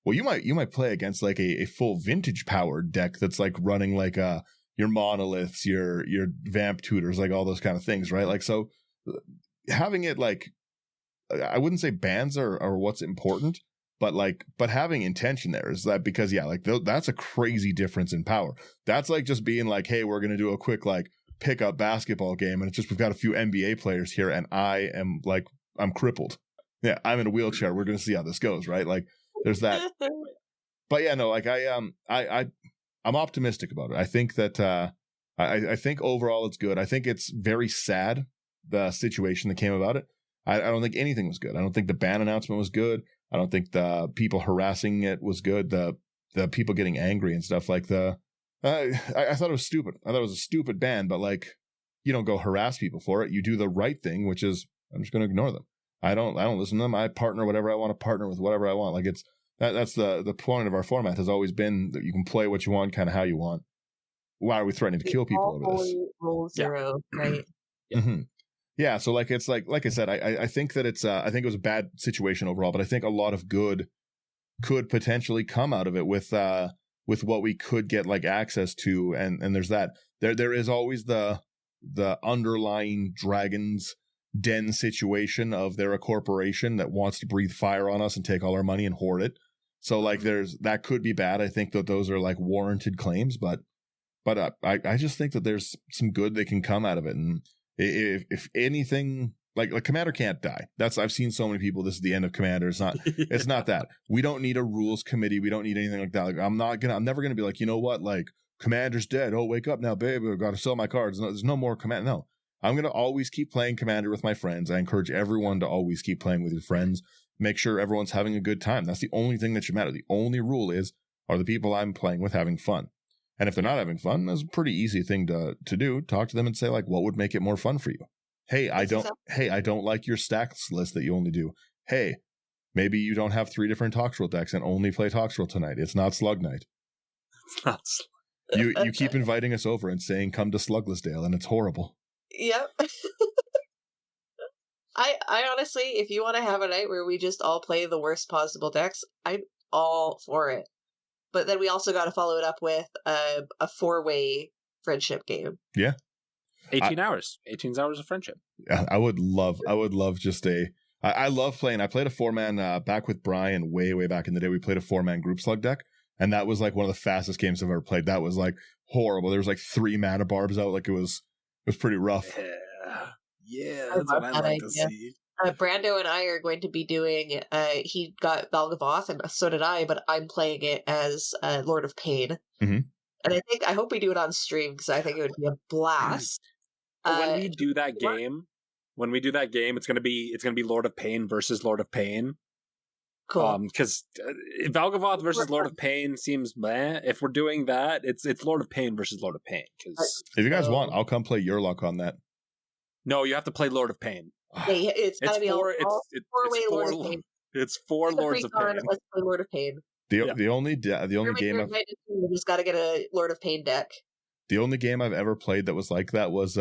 Well, you might play against like a full vintage powered deck that's like running like your monoliths, your vamp tutors, like all those kind of things, right? Like so having it like, I wouldn't say bans are what's important, but having intention there is that, because that's a crazy difference in power. That's like just being like, hey, we're going to do a quick like pickup basketball game, and it's just we've got a few NBA players here, and I'm crippled. Yeah, I'm in a wheelchair. We're going to see how this goes, right? Like there's that. But yeah, no, like I'm optimistic about it. I think that I think overall it's good. I think it's very sad, the situation that came about it. I don't think anything was good. I don't think the ban announcement was good. I don't think the people harassing it was good. The people getting angry and stuff like I thought it was stupid. I thought it was a stupid ban, but like, you don't go harass people for it. You do the right thing, which is I'm just going to ignore them. I don't listen to them. I partner whatever I want to partner with, whatever I want. Like that's the point of our format has always been that you can play what you want, kind of how you want. Why are we threatening to kill people over this? Rule zero, right? Yeah. Mm-hmm. Yeah, so like it's like I said, I think that it's I think it was a bad situation overall, but I think a lot of good could potentially come out of it with what we could get like access to, and there's that. There is always the underlying Dragon's Den situation of they're a corporation that wants to breathe fire on us and take all our money and hoard it. So like that could be bad. I think that those are like warranted claims, but I just think that there's some good that can come out of it. And if anything, like Commander can't die. I've seen so many people. This is the end of Commander. It's not. It's not that. We don't need a rules committee. We don't need anything like that. Like I'm never gonna be like, you know what? Like Commander's dead. Oh, wake up now, babe. I've got to sell my cards. No, there's no more Commander. No, I'm going to always keep playing Commander with my friends. I encourage everyone to always keep playing with your friends. Make sure everyone's having a good time. That's the only thing that should matter. The only rule is, are the people I'm playing with having fun? And if they're not having fun, that's a pretty easy thing to do. Talk to them and say, like, what would make it more fun for you? Hey, I don't like your stacks list that you only do. Hey, maybe you don't have 3 different Toxrill decks and only play Toxrill tonight. It's not Slug Night. It's not You keep inviting us over and saying, come to Sluglessdale, and it's horrible. Yep. I honestly, if you want to have a night where we just all play the worst possible decks, I'm all for it. But then we also got to follow it up with a 4-way friendship game. Yeah. 18 hours. 18 hours of friendship. I would love just I love playing. I played a 4-man back with Brian way back in the day. We played a 4-man group slug deck, and that was like one of the fastest games I've ever played. That was like horrible. There was like 3 mana barbs out. Like it was pretty rough. Yeah, that's what I like to see. Brando and I are going to be doing, he got Valgavoth, and so did I, but I'm playing it as Lord of Pain. Mm-hmm. And I hope we do it on stream, because I think it would be a blast. When we do that game, it's gonna be Lord of Pain versus Lord of Pain. Cool. Because Valgavoth versus Lord of Pain seems meh. If we're doing that, it's Lord of Pain versus Lord of Pain. Because if you guys want, I'll come play your luck on that. No, you have to play Lord of Pain. It's gotta be four, all 4-way Lord of Pain. It's 4 Lords of Pain. Let's play Lord of Pain. The only game we just got to get a Lord of Pain deck. The only game I've ever played that was like that was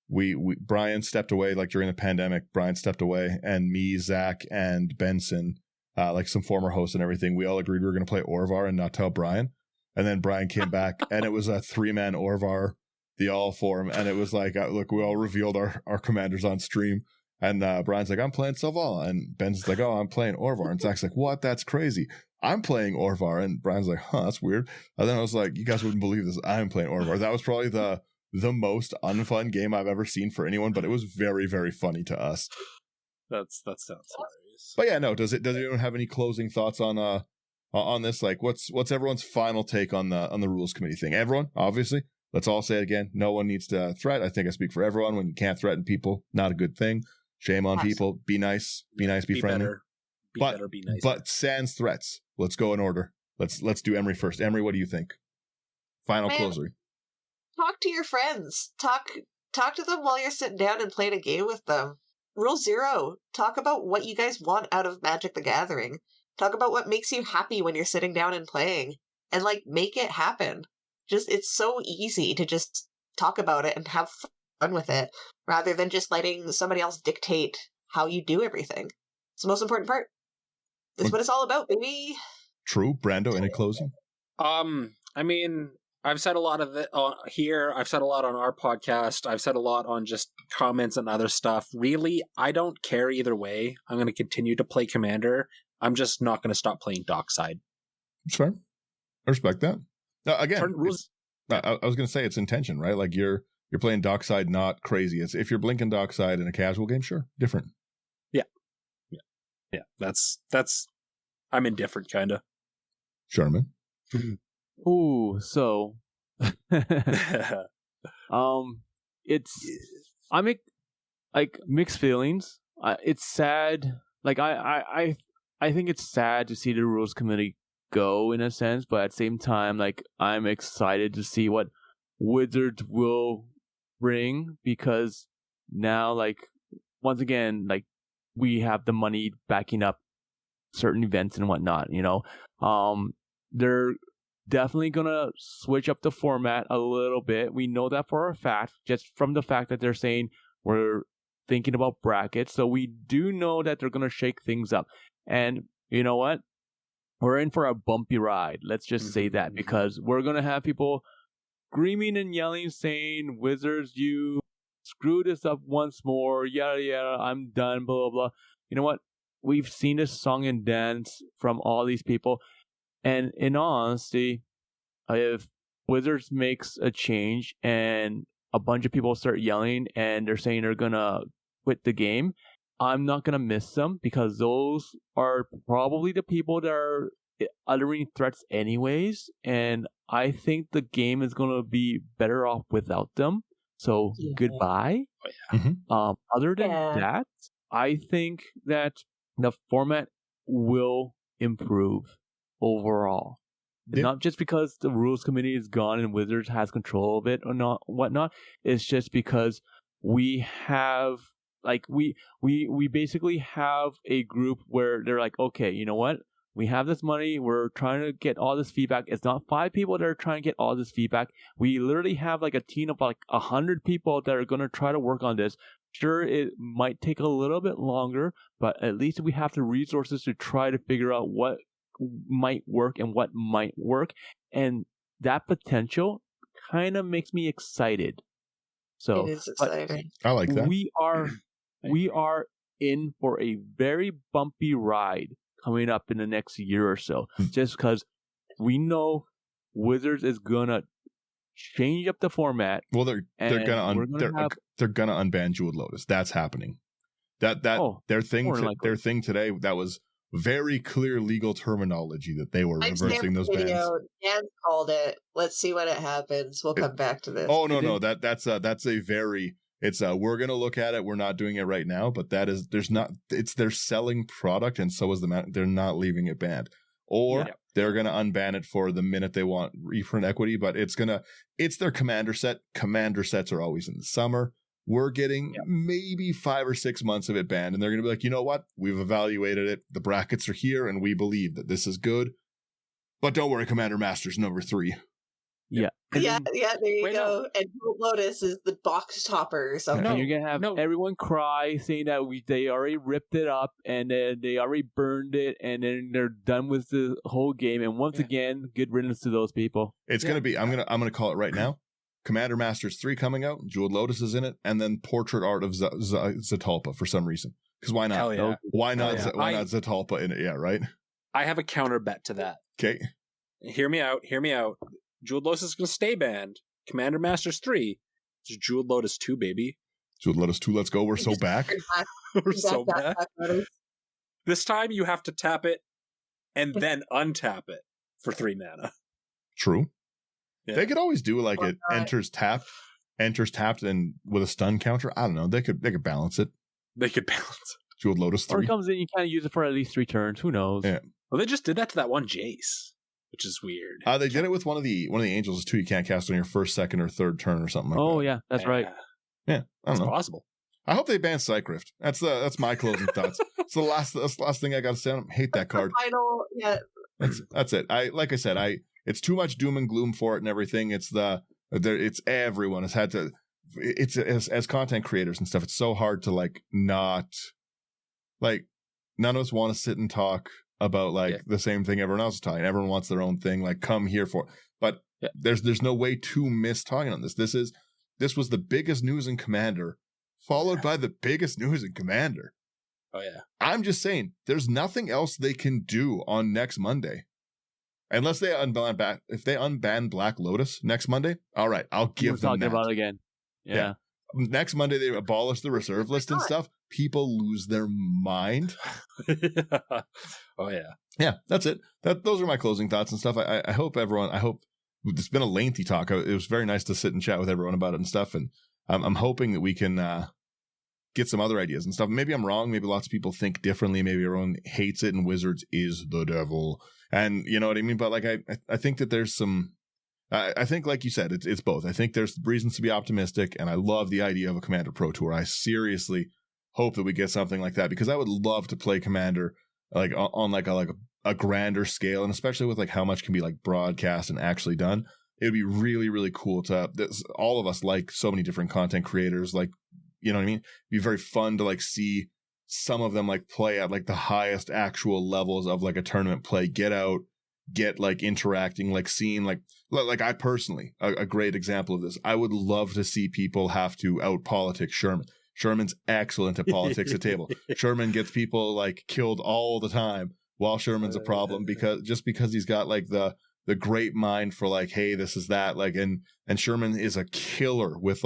Brian stepped away, like during the pandemic. Brian stepped away, and me, Zach, and Benson, like some former hosts and everything, we all agreed we were going to play Orvar and not tell Brian. And then Brian came back, and it was a 3-man Orvar, the all form, and it was like, look, we all revealed our commanders on stream. And Brian's like, I'm playing Selvala. And Ben's like, oh, I'm playing Orvar. And Zach's like, what? That's crazy. I'm playing Orvar. And Brian's like, huh, that's weird. And then I was like, you guys wouldn't believe this. I'm playing Orvar. That was probably the most unfun game I've ever seen for anyone, but it was very, very funny to us. That sounds hilarious. But yeah, no, does anyone have any closing thoughts on this? Like, what's everyone's final take on the rules committee thing? Everyone, obviously, let's all say it again. No one needs to threat. I think I speak for everyone. When you can't threaten people, not a good thing. Shame on people. Be nice. Be friendly. Be better, be nice. But sans threats. Let's go in order. Let's do Emery first. Emery, what do you think? Final closer. Talk to your friends. Talk to them while you're sitting down and playing a game with them. Rule 0. Talk about what you guys want out of Magic the Gathering. Talk about what makes you happy when you're sitting down and playing. And make it happen. It's so easy to just talk about it and have fun with it, rather than just letting somebody else dictate how you do everything. It's the most important part. That's what it's all about, baby. True. Brando, any closing? I mean, I've said a lot of it here. I've said a lot on our podcast. I've said a lot on just comments and other stuff. Really, I don't care either way. I'm going to continue to play Commander. I'm just not going to stop playing Dockside. It's fair. I respect that. Now, again, I was going to say it's intention, right? Like you're playing Dockside, not crazy. It's if you're blinking Dockside in a casual game, sure, different. Yeah. That's. I'm indifferent, kind of. Sherman. Ooh, so I make mixed feelings. It's sad. I think it's sad to see the rules committee go in a sense, but at the same time, I'm excited to see what Wizards will bring, because now, once again, we have the money backing up certain events and whatnot, they're definitely gonna switch up the format a little bit. We know that for a fact, just from the fact that they're saying we're thinking about brackets. So we do know that they're gonna shake things up. And you know what? We're in for a bumpy ride. Let's just say that, because we're gonna have people screaming and yelling, saying, "Wizards, you screw this up once more, yada yada, I'm done, blah blah blah." You know what? We've seen this song and dance from all these people. And in all honesty, if Wizards makes a change and a bunch of people start yelling and they're saying they're going to quit the game, I'm not going to miss them, because those are probably the people that are uttering threats anyways. And I think the game is going to be better off without them. So goodbye. Oh, yeah. Mm-hmm. Other than that, I think that the format will improve overall. Yeah. Not just because the rules committee is gone and Wizards has control of it or not, whatnot. It's just because we have we basically have a group where they're like, okay, you know what? We have this money. We're trying to get all this feedback. It's not 5 people that are trying to get all this feedback. We literally have like a team of like 100 people that are going to try to work on this. Sure, it might take a little bit longer, but at least we have the resources to try to figure out what might work and what might work. And that potential kind of makes me excited. So it is exciting. I like that. We are in for a very bumpy ride coming up in the next year or so, just because we know Wizards is gonna change up the format. Well, they're gonna unban Jeweled Lotus. That's happening. Their thing today, that was very clear legal terminology that they were reversing those bans. Dan called it. Let's see when it happens. We'll come back to this. Oh no, that's a very. It's we're gonna look at it. We're not doing it right now, but it's their selling product, and so is they're not leaving it banned, or they're gonna unban it for the minute they want reprint equity. But it's their commander set. Commander sets are always in the summer. We're getting maybe 5 or 6 months of it banned, and they're gonna be like, you know what? We've evaluated it. The brackets are here, and we believe that this is good. But don't worry, Commander Masters number 3. Yeah, there you go. And Lotus is the box topper or something. And you're gonna have everyone cry saying that they already ripped it up and then they already burned it and then they're done with the whole game. And once again, good riddance to those people. It's gonna be. I'm gonna call it right now. Commander Masters 3 coming out. Jeweled Lotus is in it, and then Portrait Art of Zetalpa for some reason. Because why not? Hell yeah. Why not? Why not Zetalpa in it? Yeah, right. I have a counter bet to that. Okay. Hear me out. Jeweled Lotus is going to stay banned. Commander Masters 3 is Jeweled Lotus 2, baby. Jeweled Lotus 2, let's go. We're so back. We're so back. This time you have to tap it and then untap it for 3 mana. True. Yeah. They could always do like it enters tapped, and with a stun counter. I don't know. They could balance it. Jeweled Lotus 3. Or it comes in, you kind of use it for at least 3 turns. Who knows? Yeah. Well, they just did that to that one Jace, which is weird. They did it with one of the angels too. You can't cast on your first, second, or third turn or something like that. Oh yeah, that's right. Yeah, I don't know. Possible. I hope they ban Cycrift. That's my closing thoughts. It's that's the last thing I got to say. I hate that card. Final, That's it. Like I said, it's too much doom and gloom for it and everything. It's everyone has had to. It's as content creators and stuff. It's so hard to not none of us want to sit and talk about the same thing everyone else is talking. Everyone wants their own thing. Come here for. But there's no way to miss talking on this. This was the biggest news in Commander, followed by the biggest news in Commander. Oh yeah. I'm just saying, there's nothing else they can do on next Monday, unless they unban if they unban Black Lotus next Monday. All right, I'll give them that. Talking about it again. Yeah. Next Monday they abolish the reserve list and stuff. People lose their mind. Oh yeah. Yeah, that's it. Those are my closing thoughts and stuff. I hope everyone. I hope it's been a lengthy talk. It was very nice to sit and chat with everyone about it and stuff. And I'm hoping that we can get some other ideas and stuff. Maybe I'm wrong. Maybe lots of people think differently. Maybe everyone hates it and Wizards is the devil. And you know what I mean? But I think that there's some. I think, like you said, it's both. I think there's reasons to be optimistic, and I love the idea of a Commander Pro Tour. I seriously hope that we get something like that because I would love to play Commander on a grander scale, and especially with how much can be broadcast and actually done. It would be really, really cool to all of us so many different content creators, you know what I mean? It'd be very fun to see some of them play at the highest actual levels of a tournament play, get out, get interacting, seeing I personally, a great example of this. I would love to see people have to out politics Sherman. Sherman's excellent at politics at table. Sherman gets people killed all the time while Sherman's a problem because he's got the great mind for hey, this is that, and Sherman is a killer with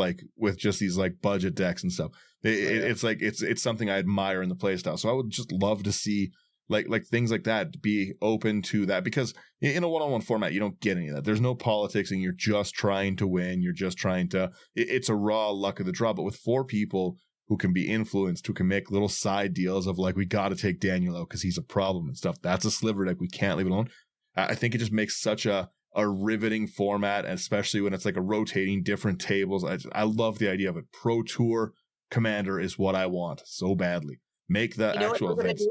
just these budget decks and stuff. It's something I admire in the playstyle. So I would just love to see like things like that, be open to that, because in a one-on-one format, you don't get any of that. There's no politics, and you're just trying to win. You're just trying to, it's a raw luck of the draw. But with 4 people who can be influenced, who can make little side deals of like, we got to take Daniel out because he's a problem and stuff. That's a sliver deck. We can't leave it alone. I think it just makes such a riveting format, and especially when it's like a rotating different tables. I love the idea of it. Pro Tour Commander is what I want so badly. Make the actual events.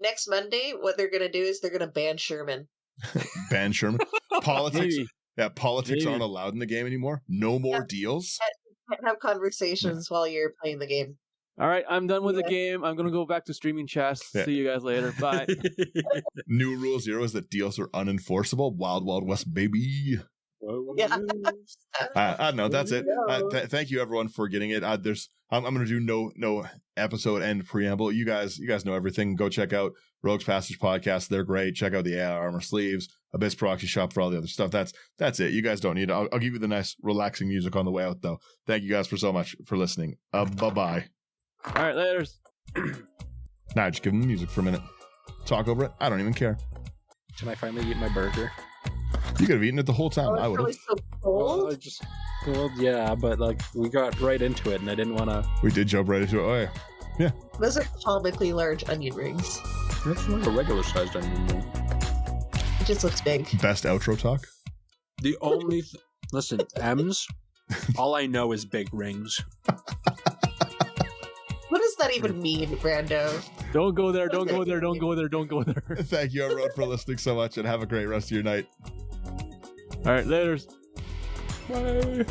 Next Monday, what they're going to do is they're going to ban Sherman. Ban Sherman. Politics. Maybe. Yeah, politics aren't allowed in the game anymore. No more deals. You can't have conversations while you're playing the game. All right, I'm done with the game. I'm going to go back to streaming chess. Yeah. See you guys later. Bye. New rule 0 is that deals are unenforceable. Wild Wild West, baby. Yeah. I don't know. That's it. Thank you everyone for getting it. I'm going to do no episode end preamble. You guys know everything. Go check out Rogue's Passage podcast. They're great. Check out the AI Armor sleeves, Abyss Proxy Shop for all the other stuff. That's it. You guys don't need it. I'll give you the nice relaxing music on the way out though. Thank you guys for so much for listening. Bye. All right, later. Nah, just give them the music for a minute. Talk over it. I don't even care. Can I finally eat my burger? You could have eaten it the whole time. I would have. So cold. Well, yeah, but like we got right into it, and I didn't want to. We did jump right into it. Oh yeah. Those are comically large onion rings. That's like a regular sized onion ring. It just looks big. Best outro talk. The only listen, M's. All I know is big rings. What does that even mean, Brando? Don't go there. Don't go there. Don't go there. Don't go there. Thank you everyone for listening so much, and have a great rest of your night. All right, later. Bye.